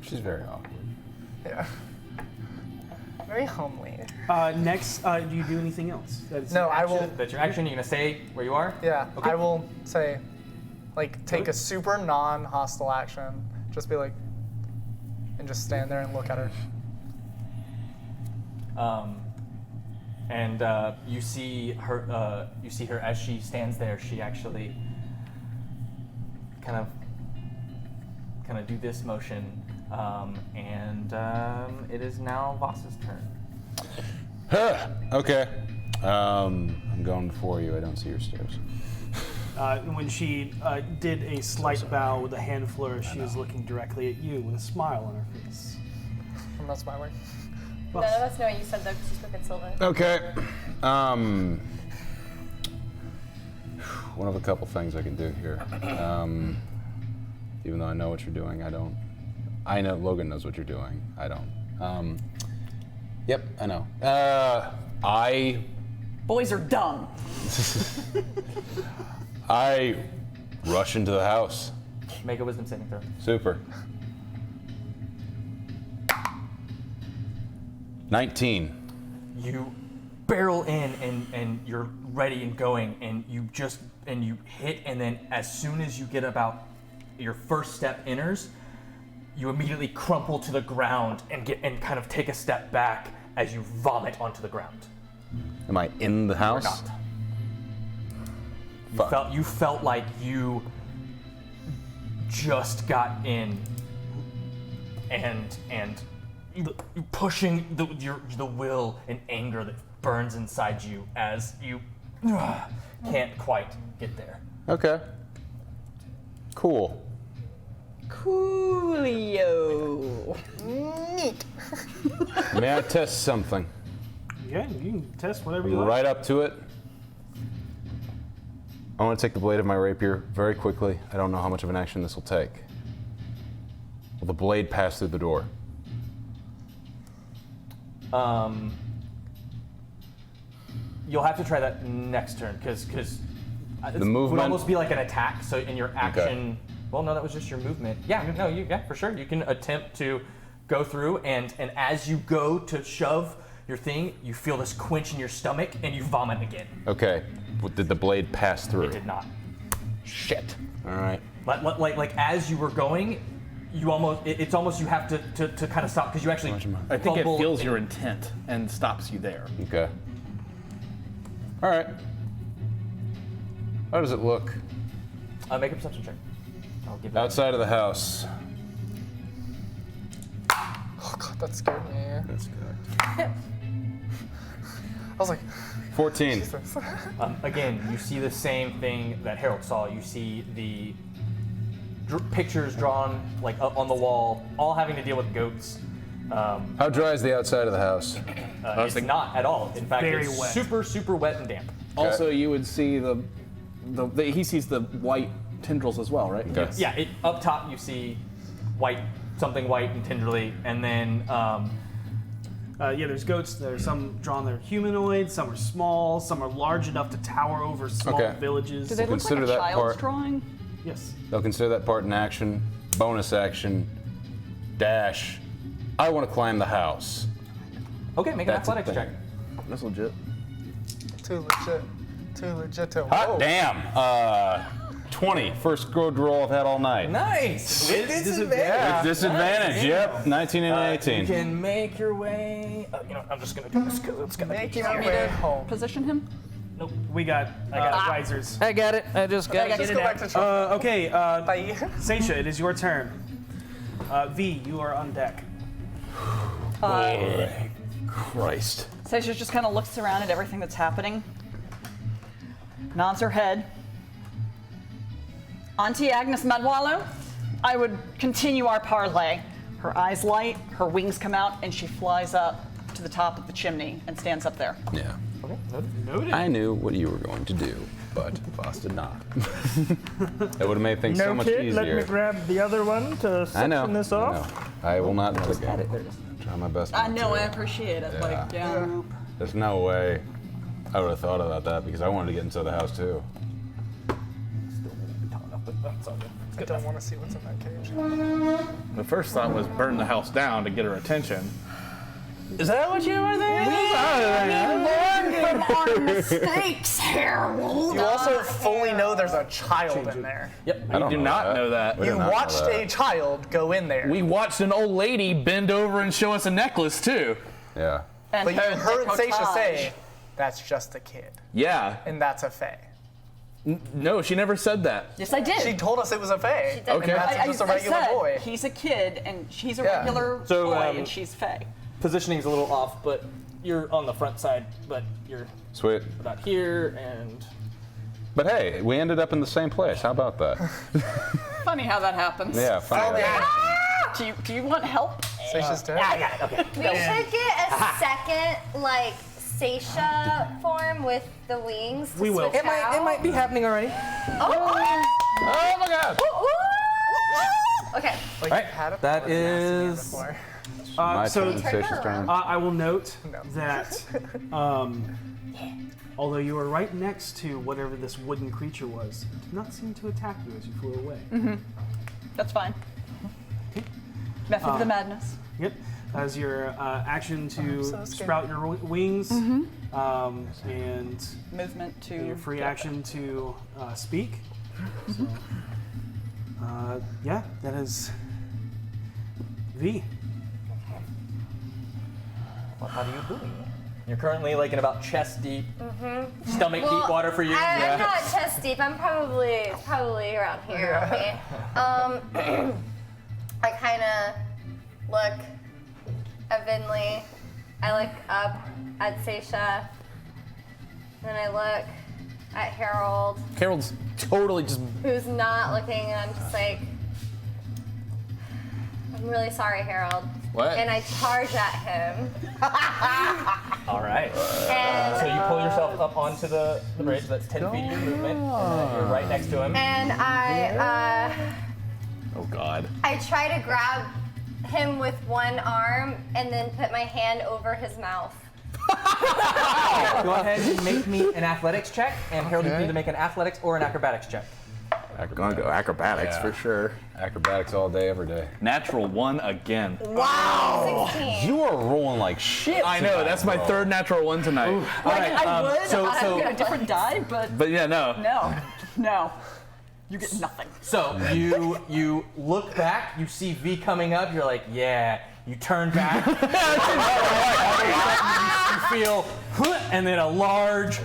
She's very awkward. Yeah. Very homely. Next, do you do anything else? That's No, I will. That's your action. You're gonna stay where you are. Yeah, Okay. I will say, like, take a super non-hostile action. Just be like, and just stand there and look at her. And you see her. You see her as she stands there. She actually kind of do this motion, and it is now Voss's turn. Okay. I'm going before you. I don't see your stairs. When she did a slight bow with a hand flourish, she was looking directly at you with a smile on her face. I'm not smiling. None of us know what you said though, because you spoke at Sylvan. Okay. One of a couple things I can do here. Even though I know what you're doing, I don't. I know Logan knows what you're doing. I don't. Yep, I know. I Boys are dumb. I rush into the house. Make a wisdom saving throw. Super. 19. You barrel in and you're ready and going, and you hit, and then as soon as you get about your first step enters, you immediately crumple to the ground and kind of take a step back as you vomit onto the ground. Am I in the house? Not. Fuck. You felt like you just got in, and pushing the will and anger that burns inside you as you can't quite get there. Okay. Cool. Coolio. Neat. May I test something? Yeah, you can test whatever you like. Right up to it. I want to take the blade of my rapier very quickly. I don't know how much of an action this will take. Will the blade pass through the door? You'll have to try that next turn because The movement would almost be like an attack. So in your action, well, no, that was just your movement. Yeah, no, yeah, for sure. You can attempt to go through, and as you go to shove your thing, you feel this quench in your stomach, and you vomit again. Okay. Did the blade pass through? It did not. Shit. All right. Like as you were going, you it's almost you have to kind of stop because you actually. I think it fumble feels and- your intent and stops you there. Okay. All right. How does it look? Make a perception check. I'll give it. Outside of the house. Oh god, that scared me. That's good. I was like, 14. Jesus. Again, you see the same thing that Harold saw. You see the pictures drawn like up on the wall, all having to deal with goats. How dry is the outside of the house? It's not at all. In fact, Very it's wet. super, super wet and damp. Also, you would see he sees the white tendrils as well, right? Okay. Yeah, up top you see something white and tenderly, and then There's goats. There's some drawn. They're humanoid. Some are small. Some are large enough to tower over small Okay. villages. Do they look like Consider a that child's part. drawing? Yes. They'll consider that part in action. Bonus action. Dash. I want to climb the house. okay, make an That's a athletics check. thing. That's legit. Too legit. Too legit to. Hot Whoa. damn. 20. First good roll I've had all night. Nice. With disadvantage. Yeah. With disadvantage, yep. 19 and You 18. can make your way. I'm just gonna do this because it's gonna. Make Do you your want me way to home. position him? Nope. I got risers. I got it. I just got Let's go back to trouble. Okay. Bye. Seisha, it is your turn. V, you are on deck. Holy Christ. Seisha just kind of looks around at everything that's happening, nods her head. Auntie Agnes Madwallow, I would continue our parlay. Her eyes light, her wings come out, and she flies up to the top of the chimney and stands up there. Yeah. Noted. I knew what you were going to do, but Boss did not. That would have made things so much easier. Let me grab the other one to I know. section this I off. know. I will not let it go. Try my best. I not know, to. I appreciate it. Like, yeah. There's no way I would have thought about that because I wanted to get inside the house too. I don't want to see what's in that cage. The first thought was burn the house down to get her attention. Is that what you were thinking? Learn from our mistakes, Harold. You also fully know there's a child in there. Yep. I don't do not know that. We did You not know watched that. a child go in there. We watched an old lady bend over and show us a necklace too. Yeah. And But you heard Seisha decollage. say, that's just a kid. Yeah. And that's a fae. No, she never said that. Yes, I did. She told us it was a fae. did. Okay. And that's just a regular said boy. he's a kid and she's a Yeah. regular So, boy um, and she's Faye. Positioning's a little off, but you're on the front side, but you're Sweet. about here and. But hey, we ended up in the same place. How about that? Funny how that happens. Yeah, fine. Do you want help? Seisha's dead. I got it. Okay. We should get a second, like, Seisha form with the wings. To We will. switch It might be happening already. Oh my God. Okay. Like, Right, you had a that pause and asked me is- before. My so turn, Seisha's turn. I will note No. that although you were right next to whatever this wooden creature was, it did not seem to attack you as you flew away. That's fine. Method of the madness. Yep. As your action to so scared. sprout your wings, and Movement to your free get action to speak. So, yeah, that is V. What are you doing? You're currently like in about chest deep, stomach deep water for you. I'm not chest deep. I'm probably around here. Okay. I kind of look at Vinley. I look up at Seisha. Then I look at Harold, Harold's totally just. who's not looking, and I'm just like, I'm really sorry, Harold. What? And I charge at him. All right. And So you pull yourself up onto the bridge. That's 10 feet of your movement. And you're right next to him. And Oh God. I try to grab him with one arm and then put my hand over his mouth. Go ahead and make me an athletics check, and Harold, you need to make an athletics or an acrobatics check. Gonna go acrobatics for sure. Acrobatics all day, every day. Natural 1 again. Wow! 16. You are rolling like shit. I know. That's my third natural 1 tonight. All right. I would. So I've got a different die, but But yeah, no. no. You get nothing. So you look back, you see V coming up, you're like, yeah. You turn back, you feel, and then a large,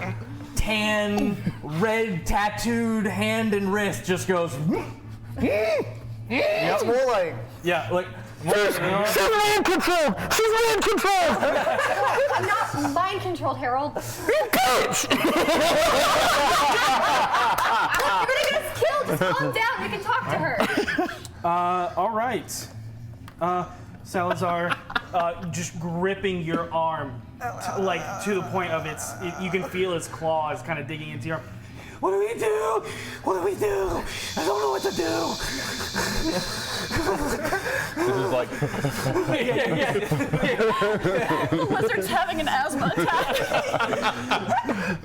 tan, red tattooed hand and wrist just goes. It's more like Yeah, like. She's mind controlled! She's mind controlled! I'm not mind controlled, Harold. You bitch! You're gonna get us killed. Just calm down. We can talk to her. All right. Salazar, just gripping your arm, like to the point of you can feel his claws kind of digging into your arm. What do we do? What do we do? I don't know what to do. This is like. The lizard's having an asthma attack.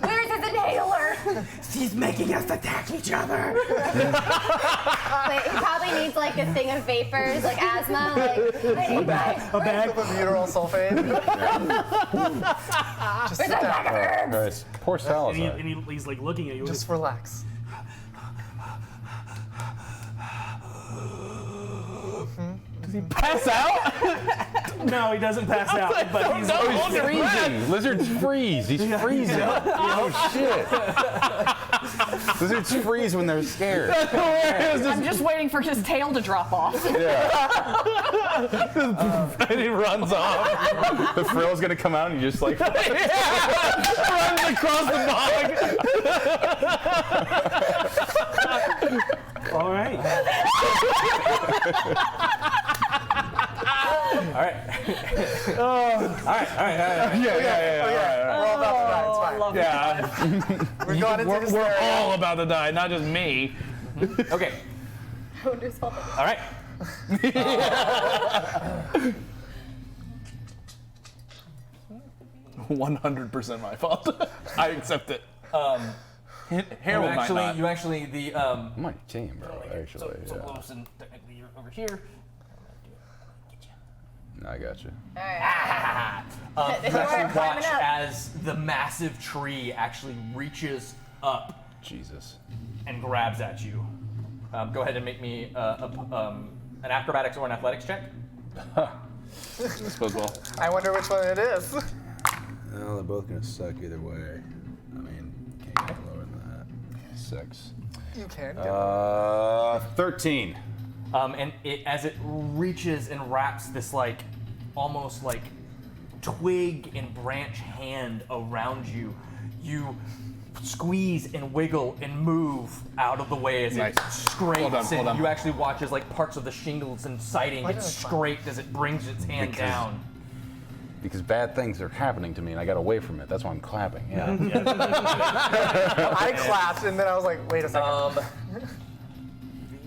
Where's his inhaler? She's making us attack each other. Wait, he probably needs like a thing of vapors, like asthma. Like, I need my. A bag. of butyryl sulfate. Just sit down. Guys, poor Salazar. And he's like looking at you. Just relax. Pass out? No, he doesn't pass out, but he's He's freezing. Lizards freeze. He's freezing. Oh shit. Lizards freeze when they're scared. I'm just waiting for his tail to drop off. And he runs off. The frill's gonna come out and you just like. Runs across the bog. all right. All right. All right. We're all about to die. It's fine. Yeah. We're going into this We're area. all about to die, not just me. Okay. All All right. 100% my fault. I accept it. Harold might not. You actually the My team, bro. Actually, so yeah. close, and technically you're over here. I got you. You actually watch as the massive tree actually reaches up Jesus. and grabs at you. Go ahead and make me an acrobatics or an athletics check. This goes well. I wonder which one it is. Well, they're both gonna suck either way. I mean, can't get lower than that. 6. You can get 13. And as it reaches and wraps this like almost like twig and branch hand around you, you squeeze and wiggle and move out of the way as Nice. it scrapes. Hold on. And you actually watch as like parts of the shingles and siding get scraped as it brings its hand down. Because bad things are happening to me and I got away from it. That's why I'm clapping. Yeah. I clapped and then I was like, wait a second.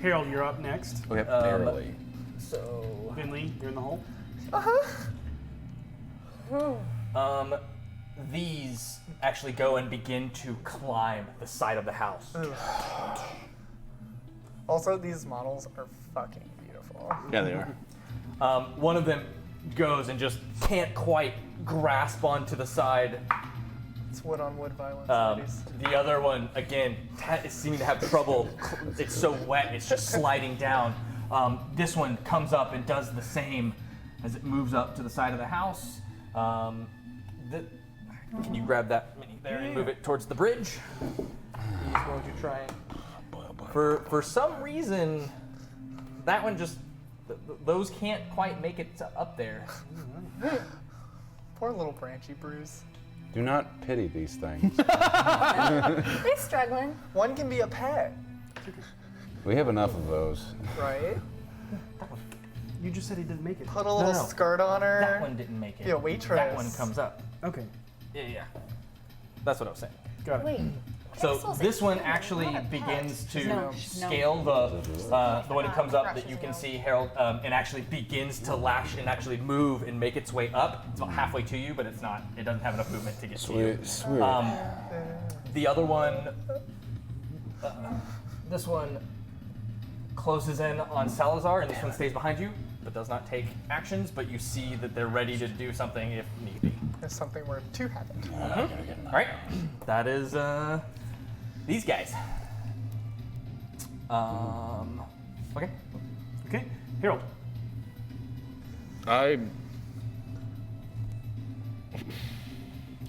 Harold, you're up next. Okay. Barely. So Finley, you're in the hole. these actually go and begin to climb the side of the house. Also, these models are fucking beautiful. Yeah, they are. One of them goes and just can't quite grasp onto the side. It's wood on wood violence, ladies. The other one, again, is seeming to have trouble. It's so wet, it's just sliding down. This one comes up and does the same as it moves up to the side of the house. Can you grab that mini there and move it towards the bridge? He's going to try. For some reason, that one just those can't quite make it up there. Poor little branchy Bruce. Do not pity these things. They're struggling. One can be a pet, We have enough of those. right? You just said he didn't make it. Put a little No. skirt on her. That one didn't make it. Be a waitress. That one comes up. Okay. Yeah. That's what I was saying. Got it. Wait. So Pixel's this a one human, actually not a pet. begins to No. scale the one that comes up that you can see, Harold, and actually begins to lash and actually move and make its way up. It's about halfway to you, but it's not. It doesn't have enough movement to get to you. Sweet. The other one, this one closes in on Salazar, and this one stays behind you, but does not take actions. But you see that they're ready to do something if need be. If something were to happen. All right, that is these guys. Okay. Okay. Harold. I've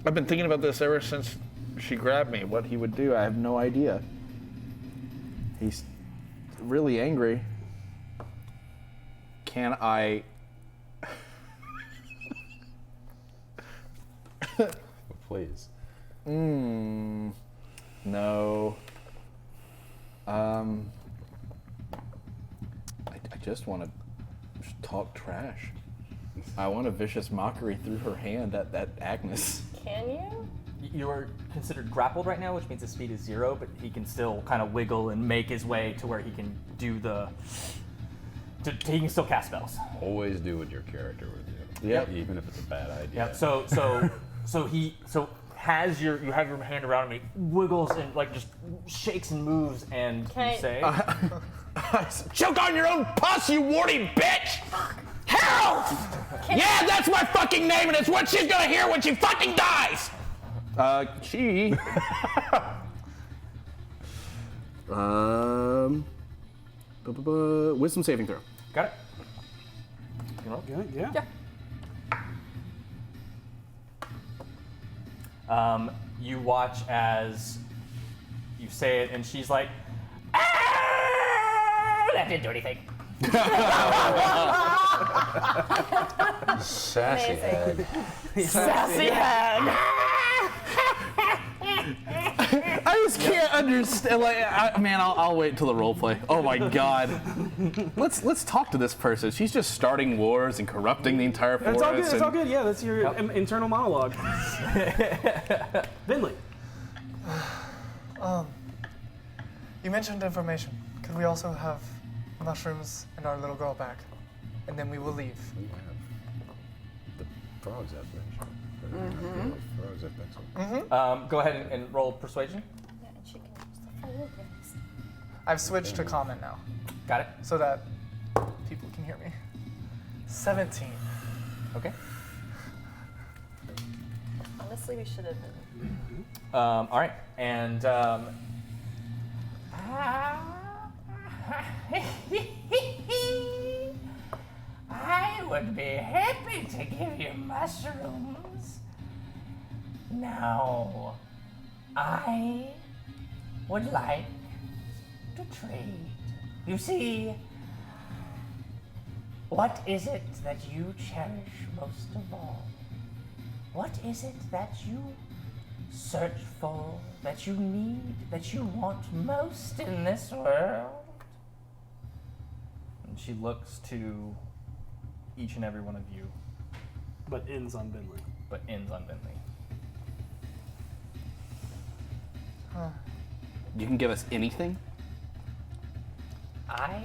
been thinking about this ever since she grabbed me. What he would do, I have no idea. He's really angry. Can I? Please. No. I just want to talk trash. I want a vicious mockery through her hand at Agnes. Can you? You are considered grappled right now, which means his speed is 0, but he can still kind of wiggle and make his way to where he can do he can still cast spells. Always do what your character would do. Yep. Even if it's a bad idea. Yep. So you have your hand around him, he wiggles and like just shakes and moves, and Can you say, Choke on your own pus, you warty bitch! Harold! Yeah, that's my fucking name, and it's what she's gonna hear when she fucking dies! She... Wisdom saving throw. got it? You know? Yeah. You watch as you say it, and she's like, "Ah, that didn't do anything." Sassy head. Sassy head. I just can't understand. Like, I'll wait till the role play. Oh my god. Let's talk to this person. She's just starting wars and corrupting the entire forest. It's all good. It's all good. Yeah, that's your internal monologue. Vinley. You mentioned information. Could we also have mushrooms and our little girl back? And then we will leave. We have the frogs have been. Frogs have been. Go ahead and roll persuasion. Yeah, and she can use the fireworks. I've switched to common now, Got it? so that people can hear me. 17. Okay. Honestly, we should have been. All right, and I would be happy to give you mushrooms. Now, I would like to trade. You see, what is it that you cherish most of all? What is it that you search for, that you need, that you want most in this world? and she looks to each and every one of you, But ends on Vinley. but ends on Bentley. You can give us anything? I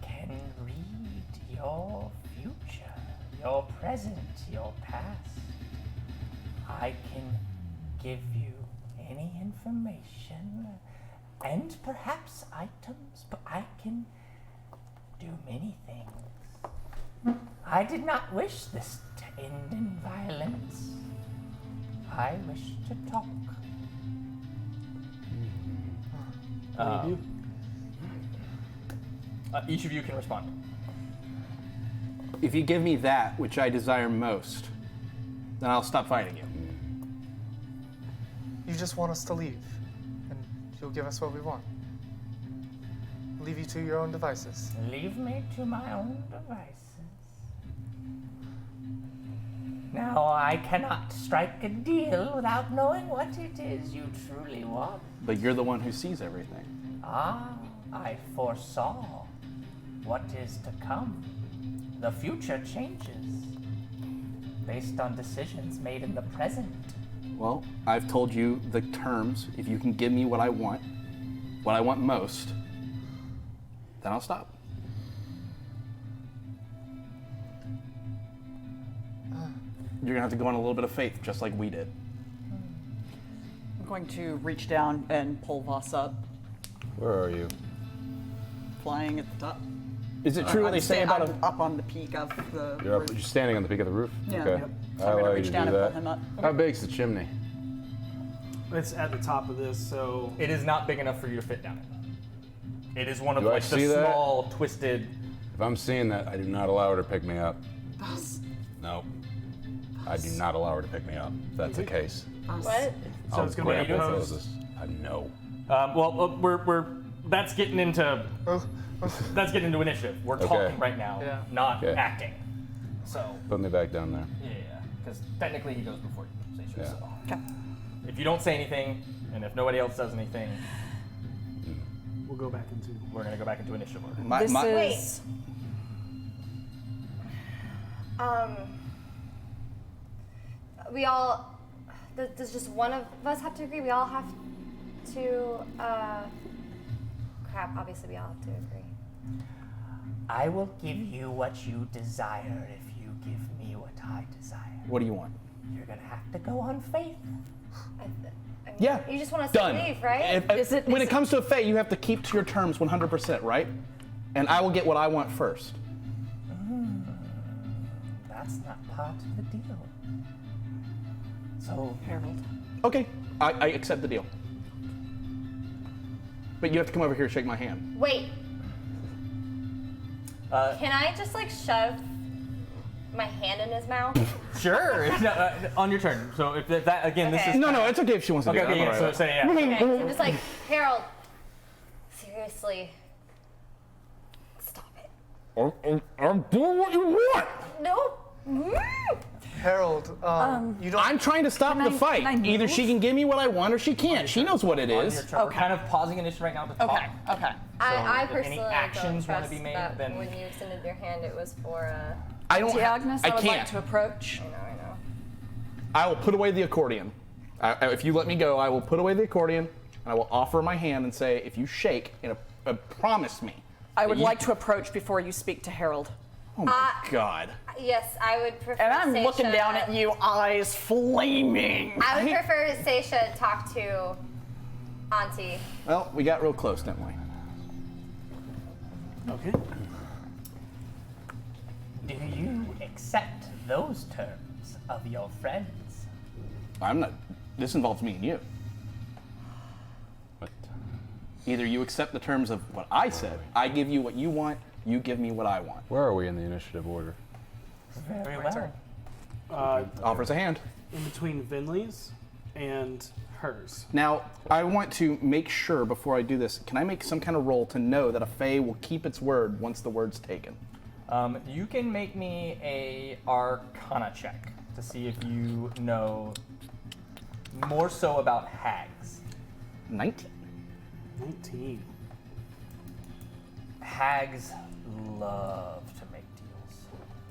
can read your future, your present, your past. I can give you any information and perhaps items, but I can do many things. I did not wish this to end in violence. I wish to talk. Each of you can respond. If you give me that which I desire most, then I'll stop fighting you. you just want us to leave, and you'll give us what we want. Leave you to your own devices. Leave me to my own devices. Now I cannot strike a deal without knowing what it is you truly want. But you're the one who sees everything. Ah, I foresaw what is to come. The future changes based on decisions made in the present. Well, I've told you the terms. If you can give me what I want most, then I'll stop. You're gonna have to go on a little bit of faith, just like we did. I'm going to reach down and pull Voss up, Where are you? flying at the top. Is it true what they say about a... up on the peak of the You're roof. You're standing on the peak of the roof? Yeah. Okay. Yep. I'll So I'm allow gonna you reach to down do and that. pull him up. How big's the chimney? It's at the top of this, so It is not big enough for you to fit down it. It is one of Do I like the see that? small, twisted. If I'm seeing that, I do not allow her to pick me up. Voss. No. I do not allow her to pick me up. If that's the case. What? So it's gonna be grab opposed. Moses. No. We're that's getting into initiative. We're Okay. talking right now, Yeah. not Okay. acting. So Put me back down there. yeah, because technically he goes before you. Yeah. So Okay. if you don't say anything, and if nobody else does anything, we'll go back into. we're gonna go back into initiative order. My, This my, is. We all. Does just one of us have to agree? We all have to. Crap. Obviously, we all have to agree. I will give you what you desire if you give me what I desire. what do you want? You're gonna have to go on faith. I mean, Yeah. You just want us Done. to leave, right? When it comes to a fate, you have to keep to your terms 100%, right? And I will get what I want first. That's not part of the deal. So, Harold. Okay, I accept the deal. But you have to come over here and shake my hand. Wait. Can I just like shove my hand in his mouth? Sure. No, on your turn. So if that again, this Okay. is No, it's okay if she wants to okay. do Okay, that. yeah, I'm so all right. say yeah. Okay, so I'm just like, Harold, seriously, stop it. I'm doing what you want. No. Harold, you don't. I'm trying to stop the fight. can I Either move? she can give me what I want or she can't. She knows what it On your is. turn. We're kind of pausing initiative right now to talk. Okay. Okay. I if personally any actions don't want to trust be made, that then when you extended your hand, it was for. I don't. Agnes, I would like can't. to approach. I know. I will put away the accordion. If you let me go, I will put away the accordion and I will offer my hand and say, if you shake and promise me. I would like to approach before you speak to Harold. Oh my God. Yes, I would prefer. And I'm Seisha, looking down at you, eyes flaming. I would prefer Seisha talk to Auntie. Well, we got real close, didn't we? Okay. do you accept those terms of your friends? I'm not. This involves me and you. What? Either you accept the terms of what I said, I give you what you want, you give me what I want. Where are we in the initiative order? Very well. Offers a hand. In between Vinley's and hers. Now, I want to make sure before I do this, can I make some kind of roll to know that a Fae will keep its word once the word's taken? You can make me a Arcana check to see if you know more so about hags. 19. 19. Hags love to make deals,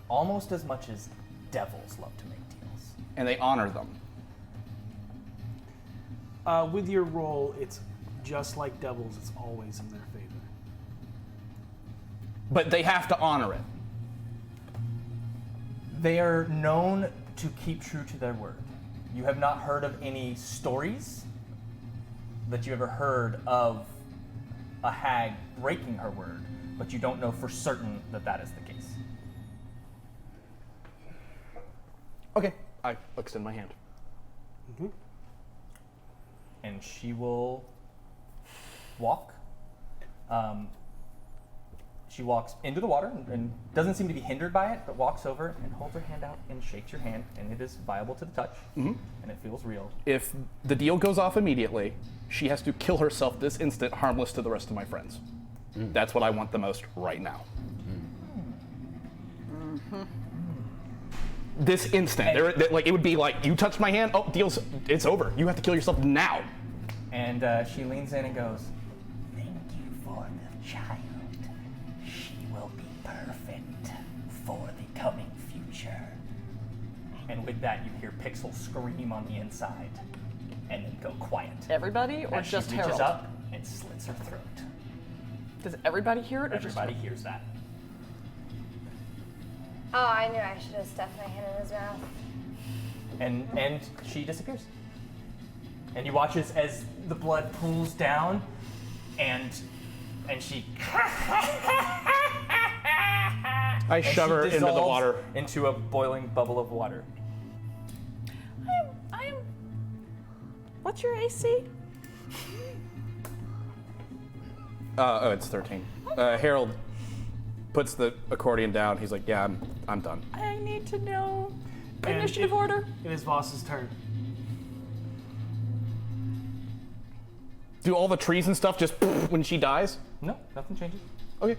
almost as much as devils love to make deals. And they honor them. With your roll, it's just like devils. It's always in their favor. But they have to honor it. They are known to keep true to their word. You have not heard of any stories that you ever heard of a hag breaking her word, but you don't know for certain that that is the case. Okay, I extend my hand. And she will walk. she walks into the water and doesn't seem to be hindered by it, but walks over and holds her hand out and shakes your hand, and it is viable to the touch, and it feels real. If the deal goes off immediately, she has to kill herself this instant, harmless to the rest of my friends. That's what I want the most right now. This instant. Like, it would be like, you touched my hand, oh, it's over. You have to kill yourself now. And she leans in and goes, Thank you for the child. She will be perfect for the coming future. and with that you hear Pixel scream on the inside, and then go quiet. Everybody, or As just she reaches Harold? up and slits her throat. Does everybody hear it, or just Everybody hears that. Oh, I knew I should have stuffed my hand in his mouth. And she disappears. And you watch as the blood pools down, and she I shove her into the dissolves water. into a boiling bubble of water. I'm. What's your AC? It's 13. Harold puts the accordion down. He's like, yeah, I'm done. I need to know And initiative order. It is Voss's turn. Do all the trees and stuff just when she dies? No, nothing changes. Okay.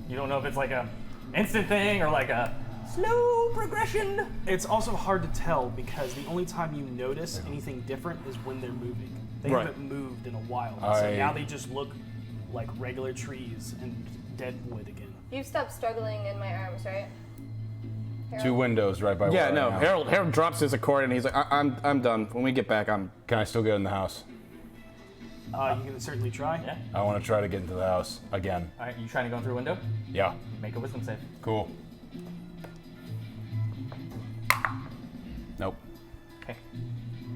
You don't know if it's like a instant thing or like a slow progression. It's also hard to tell because the only time you notice anything different is when they're moving. They Right. haven't moved in a while, so now they just look like regular trees and dead wood again. You stopped struggling in my arms, right? Two windows right by Yeah, where no. I am. Harold drops his accordion. He's like, I'm done. When we get back, Can I still get in the house? You can certainly try. Yeah. I want to try to get into the house again. All right, you trying to go through a window? Yeah. Make a wisdom save. Cool. Nope. Okay.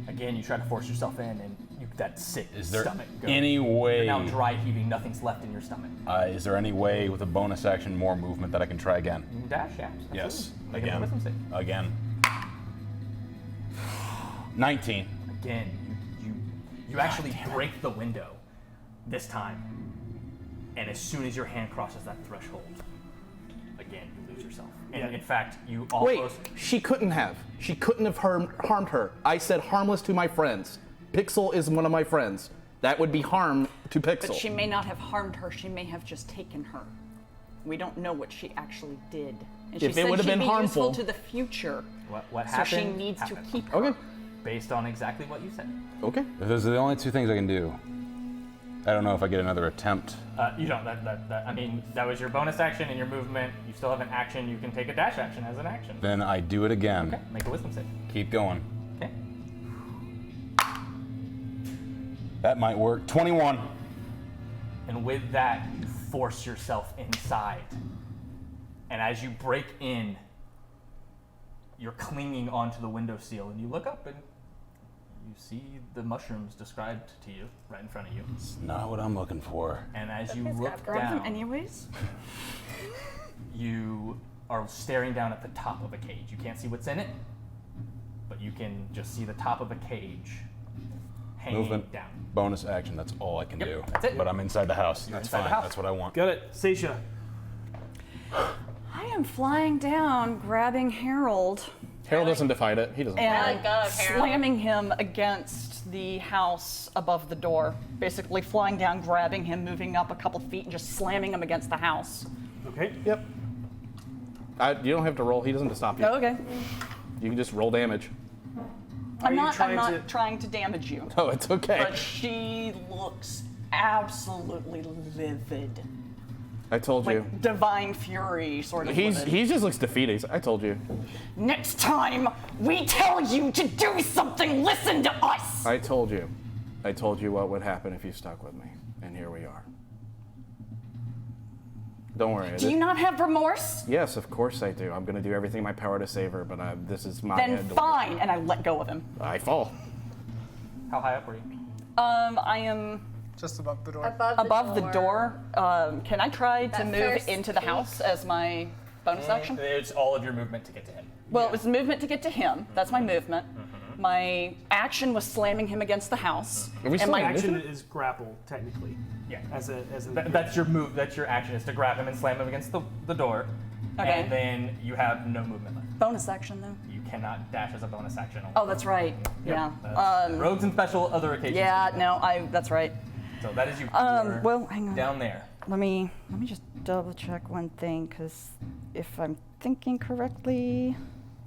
Again, you try to force yourself in, and that sick Is there stomach goes. any way? You're now dry heaving. Nothing's left in your stomach. Is there any way with a bonus action, more movement that I can try again? Dash, yeah. Absolutely. Yes. Make a Again. wisdom save. Again. 19. Again, you actually break the window this time, and as soon as your hand crosses that threshold, again you lose yourself. And in fact, you Wait, almost. she couldn't have. She couldn't have harmed her. I said harmless to my friends. Pixel is one of my friends. That would be harm to Pixel. But she may not have harmed her. She may have just taken her. We don't know what she actually did. And she If it said would have she'd been be harmful useful to the future. What So happened? she needs happened. to keep her. Okay. Based on exactly what you said. Okay. If those are the only two things I can do, I don't know if I get another attempt. You don't. I mean, that was your bonus action and your movement. You still have an action. You can take a dash action as an action. Then I do it again. Okay. Make a wisdom save. Keep going. Okay. That might work. 21. And with that, you force yourself inside. And as you break in, you're clinging onto the windowsill, and you look up and you see the mushrooms described to you right in front of you. It's not what I'm looking for. And as you He's look got Grab them down, anyways. you are staring down at the top of a cage. You can't see what's in it, but you can just see the top of a cage hanging Movement. down. Bonus action. That's all I can do. that's it. But I'm inside the house. That's inside the fine. house. That's what I want. Got it. Seisha. I am flying down, grabbing Harold, Harold doesn't define it. He doesn't. and go, Harold. slamming him against the house above the door. Basically flying down, grabbing him, moving up a couple feet, and just slamming him against the house. Okay. Yep. You don't have to roll. He doesn't stop you. Oh, okay. You can just roll damage. I'm you not trying trying to damage you. Oh, it's okay. But she looks absolutely livid. I told you. Like divine fury sort of livid. He just looks defeated. I told you. Next time we tell you to do something, listen to us! I told you. I told you what would happen if you stuck with me. And here we are. Don't worry. Do you not have remorse? Yes, of course I do. I'm going to do everything in my power to save her, but this is my Then head. fine, and I let go of him. I fall. How high up were you? I am Just above the door. above the door. Can I try to That move first into the piece. house as my bonus action? It's all of your movement to get to him. Well, it was movement to get to him. That's my movement. My action was slamming him against the house. Are we My still in action initiative? is grapple, technically. Yeah. As a That's your move. That's your action is to grab him and slam him against the door. Okay. And then you have no movement left. Bonus action though. You cannot dash as a bonus action. Oh, that's right. Yeah. Rogues and special other occasions. Yeah. No, that's right. So that is you. Well, hang on. Down there. Let me just double check one thing, because if I'm thinking correctly.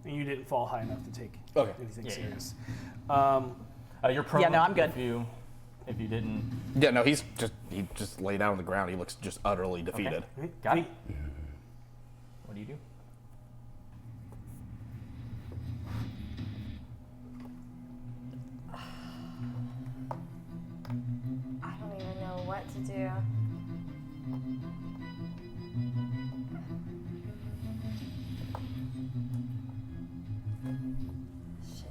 And you didn't fall high enough to take anything Yeah, serious. You're prone. Yeah, no, I'm good. If you didn't. Yeah, no, he just laid down on the ground. He looks just utterly defeated. Okay. Got it. What do you do? I don't even know what to do. Shit.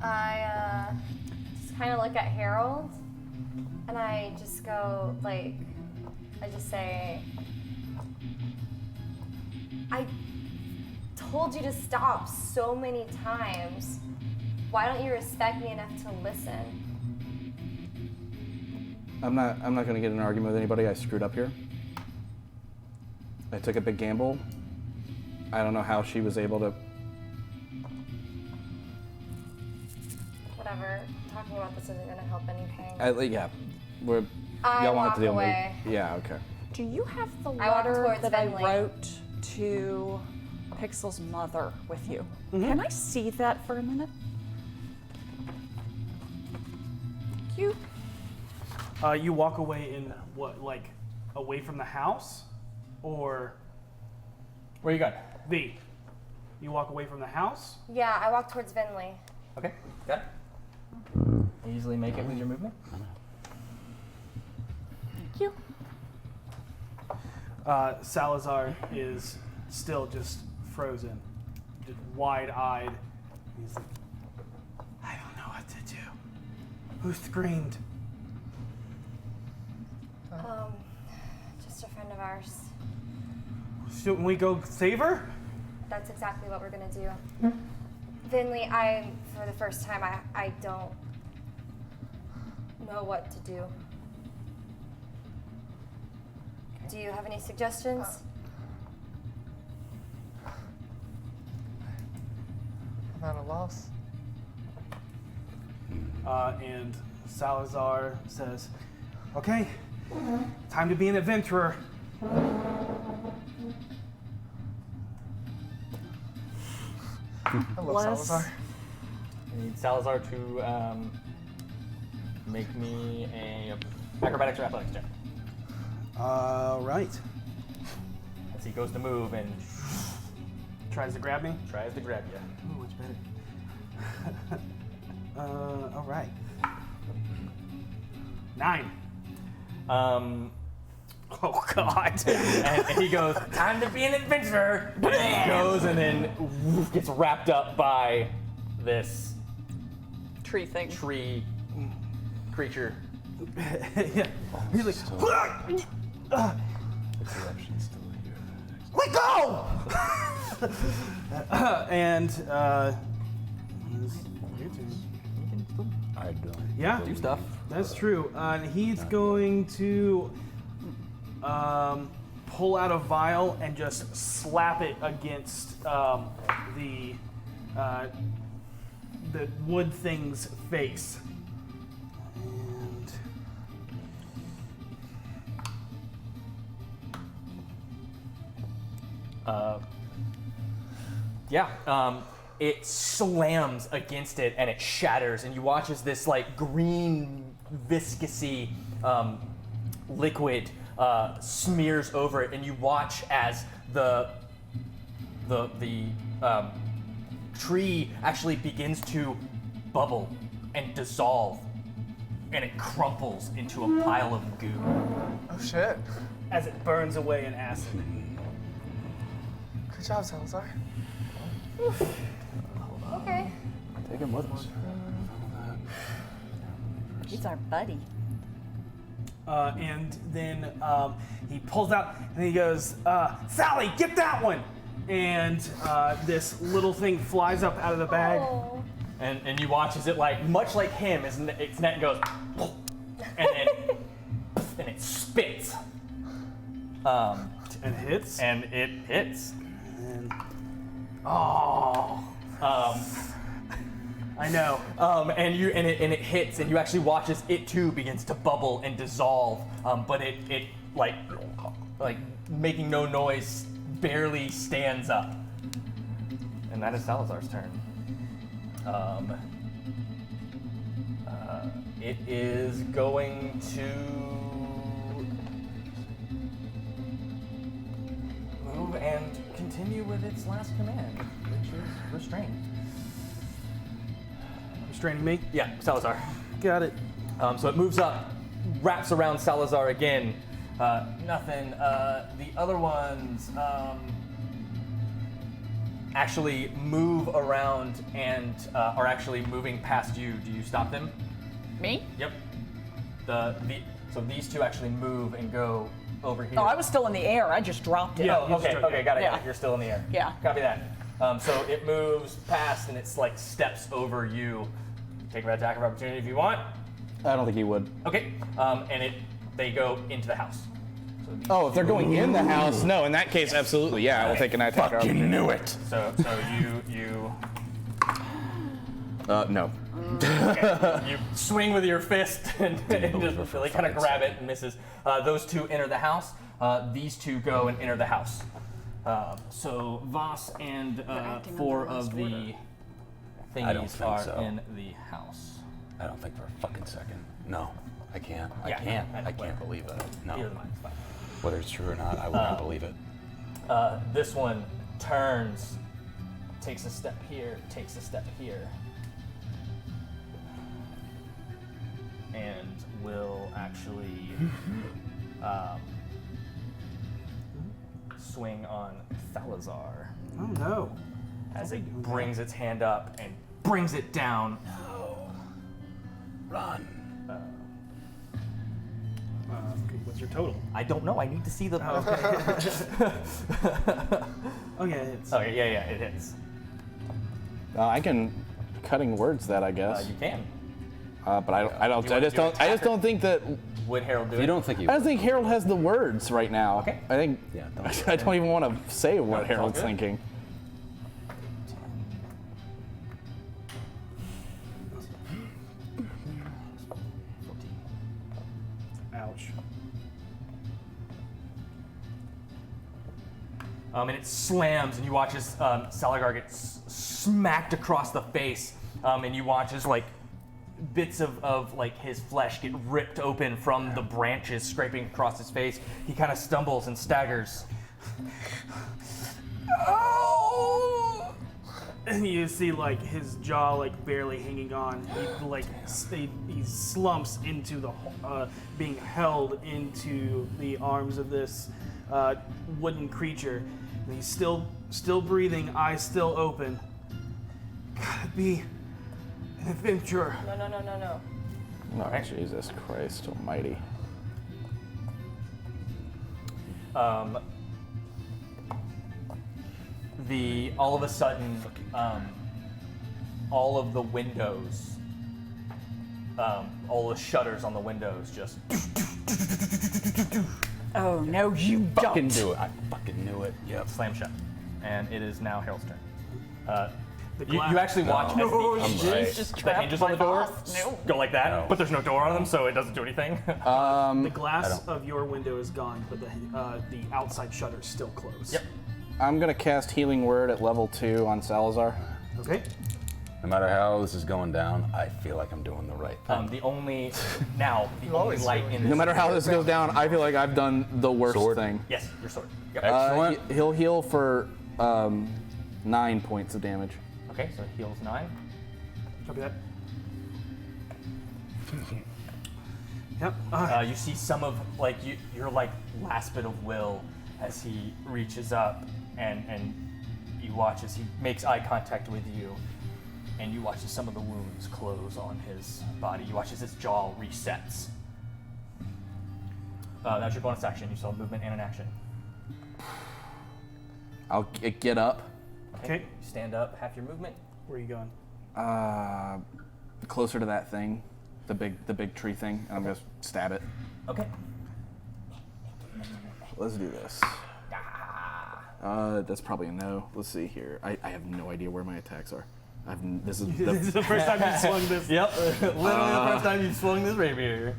I just kind of look at Harold, and I just go like, I just say, I told you to stop so many times. Why don't you respect me enough to listen? I'm not going to get in an argument with anybody. I screwed up here. I took a big gamble. I don't know how she was able to. Whatever. Talking about this isn't gonna help anything. Yeah, I y'all want walk to deal away. with. Yeah, okay. Do you have the I walk letter towards that I Finley. wrote to Pixel's mother with you? Can I see that for a minute? Thank you. You walk away in what, like, away from the house, or Where you going? V? You walk away from the house. Yeah, I walk towards Vinley. Okay. Got it. Easily make it with your movement. Thank you. Salazar is still just frozen, just wide-eyed. He's like, I don't know what to do. Who screamed? Just a friend of ours. Shouldn't we go save her? That's exactly what we're gonna do. Vinley, for the first time, I don't know what to do. Do you have any suggestions? I'm at a loss. And Salazar says, okay, time to be an adventurer. I love Salazar. I need Salazar to make me a acrobatics or athletics check. All right. As he goes to move and Tries to grab me. tries to grab you. Ooh, much better. All right. 9. Oh God. And he goes, time to be an adventurer. And he goes and then gets wrapped up by this Tree thing. tree creature. Yeah. He's like, let go! And I don't. yeah, Do stuff. that's true. And he's going to pull out a vial and just slap it against the wood thing's face. And it slams against it and it shatters, and you watch as this like green viscousy liquid smears over it, and you watch as the tree actually begins to bubble and dissolve, and it crumples into a pile of goo. Oh shit. as it burns away in acid. Good job, Salazar. Okay. Take him with us. He's our buddy. And then he pulls out and he goes, Sally, get that one! And this little thing flies up out of the bag. Oh. And you watch as it, like, much like him, its net goes, and it spits. And hits? And it hits. And I know. And it hits, and you actually watch as it too begins to bubble and dissolve. But it like making no noise, barely stands up. And that is Salazar's turn. It is going to move and continue with its last command, which is restrain. Restraining me? Yeah, Salazar. Got it. So it moves up, wraps around Salazar again. Nothing. The other ones actually move around and are actually moving past you. Do you stop them? Me? Yep. So these two actually move and go over here. Oh, I was still in the air. I just dropped it. Yeah. Okay. Got it. Yeah. You're still in the air. Yeah. Copy that. So it moves past and it's like steps over you. Take an attack of opportunity if you want. I don't think he would. Okay. And they go into the house. Oh, if they're going in the house, no. In that case, absolutely, yeah. I will take an attack. Fucking knew it. So you. No. Okay. You swing with your fist and just really kind of grab it and misses. Those two enter the house. These two go and enter the house. So Voss and 4 of the thingies are in the house. I don't think for a fucking second. No, I can't. I Yeah, can't. I know, I can't believe that. No. Either of mine is fine. Whether it's true or not, I will not believe it. This one turns, takes a step here, takes a step here, and will actually swing on Salazar. Oh no. As it brings its hand up and brings it down. Run. What's your total? I don't know. I need to see the. Okay, it hits. Okay, yeah, it hits. I can cutting words that, I guess. You can. But I just don't think that. Would Harold do it? You don't think he I don't would? think Harold has the words right now. Okay. I think. Yeah. I don't even want to say what it's all Harold's good. thinking. Ouch. And it slams, and you watch as Salazar gets smacked across the face, and you watch as like bits of like his flesh get ripped open from the branches scraping across his face. He kind of stumbles and staggers. Oh! And you see like his jaw like barely hanging on. He slumps into the being held into the arms of this wooden creature. And he's still breathing, eyes still open. Gotta be an adventurer. No. Oh, Jesus Christ Almighty! All of a sudden, all of the windows, all the shutters on the windows just. Oh no, you Fucking don't. do it. I fucking knew it. Yep. Slam shut. And it is now Harold's turn. You glass- actually watch as the right. the hinges on the door go like that, No. but there's no door on them, so it doesn't do anything. The glass of your window is gone, but the outside shutter is still closed. Yep. I'm gonna cast Healing Word at level 2 on Salazar. Okay. No matter how this is going down, I feel like I'm doing the right thing. The only only always light doing in No this. matter how this goes down, I feel like I've done the worst Sword. thing. Yes, your sword. Yep. Excellent. He'll heal for 9 points of damage. Okay, so it heals 9. Copy that. Yep. You see some of your last bit of will as he reaches up and you watch as he makes eye contact with you, and you watch as some of the wounds close on his body. You watch as his jaw resets. That's your bonus action. You saw movement and an action. I'll get up. Okay. You stand up, half your movement. Where are you going? Closer to that thing, the big tree thing, and I'm gonna stab it. Okay. Let's do this. That's probably a no. Let's see here. I have no idea where my attacks are. This is the first time you swung this. Yep. Literally the first time you swung this rapier.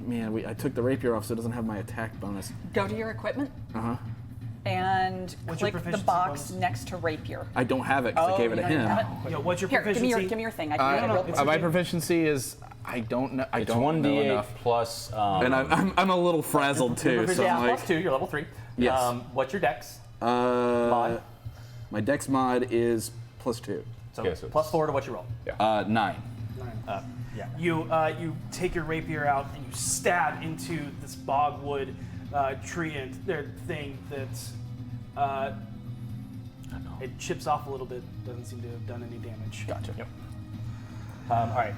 Man, I took the rapier off, so it doesn't have my attack bonus. Go to your equipment Uh-huh. and What's your click the proficiency box bonus? next to rapier. I don't have it because I gave it you to don't even him. have it? Yo, what's your Here, proficiency? give me your thing. I can get it real quick. My proficiency is I don't know. I It's don't know 1d8 enough. plus. And I'm a little frazzled too. So Yeah, I'm like, +2, you're level 3. Yes. What's your dex? mod. My dex mod is +2. So Okay, so +4 to what you roll. 9. Yeah. You take your rapier out and you stab into this bogwood tree and thing that it chips off a little bit. Doesn't seem to have done any damage. Gotcha. Yep. All right,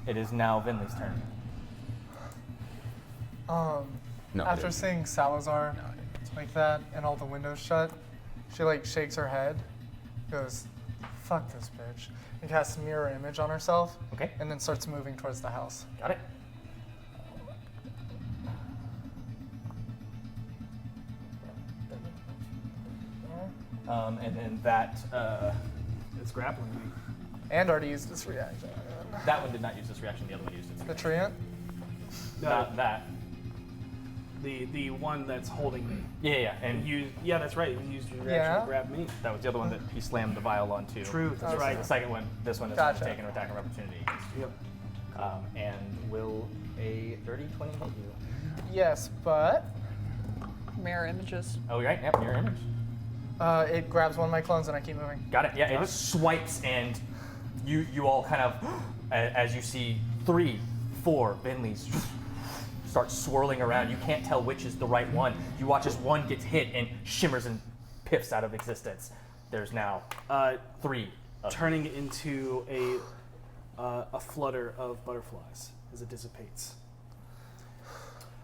it is now Vinley's turn. No, After seeing Salazar like that and all the windows shut, she like shakes her head, goes, "Fuck this bitch," and casts mirror image on herself. Okay. And then starts moving towards the house. Got it. And then that It's grappling me. And already used this reaction. that one did not use this reaction. The other one used it. The treant? Not that. The one that's holding me. Yeah, and Yeah, that's right. You used your reaction Yeah. to grab me. that was the other one that he slammed the vial onto. True, that's This is right. The second one. This one is Gotcha. taking an attack of opportunity against you. Yep. And will a 30-20 hit you? Yes, but Mirror images. Oh, you're right. Yep, mirror image. it grabs one of my clones and I keep moving. Got it. Yeah, it swipes, and you all kind of, as you see 3, 4 Vinleys start swirling around. You can't tell which is the right one. You watch as one gets hit and shimmers and piffs out of existence. There's now 3. Turning into a flutter of butterflies as it dissipates.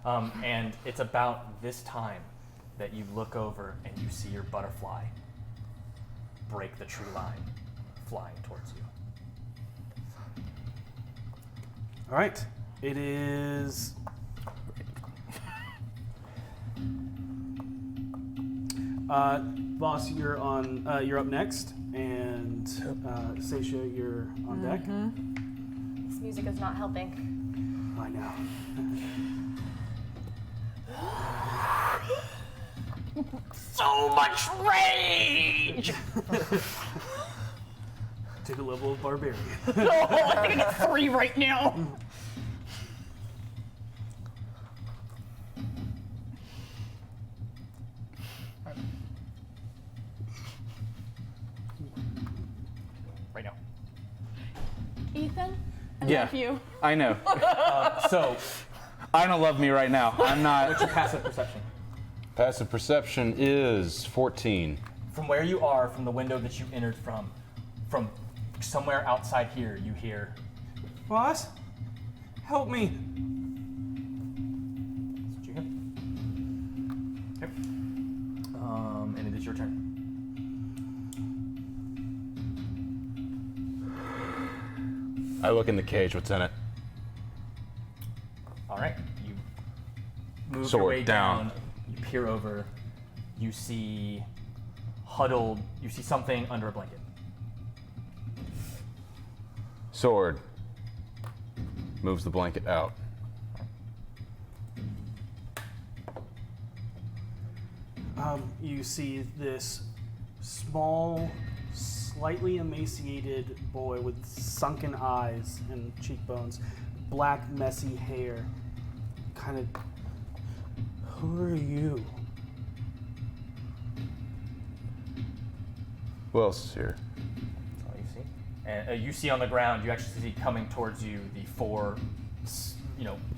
And it's about this time that you look over and you see your butterfly break the tree line, flying towards you. All right. It is. Boss, you're on. You're up next, and Seisha, you're on deck. This music is not helping. I know. So much rage! Take a level of barbarian. Oh, I think I get 3 right now. Right now. Ethan? Yeah. Nephew? I know. So, I don't love me right now. I'm not. what's your passive perception? Passive perception is 14. From where you are, from the window that you entered from somewhere outside here, you hear. Boss, help me. That's what you hear. Okay. And it is your turn. I look in the cage. What's in it? All right. You move your Sword way down. down. You peer over. You see huddled. You see something under a blanket. Sword. Moves the blanket out. You see this small, slightly emaciated boy with sunken eyes and cheekbones, black, messy hair. Kind of. Who are you? Who else is here? That's all you see. And you see on the ground. You actually see coming towards you the 4,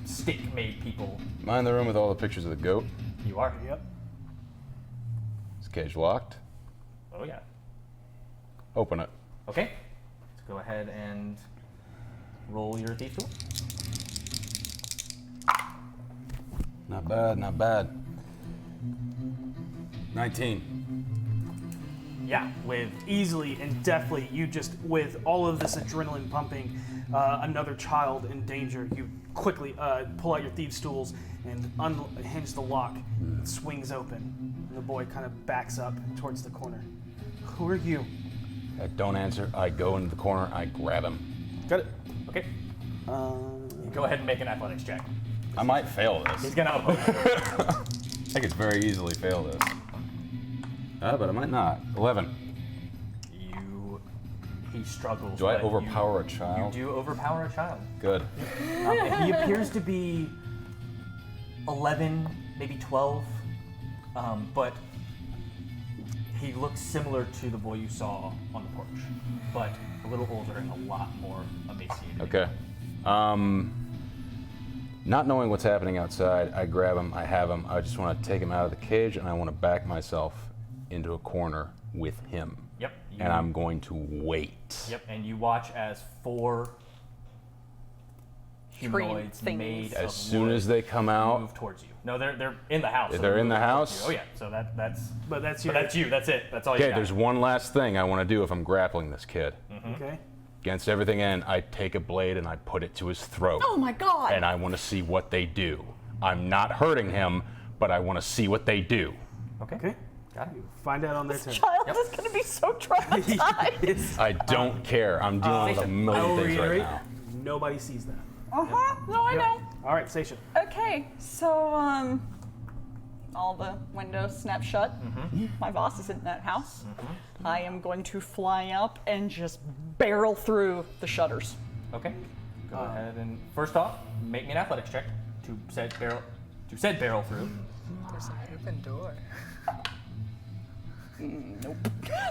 stick-made people. Am I in the room with all the pictures of the goat? You are. Yep. Is the cage locked? Oh yeah. Open it. Okay. Let's go ahead and roll your thief tool. Not bad, not bad. 19. Yeah, with easily and deftly, you just, with all of this adrenaline pumping, another child in danger, you quickly pull out your thieves' stools and unhinge the lock. It swings open, and the boy kind of backs up towards the corner. Who are you? I don't answer. I go into the corner. I grab him. Got it. Okay. Go ahead and make an athletics check. I might fail this. He's gonna oppose you. I could very easily fail this. But I might not. 11. He struggles. Do I but overpower a child? You do overpower a child. Good. He appears to be 11, maybe 12, but he looks similar to the boy you saw on the porch, but a little older and a lot more emaciated. Okay. Not knowing what's happening outside, I grab him, I have him, I just want to take him out of the cage, and I want to back myself into a corner with him. Yep. And I'm going to wait. Yep, and you watch as 4 humanoids things. made As of soon wood as they come out, move towards you. No, they're in the house. so They're in the moving towards house? you. Oh yeah, so that's. But that's But your. that's you. That's it. That's all you okay, got. there's one last thing I want to do if I'm grappling this kid. Okay. Against everything in, I take a blade and I put it to his throat. Oh my god! And I want to see what they do. I'm not hurting him, but I want to see what they do. Okay. Got it. Find out on their turn. Child is going to be so traumatized. I don't care. I'm dealing with a I million will things right reiterate, now. nobody sees that. No, I know. All right, Seisha. Okay, so all the windows snap shut. My boss is in that house. I am going to fly up and just barrel through the shutters. Okay. Go ahead and first off, make me an athletics check to said barrel through. There's an open door. Nope.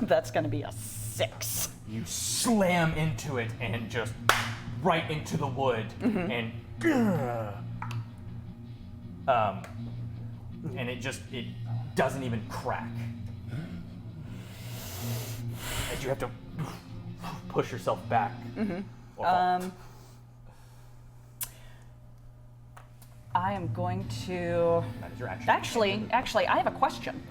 That's going to be a 6. You slam into it and just right into the wood and it doesn't even crack. And you have to push yourself back. I am going to. That is your action. Actually, I have a question.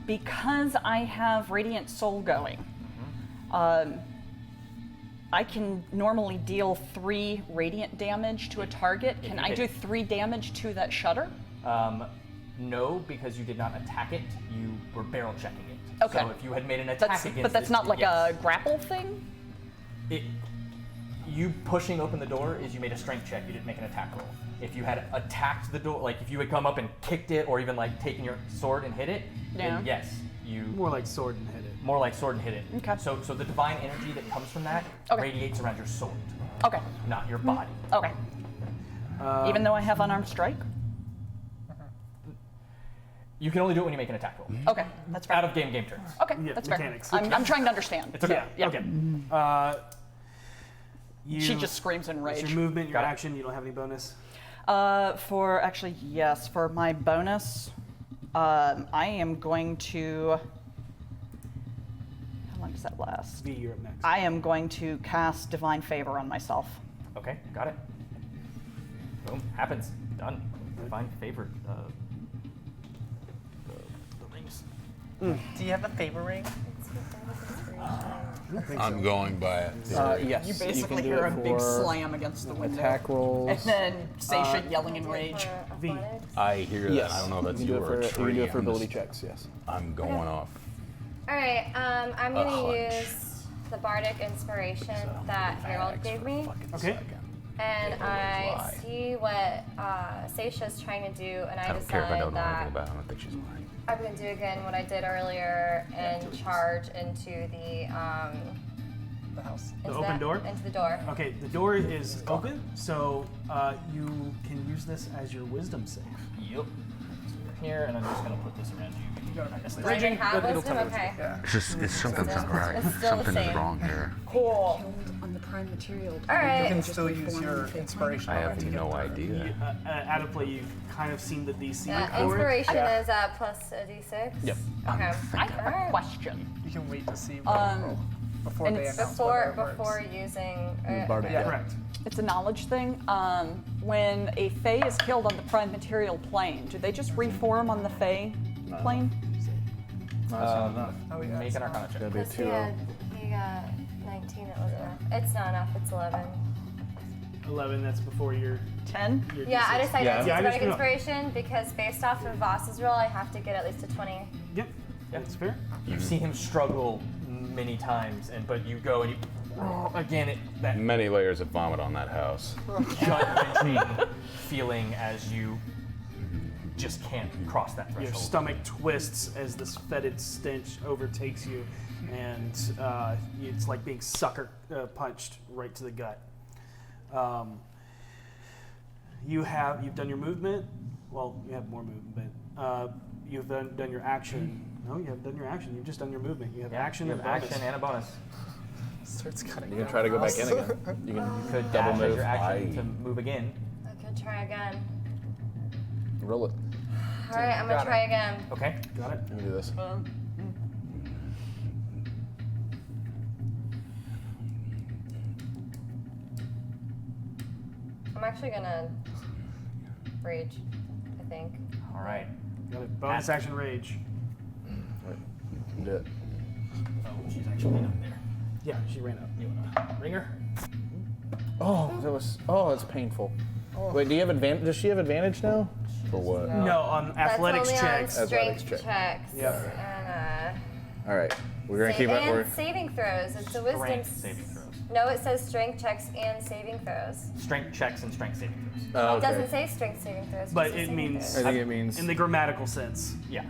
Because I have Radiant Soul going, I can normally deal 3 radiant damage to a target. Can I do 3 damage to that shutter? No, because you did not attack it. You were barrel checking it. Okay. So if you had made an attack against it, but that's not like a grapple thing? You pushing open the door is you made a strength check. You didn't make an attack roll. If you had attacked the door, like if you had come up and kicked it, or even like taken your sword and hit it, then yes, you More like sword and hit it. more like sword and hit it. Okay. So the divine energy that comes from that radiates around your sword, Okay. not your body. Okay. Even though I have unarmed strike? You can only do it when you make an attack roll. Okay, that's fair. Out of game turns. Okay, Yeah, that's mechanics. fair. I'm trying to understand. It's okay. Yeah. Okay. She just screams in It's rage. your movement, your Got it. action. You don't have any bonus. For my bonus, I am going to. How long does that last? V, you're up next. I am going to cast Divine Favor on myself. Okay, got it. Boom, happens. Done. Divine favor. The rings. Do you have a favor ring? I'm going by it. Yes. You can basically do hear it a big for slam against the window. attack rolls. And then Seisha yelling in rage. V. I hear Yes. that. I don't know if that's you can you do or a it for, tree. you can do it for I'm ability just- checks, yes. I'm going off. All right, I'm A gonna hunch. use the bardic inspiration that Harold gave me, Okay. and I lie. see what Seisha's trying to do, and I I don't care if I decide don't know anything that about it. I don't think she's lying. I'm gonna do again what I did earlier and charge into the house. The open door? Into the door. Okay, the door is open, so you can use this as your wisdom save. Yep. Here, and I'm just gonna put this around you. Do I even have wisdom? Okay. It's something's not right. It's still the Something is same. wrong here. Cool. On the prime material. All You right. can still use your inspiration. I on have it to get no through. idea. Out of play, you've kind of seen the DC Yeah, for it. inspiration is plus a d6. Yep. Okay. I have a question. You can wait to see what they roll before and they it's announce whether it Before works. using. Bardic. Yeah. Correct. It's a knowledge thing. When a Fae is killed on the prime material plane, do they just reform on the Fae plane? No, that's not enough. Oh, yeah, Make it's an Arcana check. Gotta be a Because 2-0. he got 19, it was enough. It's not enough, it's 11. 11. That's before your 10? your Yeah, I D6. decided Yeah, it's I Bardic just- Inspiration because based off of Voss's roll, I have to get at least a 20. Yep. That's fair. You've seen him struggle many times, but you go and you again that Many layers of vomit on that house. gut-wrenching feeling as you just can't cross that threshold. Your stomach twists as this fetid stench overtakes you, and it's like being sucker punched right to the gut. You've done your movement. Well, you have more movement, but you've done your action. No, you haven't done your action. You've just done your movement. You have action You and have bonus. action and a bonus. Starts cutting You can try to go back in again. You can You could double dash as move. your action to move again. I could try again. Roll it. Alright, I'm gonna try again. Okay. Got it. Let me do this. I'm actually gonna rage, I think. All right. Got it. Bonus action rage. Wait, you can do it. Oh, she's actually not there. Yeah, she ran up. You wanna ring her? Oh, that's painful. Wait, do you have advantage? Does she have advantage now? For what? No, on athletics That's only checks. on strength Athletics check. checks. Yep. And, All right, we're gonna keep it. and saving throws. It's a wisdom. Strength saving throws. No, it says strength checks and saving throws. Strength checks and strength saving throws. Oh, It doesn't okay. say strength saving throws. But just says it saving means- I throws. think it means In the grammatical sense. Yeah.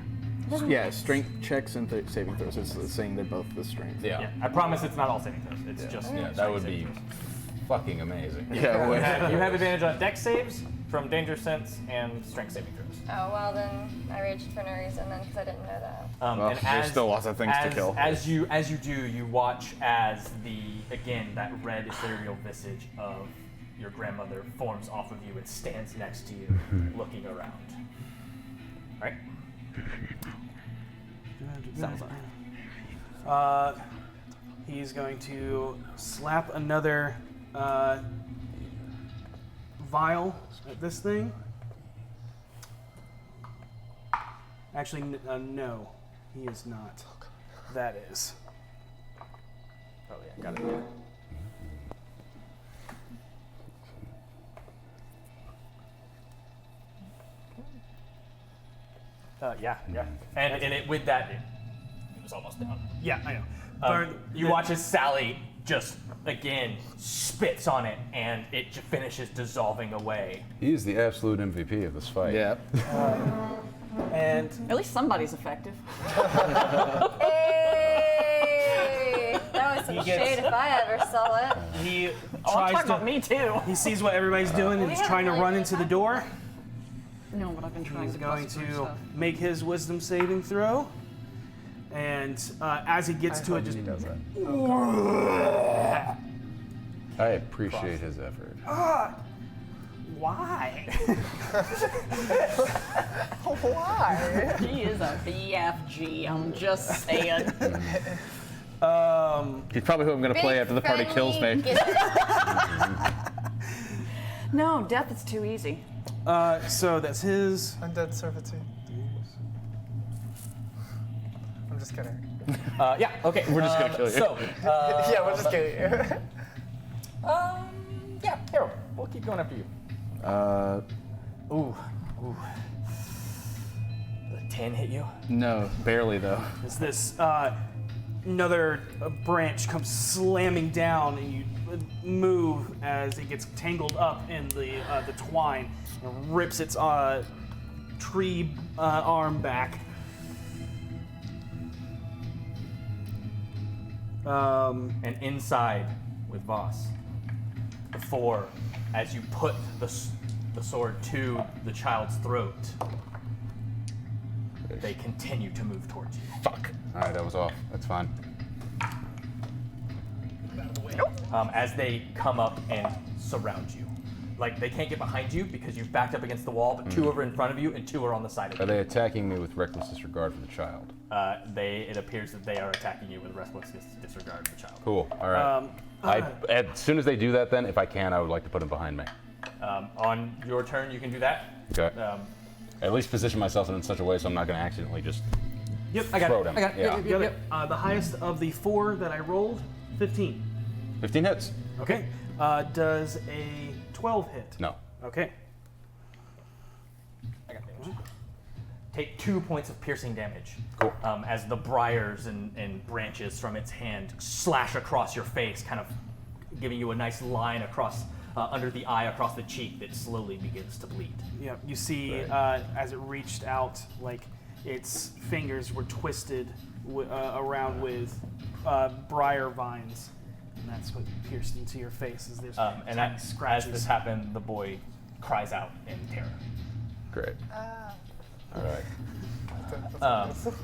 yeah, strength checks and saving throws. It's saying they're both the strength. Yeah. Yeah. I promise it's not all saving throws. It's just Yeah, that strength would saving be throws. fucking amazing. Yeah. You have advantage on dex saves from danger sense and strength saving throws. Oh, well then I raged for no reason then because I didn't know that. Well, And there's still lots of things to kill. As you do, you watch as that red ethereal visage of your grandmother forms off of you and stands next to you, looking around. All right. Salazar. He's going to slap another vial at this thing. Actually, no, he is not. That is. Oh yeah, got it. Yeah. Yeah. And it with that, it was almost down. Yeah, I know. You watch as Sally just again spits on it, and it finishes dissolving away. He is the absolute MVP of this fight. Yeah. And At least somebody's effective. Hey! That was some shade if I ever saw it. he I'm tries talking to. about me too. He sees what everybody's doing and We is haven't trying to really run been into the talking door. No, but I've been trying He's to going bust through to stuff. make his wisdom saving throw. And as he gets to it, just He does that. I appreciate his effort. why? Why? He is a BFG, I'm just saying. He's probably who I'm gonna play after the party kills me. No, death is too easy. So that's his. Undead servitude. I'm just kidding. Yeah. Okay. We're just gonna kill you. So, Yeah, we're just kidding. yeah, Harold, we'll keep going after you. Ooh. The 10 hit you? No, barely though. As this another branch comes slamming down, and you move as it gets tangled up in the twine and rips its tree arm back. And inside with Voss, the four, as you put the sword to the child's throat, they continue to move towards you. Fuck. All right, that was off. That's fine. As they come up and surround you. Like, they can't get behind you because you've backed up against the wall, but two are in front of you and two are on the side of you. Are they attacking me with reckless disregard for the child? It appears that they are attacking you with reckless disregard for the child. Cool. All right. As soon as they do that, then, if I can, I would like to put him behind me. On your turn, you can do that. Okay. At least position myself in such a way so I'm not going to accidentally just Yep, I got throw it. him. I got it. Yeah. Got it. The highest of the 4 that I rolled, 15. 15 hits. Okay. Does a 12 hit? No. Okay. I got damage. Take 2 points of piercing damage. Cool. As the briars and branches from its hand slash across your face, kind of giving you a nice line across under the eye, across the cheek that slowly begins to bleed. Yeah, you see as it reached out, like its fingers were twisted around with briar vines, and that's what pierced into your face as there's And tiny as scratches. this happened, the boy cries out in terror. Great. All right.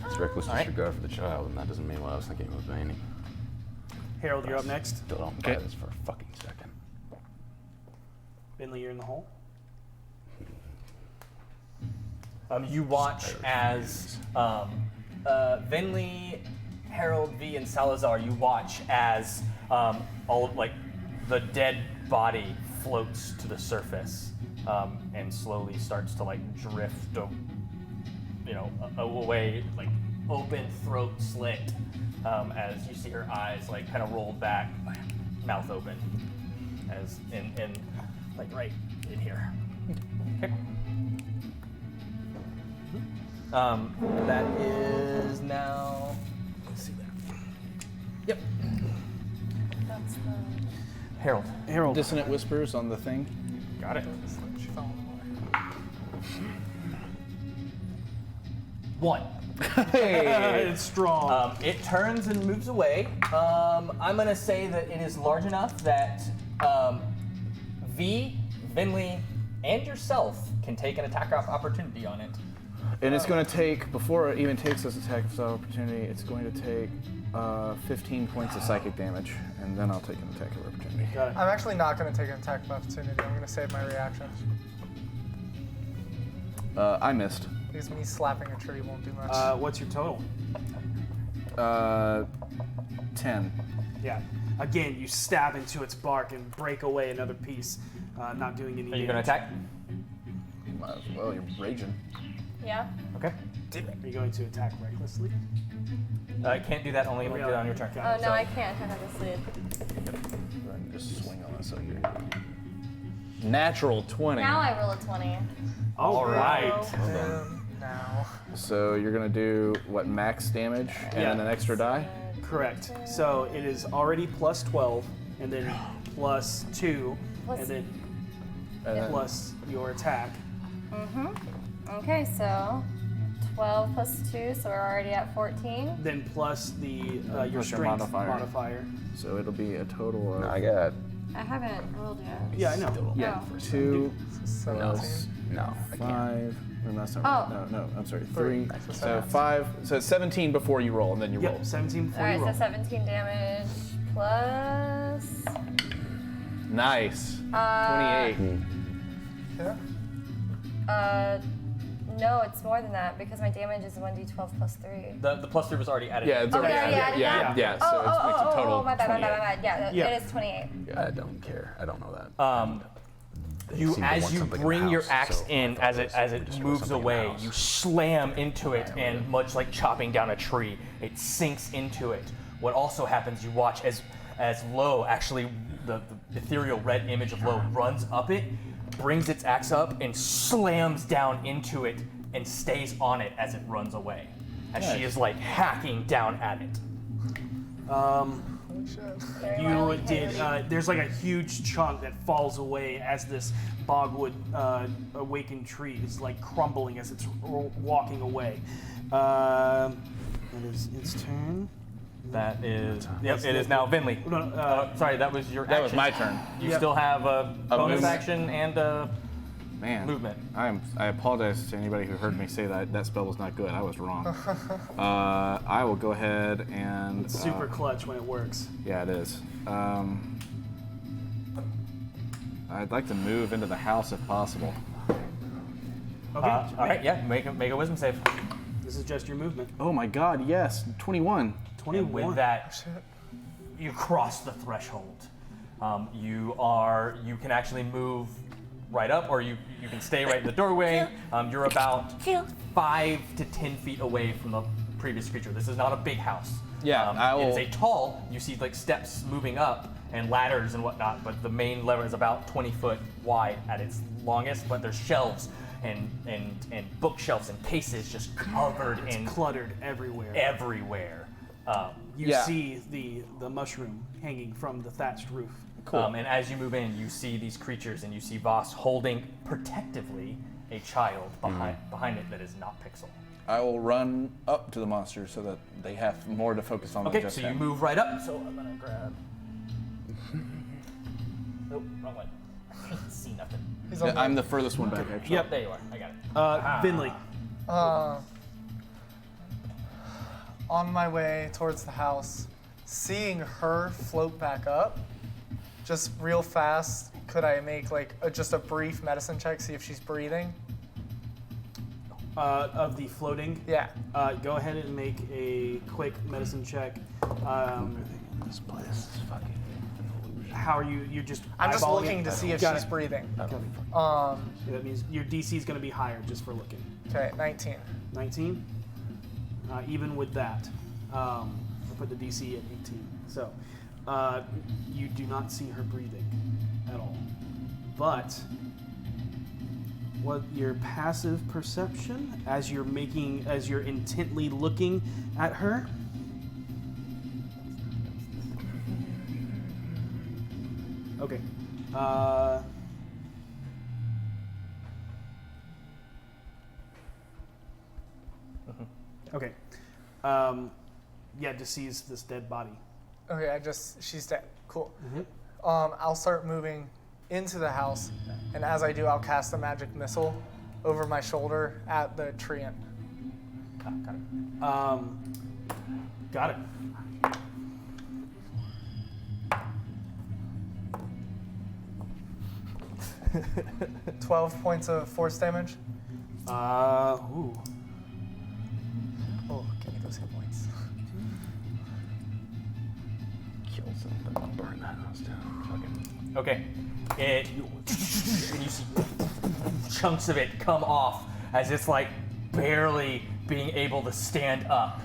It's reckless all right. disregard for the child, and that doesn't mean what I was thinking it was meaning. Harold, you're up next. Still don't buy this for a fucking second. Finley, you're in the hole. You watch as Vinley, Harold, V, and Salazar. You watch as all of the dead body floats to the surface and slowly starts to drift, away, open throat slit as you see her eyes kind of rolled back, mouth open, as in right in here. Okay. That is now. Let's see that. Yep. That's the. Harold. Dissonant whispers on the thing. Got it. She fell on the way. 1. It's strong. It turns and moves away. I'm gonna say that it is large enough that V, Vinley, and yourself can take an attack of opportunity on it. And it's going to take, before it even takes this attack of opportunity, it's going to take 15 points of psychic damage, and then I'll take an attack of opportunity. Got it. I'm actually not going to take an attack of opportunity. I'm going to save my reaction. I missed. Because me slapping a tree won't do much. What's your total? 10. Yeah. Again, you stab into its bark and break away another piece, not doing any Are you damage. gonna attack? Might as well, you're raging. Yeah. Okay. Are you going to attack recklessly? Can't do that. Only when you do it on your turn. Oh no, I can't. I have this lead. Go ahead and just swing on this up here. Natural 20. Now I roll a 20. All right. Now. So you're going to do, what, max damage and then an extra die? Correct. So it is already plus 12, and then plus 2, Plus- and then And then- plus your attack. Okay, so 12 plus 2, so we're already at 14. Then plus the your Plus your strength modifier. So it'll be a total of... I got I haven't rolled yet. Yeah, I know. Yeah, Oh. 2 17. plus no, I can't. 5. No, that's not Oh. right. No, I'm sorry. 3. So So 5. So it's 17 before you roll, and then you roll. Yep, 17 before Alright, you roll. so 17 damage plus. Nice. 28. Yeah. No, it's more than that because my damage is 1d12 plus 3. The plus 3 was already added. Yeah, it's Oh, already they already added. added Yeah, that? yeah. So it makes a total my bad, my 28. bad, my bad. Yeah, Yeah. it is 28. I don't care. I don't know that. You, seem to as want you something in bring the your house, axe so in, I as thought it as we it just moves put something in the away, house. you slam into it, and much like chopping down a tree, it sinks into it. What also happens, you watch as Lo, actually the ethereal red image of Lo runs up it, brings its axe up, and slams down into it, and stays on it as it runs away, as she is hacking down at it. You did. There's like a huge chunk that falls away as this bogwood awakened tree is crumbling as it's walking away. It is its turn. That is. Yep, it is now Vinley. No, sorry, that was your. That was action. my turn. You still have a bonus movement. action and a Man, movement. I apologize to anybody who heard me say that spell was not good. I was wrong. I will go ahead and It's super clutch when it works. Yeah, it is. I'd like to move into the house if possible. Okay. All right, yeah, make a wisdom save. This is just your movement. Oh my God! Yes, 21. 21. And with that, you cross the threshold. You can actually move right up, or you can stay right in the doorway. You're about 5 to 10 feet away from previous creature. This is not a big house. Yeah, It is a tall. You see like steps moving up and ladders and whatnot, but the main lever is about 20 foot wide at its longest. But there's shelves and bookshelves and cases just covered in cluttered everywhere. Everywhere. You see the mushroom hanging from the thatched roof. Cool. And as you move in, you see these creatures, and you see Voss holding protectively a child behind it that is not Pixel. I will run up to the monster so that they have more to focus on. Okay, than just so him. you move right up. So I'm gonna grab. Nope, wrong way. I can't see nothing. Yeah, I'm the furthest one back, actually. Yep, there you are. I got it. Finley. On my way towards the house, seeing her float back up, just real fast, could I make like just a brief medicine check, see if she's breathing? Of the floating? Yeah. Go ahead and make a quick medicine check. This place is fucking. How are you? You're just. I'm just eyeballing looking it? to see if Got she's it. breathing. So that means your DC is going to be higher just for looking. Okay, 19. 19. Even with that, I put the DC at 18. So you do not see her breathing at all. But what your passive perception as you're intently looking at her. Okay. Okay. Yeah, just sees this dead body. Okay, she's dead. Cool. I'll start moving into the house, and as I do, I'll cast a magic missile over my shoulder at the treant. Got it. Got 12 points of force damage. Ooh. Oh, give me those hit points. Kill something. I'll burn that house down. Fucking. Okay. And you see chunks of it come off as it's like barely being able to stand up.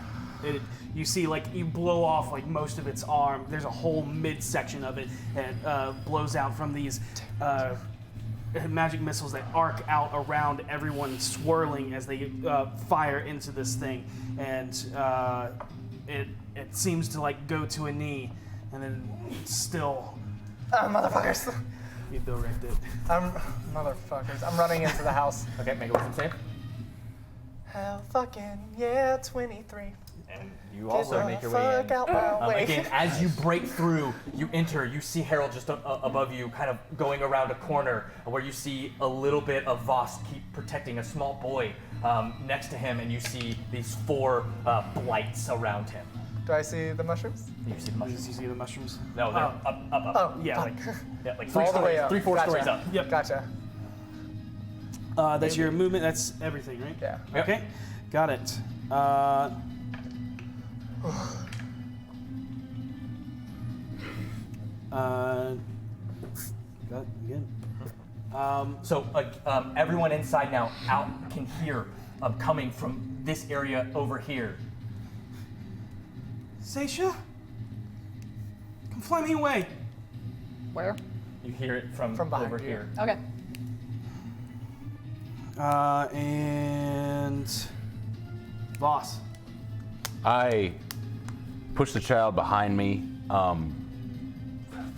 You see, like, you blow off like most of its arm. There's a whole midsection of it that blows out from these magic missiles that arc out around everyone, swirling as they fire into this thing. And it seems to like go to a knee, and then still. Motherfuckers! You direct it. Motherfuckers. I'm running into the house. Okay, make a wisdom save. Hell fucking yeah, 23. And you also make your way in. Out my way. Again, as you break through, you enter, you see Harold just above you, kind of going around a corner where you see a little bit of Voss keep protecting a small boy next to him, and you see these 4 blights around him. Do I see the mushrooms? You see the mushrooms? You see the mushrooms? No, they're up. Oh, yeah, fuck. Like all the way up. 3-4 Gotcha. stories up. Yep. Gotcha. That's your movement. That's everything, right? Yeah. Yep. Okay. Got it. Got it again. So everyone inside now out can hear coming from this area over here. Seisha? Come fly me away. Where? You hear it from behind over you. here. Okay. And Voss. I push the child behind me,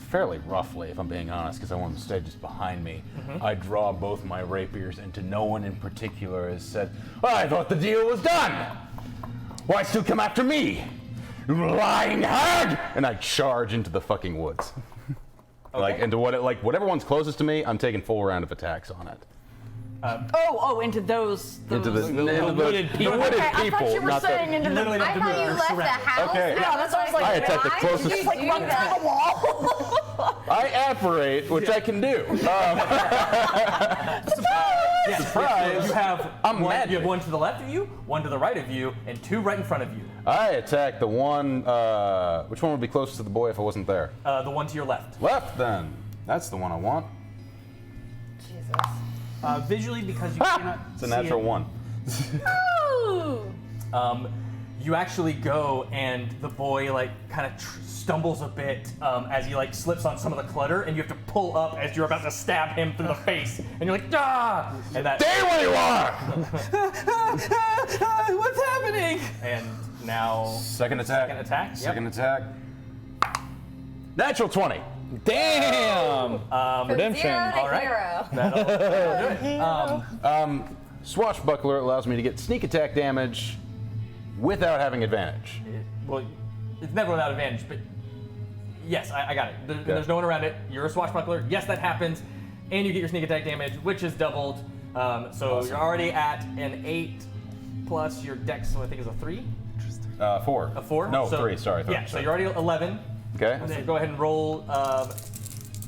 fairly roughly, if I'm being honest, because I want him to stay just behind me. I draw both my rapiers, and to no one in particular has said, I thought the deal was done! Why still come after me? You lying hag! And I charge into the fucking woods. Okay. Like, into whatever one's closest to me, I'm taking full round of attacks on it. Into those. Into the wooded people. The wooded Okay, I people, thought you were not saying into the. I thought you left the house. Okay. Yeah, that's what I was like. I attack the why closest. did you Just like do run through that? the wall. I apparate, which I can do. Yes, Surprise! You have I'm one. magic. You have one to the left of you, one to the right of you, and 2 right in front of you. I attack the one. Which one would be closest to the boy if I wasn't there? The one to your left. Left, then. That's the one I want. Jesus. Visually, because you cannot. It's a natural see it, 1. Ooh. you actually go, and the boy like kind of stumbles a bit as he like slips on some of the clutter, and you have to pull up as you're about to stab him through the face, and you're like, ah! And that. Stay where you are! What's happening? And now. Second attack. Second attack. Yep. Second attack. Natural 20. Damn! Redemption. 0 to All right. hero. That'll do it. Swashbuckler allows me to get sneak attack damage without having advantage. Well, it's never without advantage, but yes, I got it. There's no one around it. You're a swashbuckler. Yes, that happens. And you get your sneak attack damage, which is doubled. So Awesome. you're already at an 8 plus your dex, so I think is a 3? 4. A 4? No, so, 3, sorry. Yeah, so you're already 11. Okay. So go ahead and roll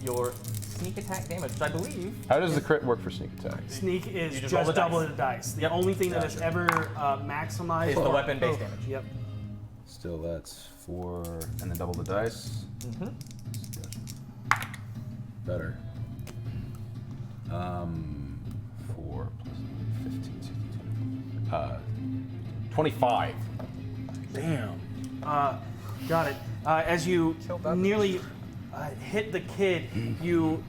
your sneak attack damage, which I believe. How does the crit work for sneak attack? Sneak is You just just roll the double dice. the dice. The Yep. only thing that is Gotcha. ever maximized Is the or- weapon-based damage. Yep. Still, that's 4, and then double the dice. Mm-hmm. Better. 4 plus 15, 16, 25. Damn. Got it. As you nearly hit the kid, you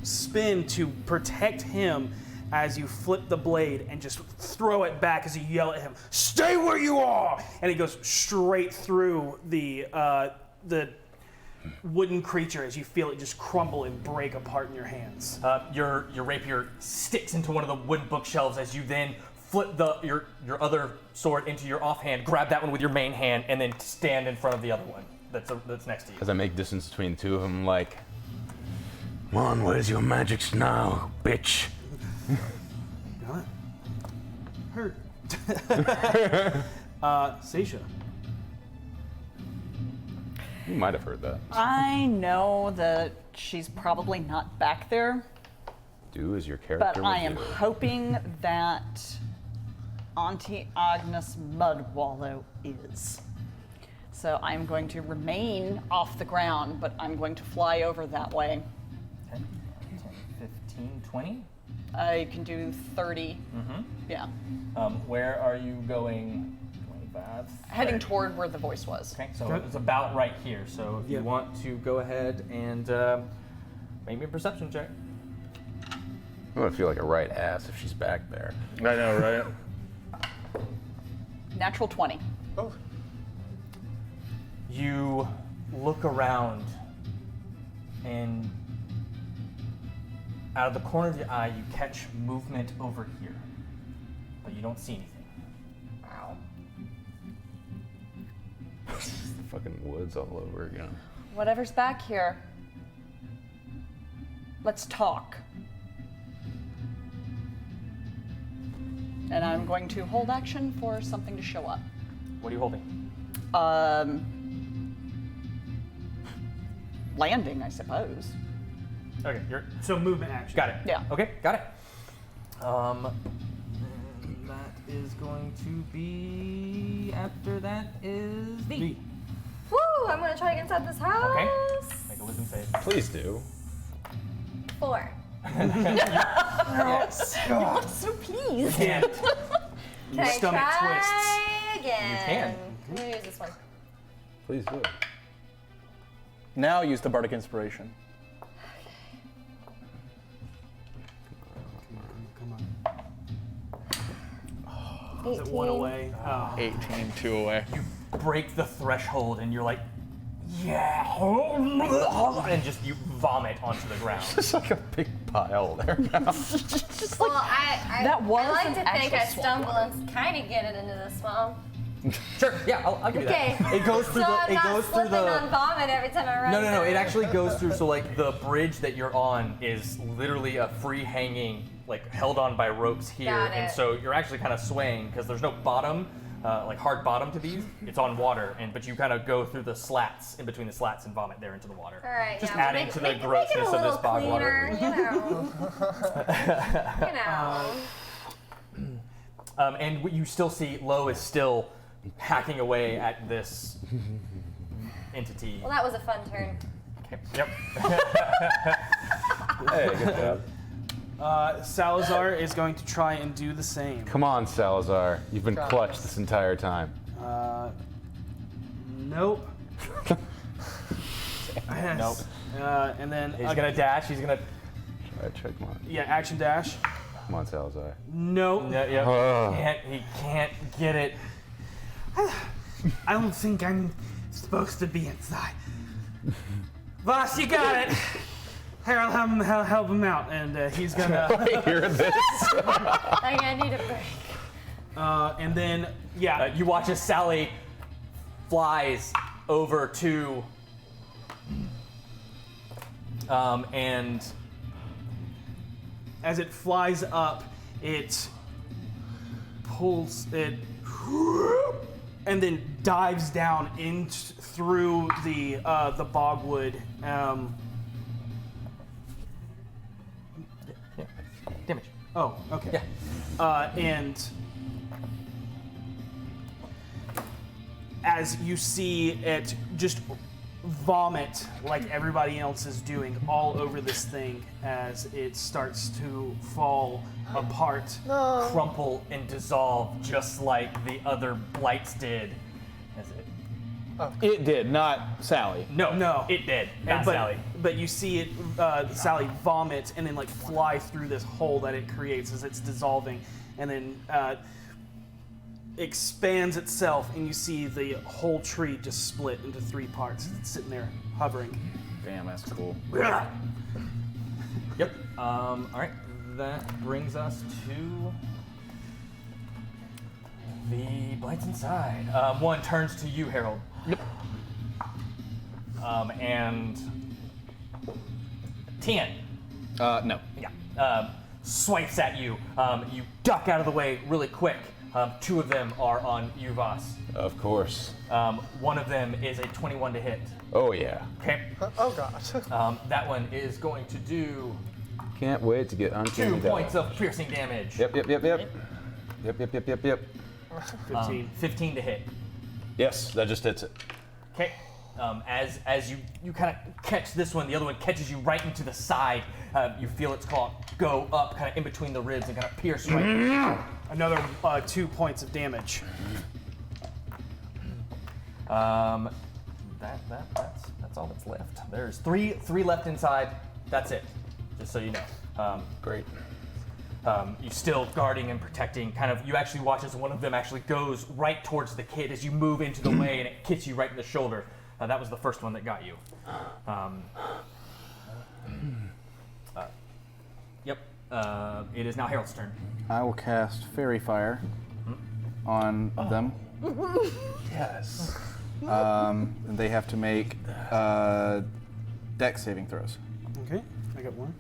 spin to protect him as you flip the blade and just throw it back as you yell at him, "Stay where you are!" And it goes straight through the wooden creature as you feel it just crumble and break apart in your hands. Your rapier sticks into one of the wooden bookshelves as you then flip your other sword into your offhand, grab that one with your main hand, and then stand in front of the other one that's next to you. As I make distance between the two of them, like, come on, where's your magics now, bitch? Got it? Hurt. Seisha. You might have heard that. I know that she's probably not back there, Do as your character but I would am do. hoping that Auntie Agnes Mudwallow is. So I'm going to remain off the ground, but I'm going to fly over that way. 10, 15, 20? I can do 30. Mm-hmm. Yeah. Where are you going? 25? Heading toward where the voice was. Okay, so it's about right here. So if you want to go ahead and make me a perception check. I'm gonna feel like a right ass if she's back there. I know, right? Natural 20. Oh, You look around, and out of the corner of your eye, you catch movement over here, but you don't see anything. Wow. The fucking woods all over again. Whatever's back here, let's talk. And I'm going to hold action for something to show up. What are you holding? Landing, I suppose. Okay, So movement action. got it. Yeah. Okay, got it. That is going to be after that is V. Woo! I'm gonna try to get inside this house. Okay. Make a wisdom save. Please do. 4. Yes. I'm so pleased. And Can I stomach try twists. again? You can. I'm gonna use this one. Please do. Now use the Bardic Inspiration. Come on. 18. Is it one away? Oh. 18, 2 away. break the threshold, and you're like, yeah, and just you vomit onto the ground. It's like a big pile there now. Just Well, like, I that was I like an to think I actual stumble swamp and kind of get it into the swamp. Sure, yeah, I'll give you Okay. that. It goes through so the. I'm It not goes through slipping the. on vomit every time I run. No, it through. actually goes through. So like the bridge that you're on is literally a free hanging, like held on by ropes here, Got and it. so you're actually kind of swaying because there's no bottom, like hard bottom to these. It's on water, but you kind of go through the slats, in between the slats, and vomit there into the water. All right, Just yeah, adding make, to make, the make it a grossness of little this bog cleaner, water. you know. And what you still see, Lo is still hacking away at this entity. Well, that was a fun turn. Okay. Yep. Hey, good job. Salazar is going to try and do the same. Come on, Salazar. You've been Got clutch this. this entire time. Nope. Nope. And then He's gonna dash. He's gonna. Try to check. Come on. yeah, action dash. Come on, Salazar. Nope. Yeah, yeah. Oh. He can't get it. I don't think I'm supposed to be inside. Boss, you got it. Harold, help him out, and he's gonna. I hear this. I'm gonna need a break. And then, yeah, You watch as Sally flies over to. And as it flies up, it pulls it, and then dives down in through the bogwood. damage. Oh, okay. Yeah. And as you see it just vomit like everybody else is doing all over this thing as it starts to fall apart. Crumple and dissolve just like the other blights did. As it. It did, not Sally. No. It did. Not but, Sally. But you see it, Sally vomit and then like fly through this hole that it creates as it's dissolving, and then expands itself, and you see the whole tree just split into 3 parts. It's sitting there hovering. Damn, that's cool. Yep. All right. That brings us to the blights inside. One turns to you, Harold. Yep. And Tien. No. Yeah. Swipes at you. You duck out of the way really quick. 2 of them are on you, Voss. Of course. One of them is a 21 to hit. Oh, yeah. Okay. Oh god. That one is going to do Can't wait to get 2 uncanny points dog. of piercing damage. Yep. 15. 15 to hit. Yes, that just hits it. Okay. As you kind of catch this one, the other one catches you right into the side. You feel its claw go up, kind of in between the ribs, and kind of pierce right. Another 2 points of damage. That's all that's left. There's three left inside. That's it. Just so you know. Great. You still guarding and protecting. Kind of. You actually watch as one of them actually goes right towards the kid as you move into the way, and it hits you right in the shoulder. That was the first one that got you. Yep. It is now Harold's turn. I will cast Fairy Fire on them. Yes. And they have to make Dex saving throws. Okay, I got one.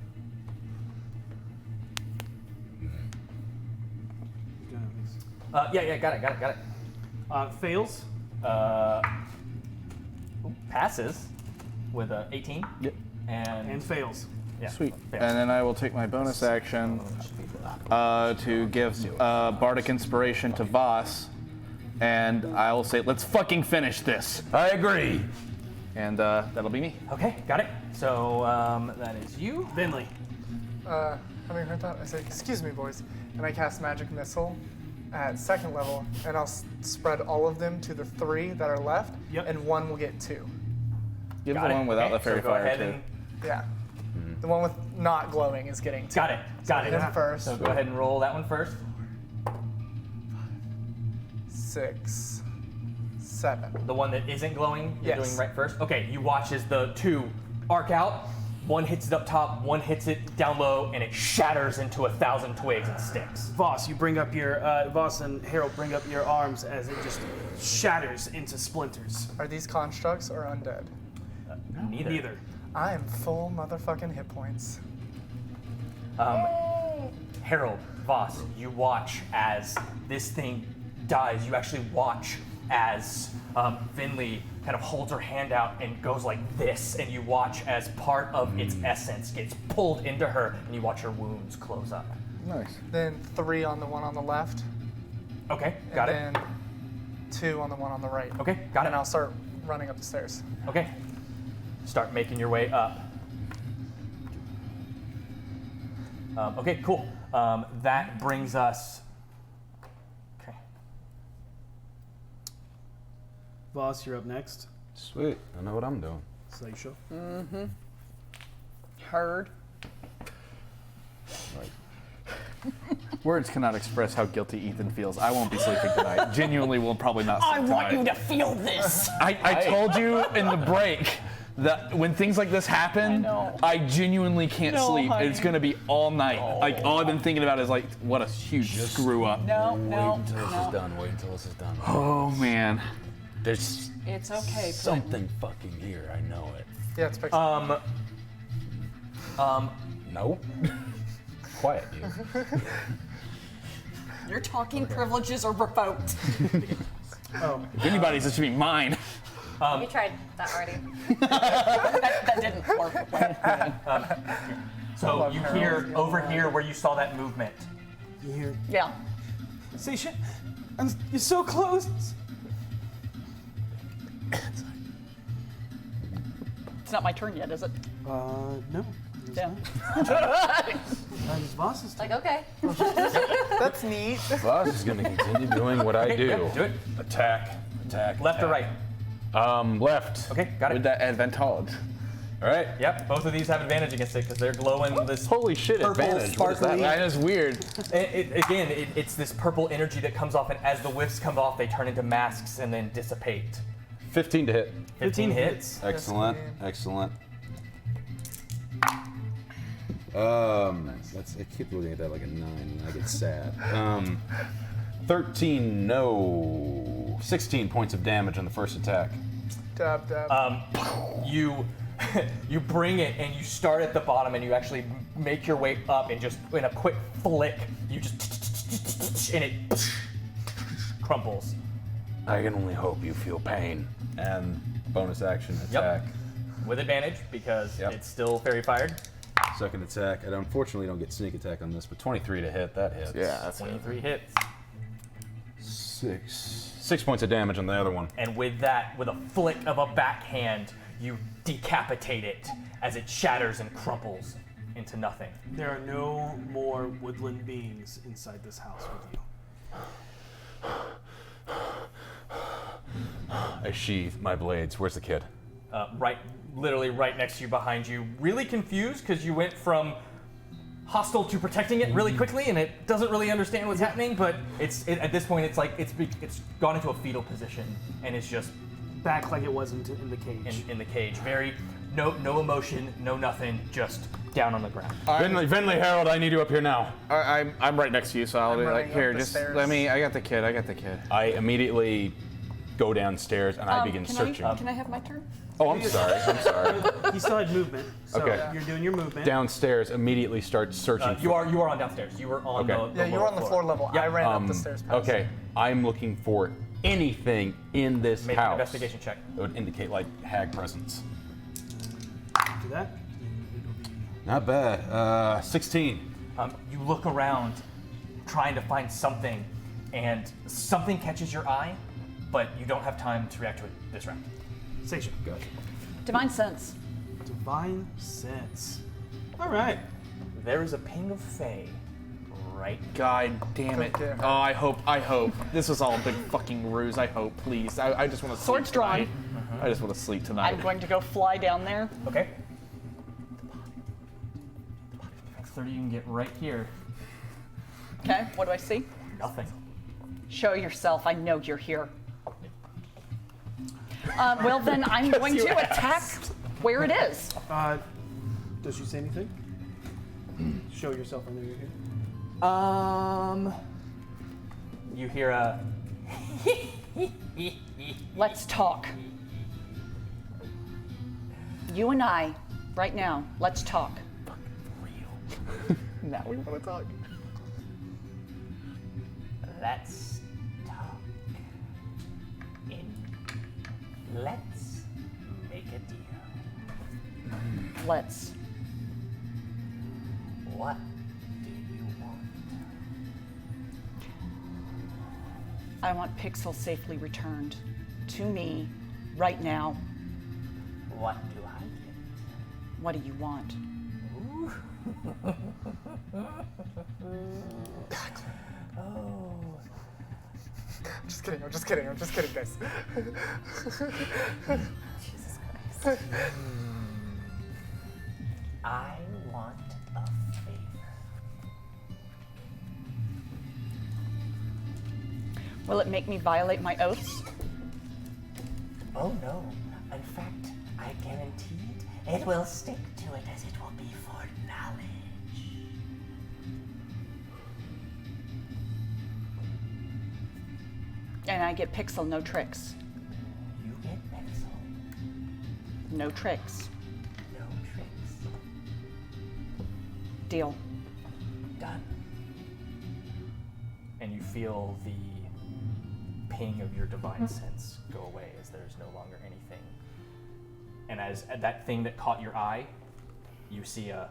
Yeah, got it. Fails. Passes with a 18. Yep. And fails. Yeah. Sweet. Fails. And then I will take my bonus action to give Bardic Inspiration to Voss, and I will say, let's fucking finish this. I agree. And that'll be me. Okay, got it. So that is you. Vinley. Having heard that, I say, excuse me, boys. And I cast Magic Missile at 2nd level, and I'll spread all of them to the 3 that are left, and 1 will get 2. Give Got the it. one without Okay, the Fairy so go Fire ahead too. and Yeah. The one with not glowing is getting 2. got it. Got it. Him first. So go ahead and roll that one first. 6, 7. The one that isn't glowing, you're Yes. doing right first. Okay, you watch as the 2 arc out. One hits it up top, one hits it down low, and it shatters into 1,000 twigs and sticks. Voss, you bring up your Voss and Harold bring up your arms as it just shatters into splinters. Are these constructs or undead? Neither. I am full motherfucking hit points. Harold, Voss, you watch as this thing dies. You actually watch as Vinley kind of holds her hand out and goes like this, and you watch as part of its essence gets pulled into her, and you watch her wounds close up. Nice. Then 3 on the one on the left. Okay, got it. And then 2 on the one on the right. Okay, got And it. I'll start running up the stairs. Okay. Start making your way up. Okay, cool. That brings us. Okay. Voss, you're up next. Sweet. I know what I'm doing. Seisha. Mm-hmm. Heard. Words cannot express how guilty Ethan feels. I won't be sleeping tonight. Genuinely will probably not sleep I tonight. want you to feel this. I told you in the break that when things like this happen, I genuinely can't sleep. honey. It's gonna be all night. Like all I've been thinking about is like, what a huge screw up. No. Wait until this is done. Wait until this is done. Oh man. There's It's okay. something fucking here. I know it. Yeah, it's fixed. No. Quiet, you. Your talking privileges are revoked. If anybody's, it should be mine. You tried that already. that didn't work. So you hear over here where you saw that movement. You hear? Yeah. Seisha, you're so close. It's not my turn yet, is it? No. Yeah. It's Voss's turn. Like, okay. That's neat. Voss is gonna continue doing what I do. Yeah, do it. Attack. Left or right? Left. Okay, got With it. that advantage. All right. Yep, both of these have advantage against it because they're glowing this Holy shit, purple, advantage. What is that? sparkly. That is weird. It's this purple energy that comes off, and as the whiffs come off, they turn into masks and then dissipate. 15 to hit. 15 hits. Excellent. Excellent. That's, I keep looking at that like a 9 and I get sad. 13, no. 16 points of damage on the first attack. Dab. You bring it and you start at the bottom and you actually make your way up and just in a quick flick, you just and it crumbles. I can only hope you feel pain. And bonus action attack. With advantage because it's still fairy fired. Second attack. I unfortunately don't get sneak attack on this, but 23 to hit. That hits. Yeah, that's 23 hits. 6 points of damage on the other one. And with that, with a flick of a backhand, you decapitate it as it shatters and crumples into nothing. There are no more woodland beings inside this house with you. I sheathe my blades. Where's the kid? Literally right next to you, behind you. Really confused because you went from hostile to protecting it really quickly, and it doesn't really understand what's happening. But at this point, it's like it's gone into a fetal position and it's just Back like it wasn't in the cage. in the cage. Very no emotion, no nothing, just down on the ground. Venley Harold, I need you up here now. I'm right next to you, so I'll be like, running here, up the just stairs. let me. I got the kid. I immediately go downstairs and I begin searching. Can I have my turn? Oh, I'm sorry. He still had movement, so Okay. you're doing your movement. Downstairs, immediatly start searching. You are on downstairs. You were on Okay. the Yeah, you were on the floor level. Yeah. I ran up the stairs past. Okay, I'm looking for anything in this Make an house investigation check. that would indicate like hag presence. Do that. Not bad. 16. You look around, trying to find something, and something catches your eye, but you don't have time to react to it this round. Seisha. Gotcha. Divine sense. Divine sense. All right. There is a ping of Fae right. God damn it. Good. Oh, I hope. This was all a big fucking ruse. I hope, please. I just want to sleep Swords drawn. tonight. I just want to sleep tonight. I'm going to go fly down there. Okay. 30 you can get right here. Okay, what do I see? Nothing. Show yourself. I know you're here. Well, then I'm going to attack where it is. Does she say anything? Show yourself. I know you're here. You hear a. Let's talk. You and I, right now, let's talk. Now we want to talk. Let's talk. Let's make a deal. Let's. What do you want? I want Pixel safely returned to me right now. What do I get? What do you want? I'm just kidding, guys. Jesus Christ. I want a favor. Will it make me violate my oaths? Oh no. In fact, I guarantee it will stick to it as it will be for knowledge. And I get pixel, no tricks. You get pixel, No tricks. no tricks. Deal. Done. And you feel the ping of your divine sense go away as there's no longer anything. And as that thing that caught your eye, you see a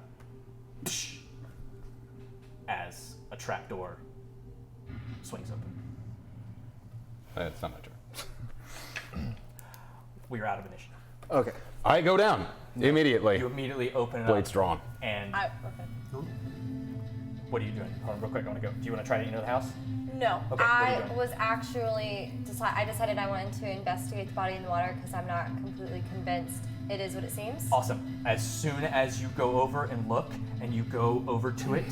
as a trapdoor swings open. It's not my turn. We are out of initiative. Okay. I go down immediately. You immediately open it Blade's up. drawn. And Okay. what are you doing? Hold on, real quick. I want to go. Do you want to try to enter the house? No, Okay, what are you I doing? was actually I decided I wanted to investigate the body in the water because I'm not completely convinced it is what it seems. Awesome. As soon as you go over and look, and you go over to it,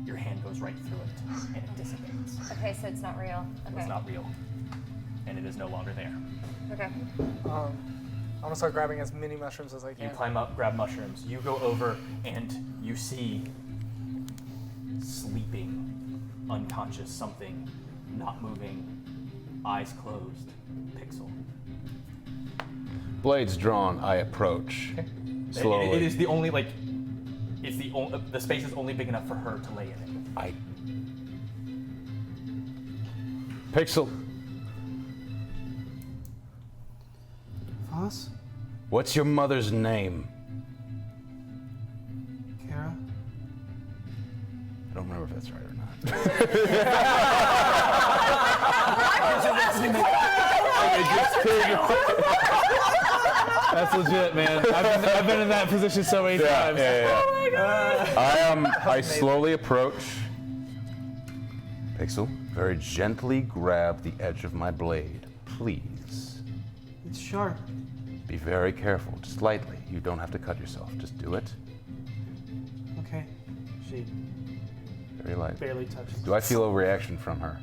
your hand goes right through it, and it dissipates. Okay, so it's not real. Okay. It's not real, and it is no longer there. Okay. I'm gonna start grabbing as many mushrooms as I You can. climb up, grab mushrooms. You go over, and you see sleeping, unconscious something, not moving, eyes closed, pixel. Blade's drawn. I approach. Slowly. It is the only it's the space is only big enough for her to lay in it. Pixel. Voss? What's your mother's name? Kara? I don't remember if that's right or not. That's legit, man. I've been in that position so many times. Oh my god! I slowly approach. Pixel, very gently grab the edge of my blade, please. It's sharp. Be very careful, just lightly. You don't have to cut yourself. Just do it. Okay. She Very lightly. barely touches. Do I feel a reaction from her?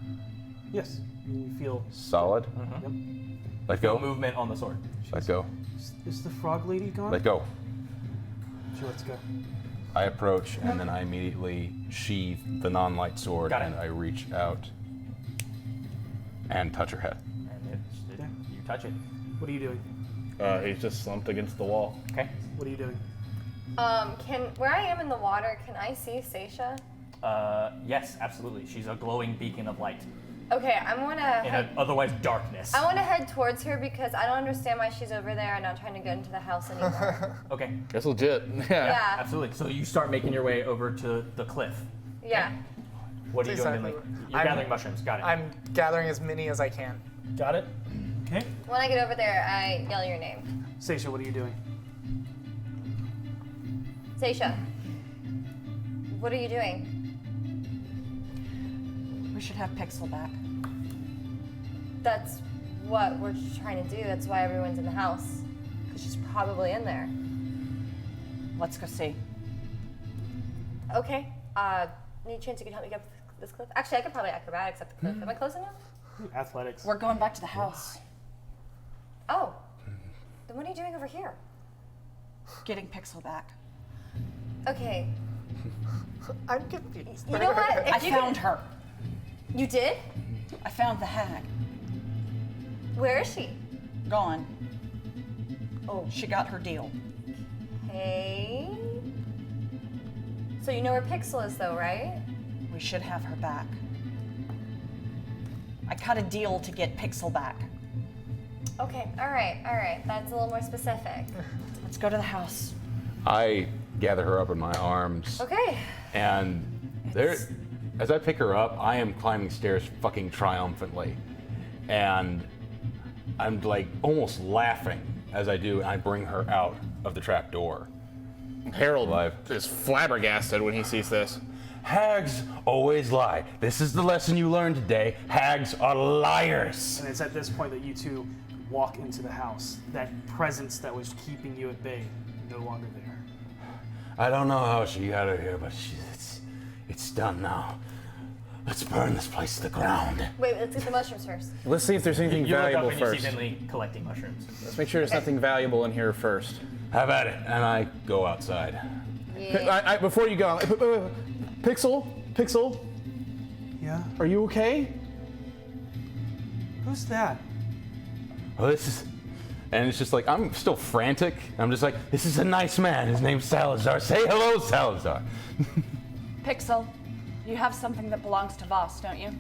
Yes. You feel. Solid. Yep. Let No go. movement on the sword. Let go. Is the frog lady gone? Let go. Sure, let's go. I approach and then I immediately sheathe the non-light sword Got it. and I reach out and touch her head. And you touch it. What are you doing? He's just slumped against the wall. Okay. What are you doing? Where I am in the water, can I see Seisha? Yes, absolutely. She's a glowing beacon of light Okay, I'm gonna in an otherwise darkness. I want to head towards her because I don't understand why she's over there and not trying to get into the house anymore. Okay. That's legit. Yeah. Absolutely. So you start making your way over to the cliff. Yeah. What are you doing, Exactly. Lily? You're gathering mushrooms. Got it. I'm gathering as many as I can. Got it. Okay. When I get over there, I yell your name. Seisha, what are you doing? Seisha. What are you doing? We should have Pixel back. That's what we're trying to do. That's why everyone's in the house. Because she's probably in there. Let's go see. Okay. Any chance you can help me get up this cliff? Actually, I could probably acrobatics up the cliff. Am I close enough? Athletics. We're going back to the house. Oh. Then what are you doing over here? Getting Pixel back. Okay. I'm confused. You know what? If I you found could- her. You did? I found the hag. Where is she? Gone. Oh, she got her deal. Hey. So you know where Pixel is, though, right? We should have her back. I cut a deal to get Pixel back. Okay. All right. That's a little more specific. Let's go to the house. I gather her up in my arms. Okay. And there, as I pick her up, I am climbing stairs fucking triumphantly. And I'm like almost laughing as I do, and I bring her out of the trap door. Harold is flabbergasted when he sees this. Hags always lie. This is the lesson you learned today. Hags are liars. And it's at this point that you two walk into the house. That presence that was keeping you at bay, no longer there. I don't know how she got her here, but it's done now. Let's burn this place to the ground. Wait, let's get the mushrooms first. Let's see if there's anything You look up valuable and you first. see Finley collecting mushrooms. Let's make sure there's nothing valuable in here first. Have at it, and I go outside. Yeah. Before you go, Pixel, Yeah? are you okay? Who's that? Oh, and it's just like, I'm still frantic. I'm just like, this is a nice man. His name's Salazar. Say hello, Salazar. Pixel, you have something that belongs to Voss, don't you?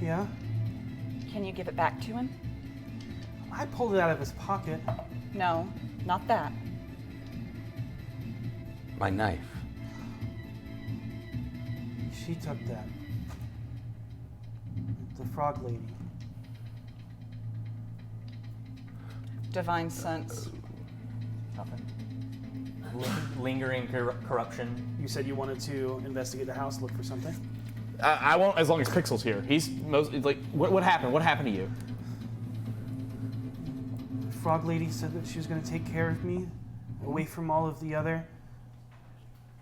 Yeah? Can you give it back to him? I pulled it out of his pocket. No, not that. My knife. She took that. The frog lady. Divine sense. Nothing. Lingering corruption. You said you wanted to investigate the house, look for something? I won't as long as Pixel's here. He's like, what happened? What happened to you? The frog lady said that she was going to take care of me, away from all of the other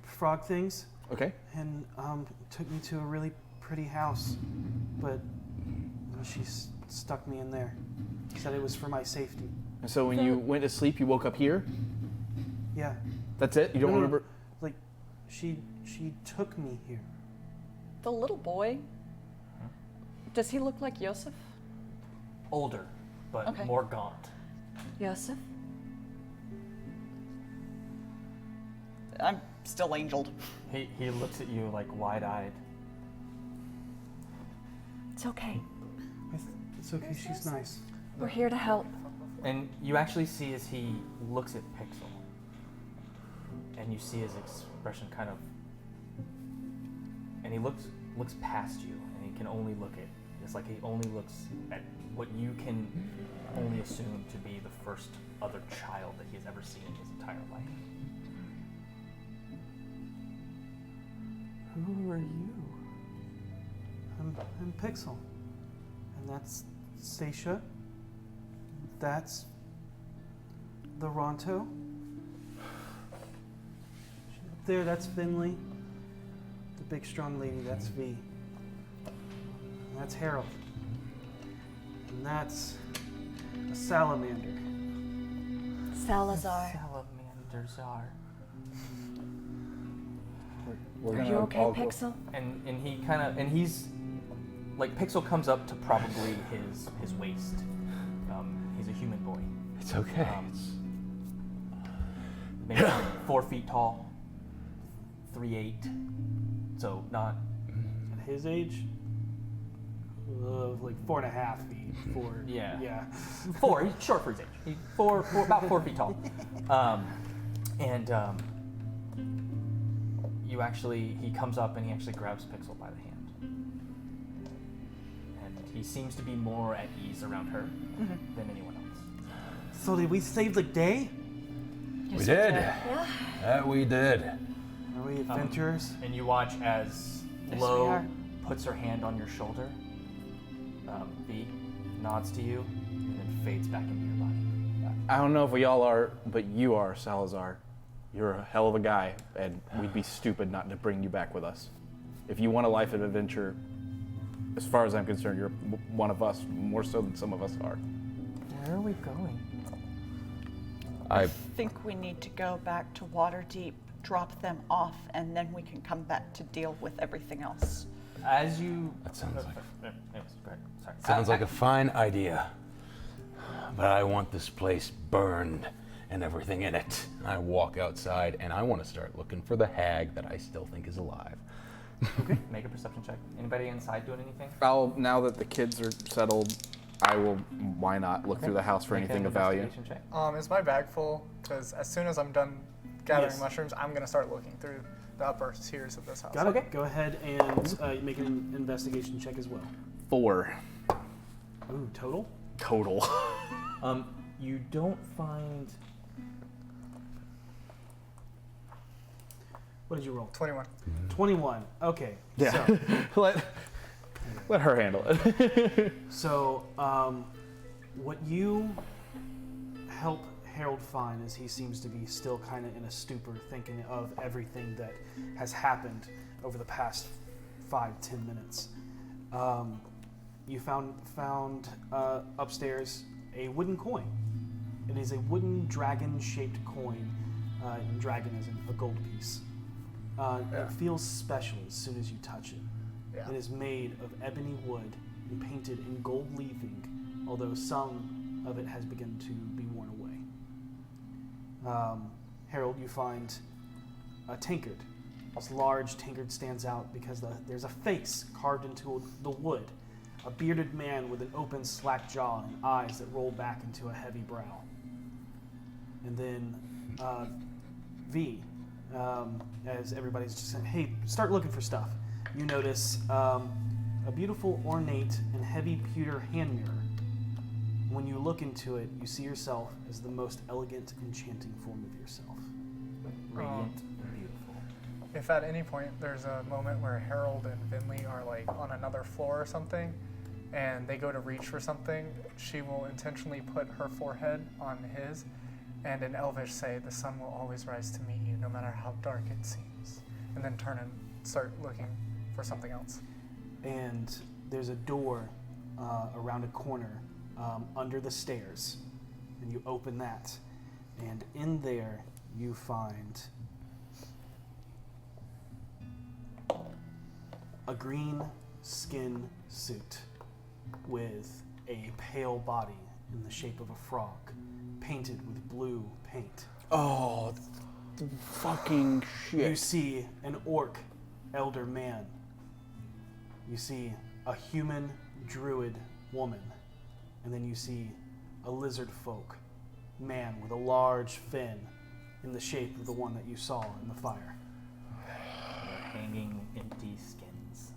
frog things, Okay. and took me to a really pretty house. But she stuck me in there. Said it was for my safety. And so when you went to sleep, you woke up here? Yeah. That's it? You don't No, no, remember? Like, she took me here. The little boy. Does he look like Yosef? Older, but Okay. more gaunt. Yosef? I'm still angeled. He looks at you like wide-eyed. It's okay. It's okay, she's nice. We're here to help. And you actually see as he looks at Pixel, and you see his expression kind of, and he looks past you, and he can only look at, it's like he only looks at what you can only assume to be the first other child that he's ever seen in his entire life. Who are you? I'm Pixel. And that's Stacia. That's the Ronto. Up there, that's Finley. The big strong lady, that's V. And that's Harold. And that's a salamander. Salazar. Salamanders are. Are you okay, Pixel? And he kind of, and he's like, Pixel comes up to probably his waist. He's a human boy. It's okay. Maybe 4 feet tall, 3'8". So not At his age, like 4.5 feet. Yeah. 4. He's short for his age. He's about 4 feet tall. He comes up and he actually grabs Pixel by the hand. And he seems to be more at ease around her than anyone else. So did we save the day? We did. Yeah. That we did. Are we adventurers? And you watch as Yes, Lo we are. puts her hand on your shoulder. V nods to you and then fades back into your body. I don't know if we all are, but you are, Salazar. You're a hell of a guy, and we'd be stupid not to bring you back with us. If you want a life of adventure, as far as I'm concerned, you're one of us, more so than some of us are. Where are we going? I think we need to go back to Waterdeep, drop them off, and then we can come back to deal with everything else. As you... That sounds like Anyways, go ahead. Sorry. sounds like a fine idea. But I want this place burned and everything in it. I walk outside and I want to start looking for the hag that I still think is alive. Okay, make a perception check. Anybody inside doing anything? Now that the kids are settled, I will, why not, look through the house for Make anything an of value. investigation check. Is my bag full? Because as soon as I'm done gathering Yes. mushrooms, I'm gonna start looking through the upper tiers of this house. Got it. Go ahead and make an investigation check as well. 4 Ooh, total? total. You don't find What did you roll? 21. 21. Okay. Yeah. So, let her handle it. so what you help Harold find is he seems to be still kind of in a stupor, thinking of everything that has happened over the past 5-10 minutes. You found upstairs a wooden coin. It is a wooden dragon-shaped coin. Dragon is a gold piece. It feels special as soon as you touch it. Yeah. It is made of ebony wood and painted in gold leafing, although some of it has begun to be worn away. Harold, you find a tankard. This large tankard stands out because there's a face carved into the wood, a bearded man with an open, slack jaw and eyes that roll back into a heavy brow. And then V, as everybody's just saying, hey, start looking for stuff. You notice a beautiful, ornate, and heavy pewter hand mirror. When you look into it, you see yourself as the most elegant, enchanting form of yourself. Radiant and beautiful. If at any point there's a moment where Harold and Vinley are like on another floor or something, and they go to reach for something, she will intentionally put her forehead on his, and in Elvish say, "The sun will always rise to meet you, no matter how dark it seems," and then turn and start looking for something else. And there's a door around a corner under the stairs, and you open that, and in there you find a green skin suit with a pale body in the shape of a frog, painted with blue paint. Oh, fucking shit. You see an orc elder man. You see a human druid woman. And then you see a lizard folk man with a large fin in the shape of the one that you saw in the fire. They're hanging empty skins.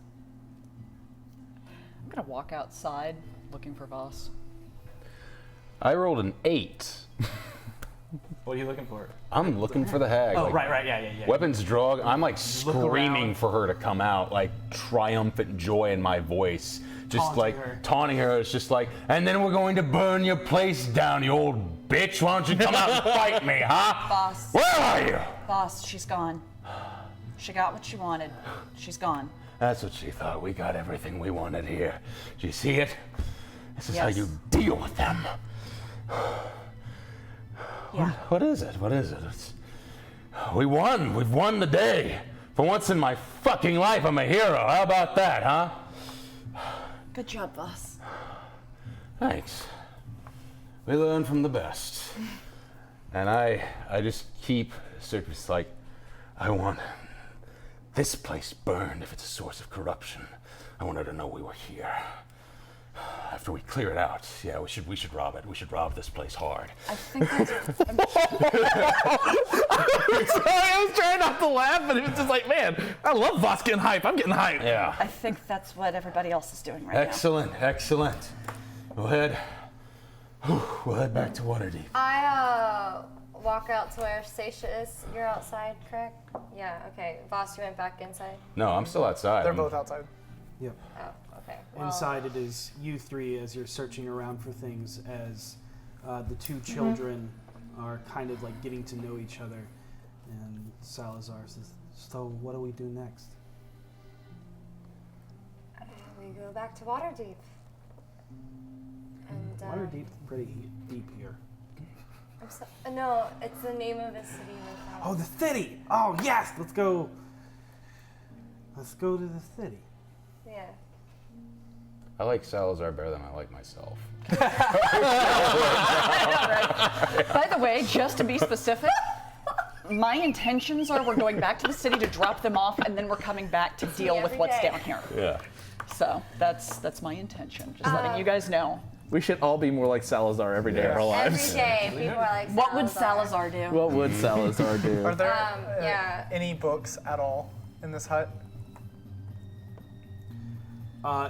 I'm gonna walk outside looking for Voss. I rolled an 8. What are you looking for? I'm looking for the hag. Oh, like, right, yeah. Weapons drawn. I'm like Look screaming around. for her to come out, like triumphant joy in my voice. Just Taunting like her. taunting her. It's just like, and then we're going to burn your place down, you old bitch. Why don't you come out and fight me, huh? Voss. Where are you? Voss, she's gone. She got what she wanted. She's gone. That's what she thought. We got everything we wanted here. Do you see it? This is how Yes. you deal with them. Yeah. What is it? What is it? We won. We've won the day. For once in my fucking life, I'm a hero. How about that, huh? Good job, Voss. Thanks. We learn from the best. And I just keep just like, I want this place burned if it's a source of corruption. I want her to know we were here. After we clear it out, yeah, we should rob it. We should rob this place hard. I think that's. Sorry, I was trying not to laugh, but it was just like, man, I love Voss getting hype. I'm getting hype. Yeah. I think that's what everybody else is doing right Excellent, excellent. We'll head back to Waterdeep. I walk out to where Stacia is. You're outside, correct? Yeah, okay. Voss, you went back inside? No, I'm still outside. They're both outside. Yep. Oh, okay. Well, Inside it is you three as you're searching around for things as the two children are kind of like getting to know each other. And Salazar says, so what do we do next? we go back to Waterdeep. And, Waterdeep's pretty deep here. I'm so, no, it's the name of a city. we found. Oh, the city! Oh, yes! Let's go to the city. Yeah. I like Salazar better than I like myself. By the way, just to be specific, my intentions are we're going back to the city to drop them off, and then we're coming back to deal with every what's day. down here. Yeah. So that's my intention. Just letting you guys know. We should all be more like Salazar every day of our lives. Every day, people are like, What would Salazar do? What would Salazar do? Are there yeah. any books at all in this hut?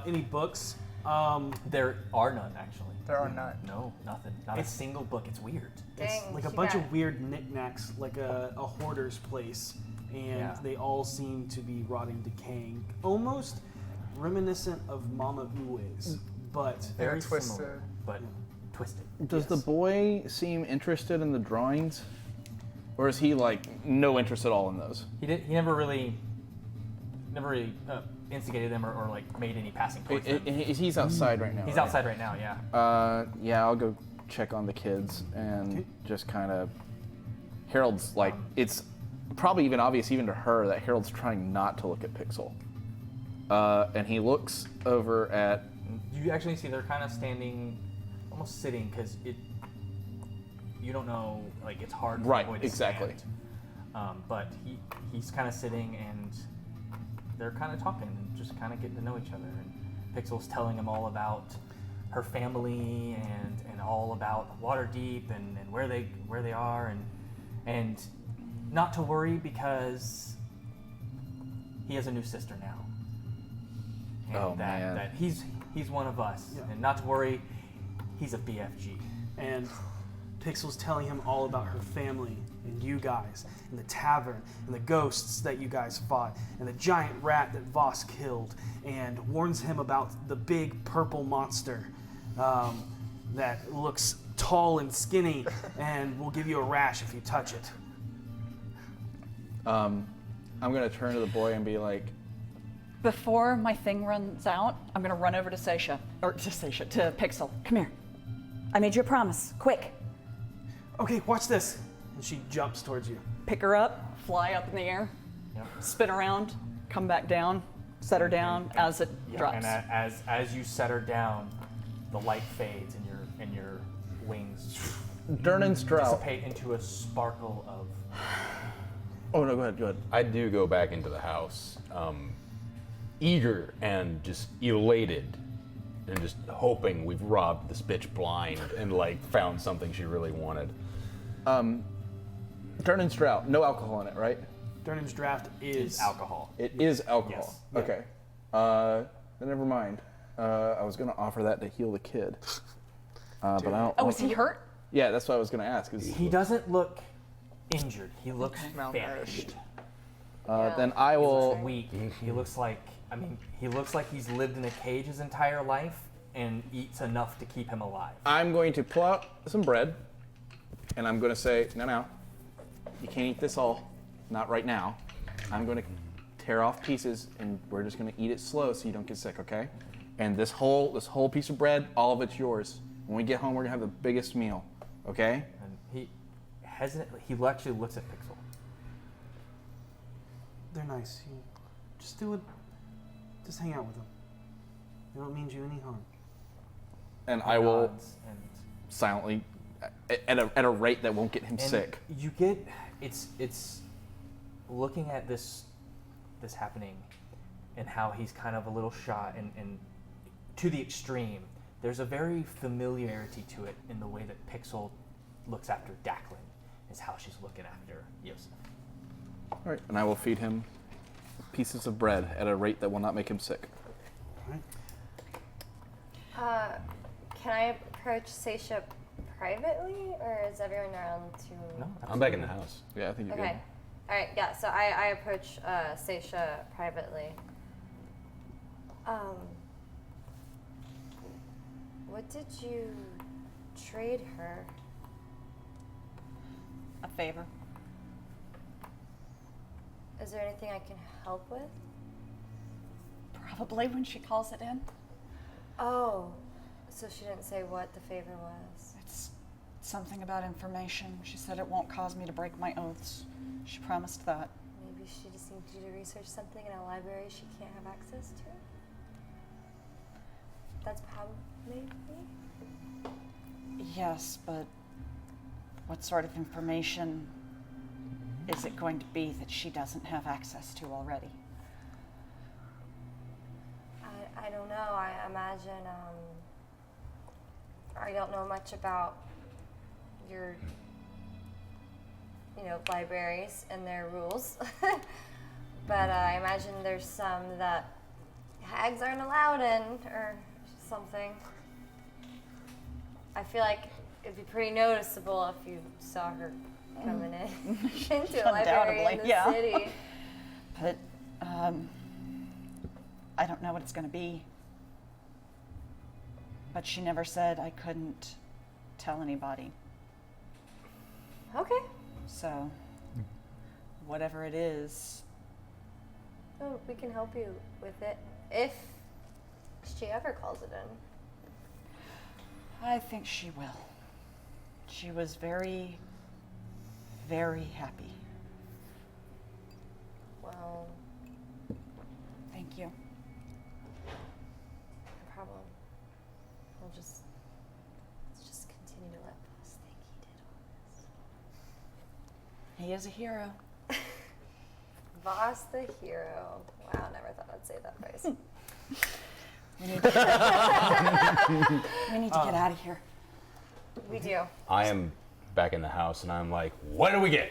Any books? There are none, actually. There are none. No, nothing. Not a single book. It's weird. It's Dang, like a she bunch got- of weird knickknacks, like a hoarder's place. and they all seem to be rotting, decaying, almost reminiscent of Mama Uwe's, but Very twisted. similar, but twisted. Does the boy seem interested in the drawings? Or is he like no interest at all in those? He never really instigated them or like made any passing towards them. He's outside right now. He's right? outside right now, yeah. Yeah, I'll go check on the kids and just kind of. Harold's like, it's probably even obvious even to her that Harold's trying not to look at Pixel. And he looks over at. You actually see they're kind of standing, almost sitting, because you don't know, like it's hard for the boy to exactly. stand. But he's kind of sitting and they're kind of talking and just kind of getting to know each other. And Pixel's telling him all about her family and all about Waterdeep and where they are and not to worry because he has a new sister now. And that he's one of us. Yeah. And not to worry, he's a BFG. And Pixel's telling him all about her family and you guys and the tavern and the ghosts that you guys fought and the giant rat that Voss killed, and warns him about the big purple monster that looks tall and skinny and will give you a rash if you touch it. I'm gonna turn to the boy and be like, Before my thing runs out, I'm gonna run over to to Pixel. Come here. I made you a promise. Quick. Okay, watch this. And she jumps towards you. Pick her up, fly up in the air, spin around, come back down, set her down as it drops. And as you set her down, the light fades and your wings dissipate into a sparkle of. Oh no, go ahead. I do go back into the house, eager and just elated, and just hoping we've robbed this bitch blind and like found something she really wanted. Durnan's Drought, no alcohol in it, right? Durnan's Draft is alcohol. It is alcohol. Yes. Okay. Then never mind. I was gonna offer that to heal the kid. But I don't. Oh, is he hurt? Yeah, that's what I was gonna ask. He doesn't look injured. He looks famished. Then I will. Weak. He looks like he's lived in a cage his entire life and eats enough to keep him alive. I'm going to pull out some bread, and I'm going to say, no, you can't eat this all, not right now. I'm going to tear off pieces, and we're just going to eat it slow so you don't get sick, okay? And this whole piece of bread, all of it's yours. When we get home, we're going to have the biggest meal, okay? And he actually looks at Pixel. They're nice. You just do it. Just hang out with them. They don't mean you any harm. And I will silently, at a rate that won't get him sick. You get it's looking at this happening and how he's kind of a little shot and to the extreme. There's a very familiarity to it in the way that Pixel looks after Declan, is how she's looking after Yosef. All right, and I will feed him pieces of bread at a rate that will not make him sick. Can I approach Seisha privately, or is everyone around to? No, I'm back in the house. Yeah, I think you're Okay. All right. Yeah. So I approach Seisha privately. What did you trade her? A favor. Is there anything I can help with? Probably when she calls it in. Oh, so she didn't say what the favor was. It's something about information. She said it won't cause me to break my oaths. She promised that. Maybe she just needs you to research something in a library she can't have access to? That's probably me? Yes, but what sort of information is it going to be that she doesn't have access to already? I don't know. I imagine, I don't know much about your, libraries and their rules. But I imagine there's some that hags aren't allowed in or something. I feel like it'd be pretty noticeable if you saw her coming into a library in the yeah. city. But I don't know what it's going to be. But she never said I couldn't tell anybody. Okay. So, whatever it is, Oh, we can help you with it if she ever calls it in. I think she will. She was very, very happy. Well, Thank you. no problem. Let's just continue to let Boss think he did all this. He is a hero. Voss the hero. Wow, never thought I'd say that phrase. We need to get out of here. We do. I am back in the house and I'm like, what do we get?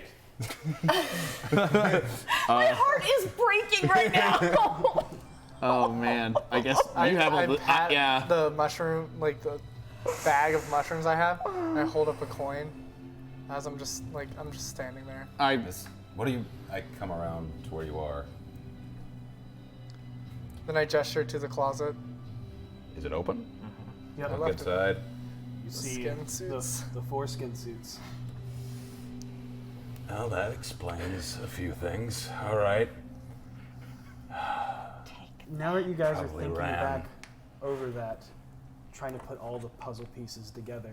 My heart is breaking right now. Oh man, I guess you have all I the pat yeah. the mushroom, like the bag of mushrooms I have. I hold up a coin as I'm just standing there. What do you? I come around to where you are. Then I gesture to the closet. Is it open? Yep. Look inside. You The see skin suits. the 4 skin suits. Well, that explains a few things. All right. Now that you guys are Probably thinking ran. back over that, trying to put all the puzzle pieces together,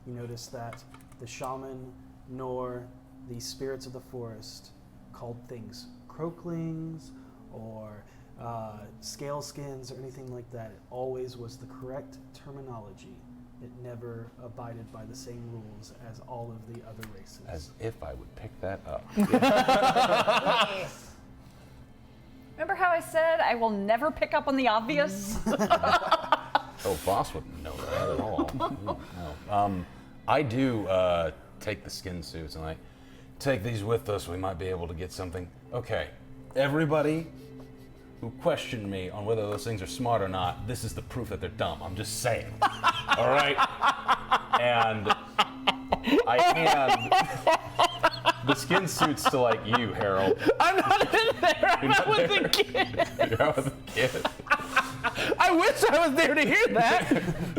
you notice that the shaman nor the spirits of the forest called things croaklings or scale skins or anything like that. It always was the correct terminology. It never abided by the same rules as all of the other races. As if I would pick that up. Remember how I said I will never pick up on the obvious? Oh, Boss wouldn't know that at all. No. I do take the skin suits and take these with us. We might be able to get something. Okay, everybody who questioned me on whether those things are smart or not, this is the proof that they're dumb. I'm just saying. All right? And I hand the skin suits to you, Harold. I'm not in there. I'm not with the kid. You're out with the kid. I wish I was there to hear that.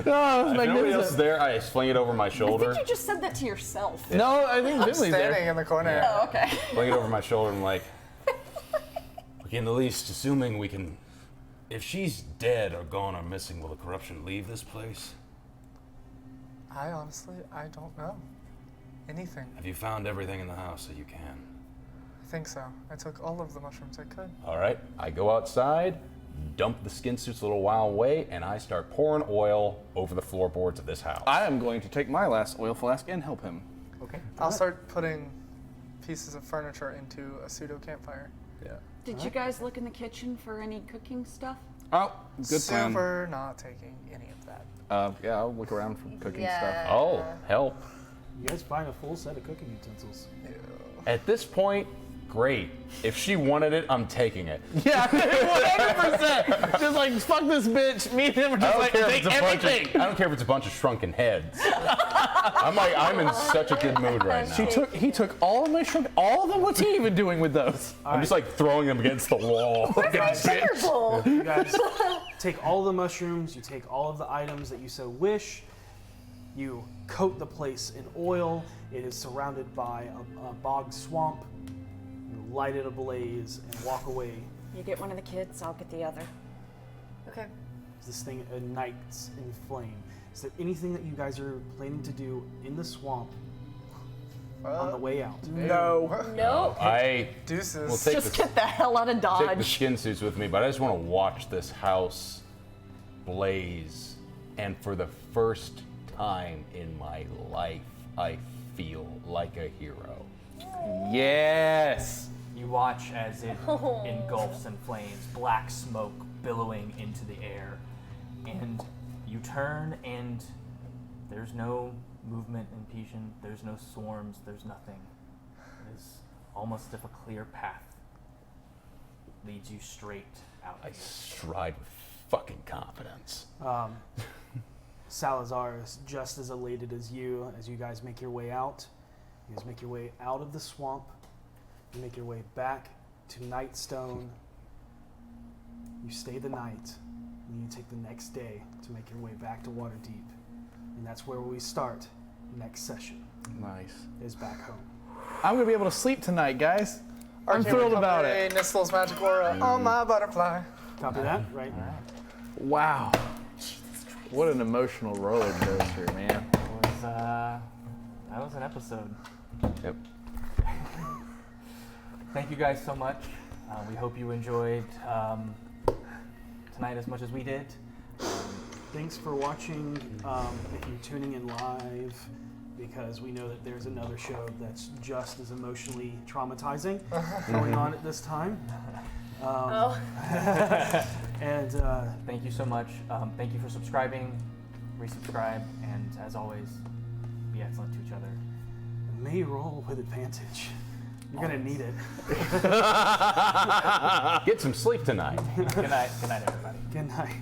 Oh, If nobody else is there, I fling it over my I shoulder. think you just said that to yourself. No, I think Finley's Standing there. in the corner. Yeah. Oh, okay. Fling it over my shoulder and we can at least, assuming we can, if she's dead or gone or missing, will the corruption leave this place? I honestly, I don't know. Anything. Have you found everything in the house that you can? I think so. I took all of the mushrooms I could. All right, I go outside, dump the skin suits a little while away, and I start pouring oil over the floorboards of this house. I am going to take my last oil flask and help him. Okay. I'll start putting pieces of furniture into a pseudo campfire. Yeah. Did you guys look in the kitchen for any cooking stuff? Oh, good plan. Super not taking any of that. Yeah, I'll look around for cooking stuff. Oh, help. You guys find a full set of cooking utensils. At this point, great. If she wanted it, I'm taking it. Yeah, 100%. Just fuck this bitch. Me and him are just take everything. I don't care if it's a bunch of shrunken heads. I'm in such a good mood right now. He took all of my shrimp. All of them. What's he even doing with those? I'm just throwing them against the wall. You guys take all the mushrooms, you take all of the items that you so wish, you coat the place in oil. It is surrounded by a bog swamp. You light it ablaze and walk away. You get one of the kids, I'll get the other. Okay. This thing ignites in flame. Is there anything that you guys are planning to do in the swamp on the way out? No. Nope. I Deuces. will take Just get the hell out of take the Dodge. skin suits with me, but I just want to watch this house blaze. And for the first time in my life, I feel like a hero. Yes. You watch as it engulfs in flames, black smoke billowing into the air. And you turn and there's no movement in Pishin, there's no swarms, there's nothing. It is almost as if a clear path leads you straight out. I stride with fucking confidence. Salazar is just as elated as you guys make your way out. You guys make your way out of the swamp. You make your way back to Nightstone. You stay the night, and you take the next day to make your way back to Waterdeep. And that's where we start next session. Nice. Is back home. I'm gonna be able to sleep tonight, guys. I'm Arcane thrilled about recovery, it. Nistle's magic aura on my butterfly. Copy that, right? Wow. What an emotional roller coaster, man. That was an episode. Yep. Thank you guys so much. We hope you enjoyed tonight as much as we did. Thanks for watching. If you're tuning in live, because we know that there's another show that's just as emotionally traumatizing going on at this time. And thank you so much. Thank you for subscribing, resubscribe, and as always, be excellent to each other. May roll with advantage. You're gonna need it. Get some sleep tonight. Good night, everybody. Good night.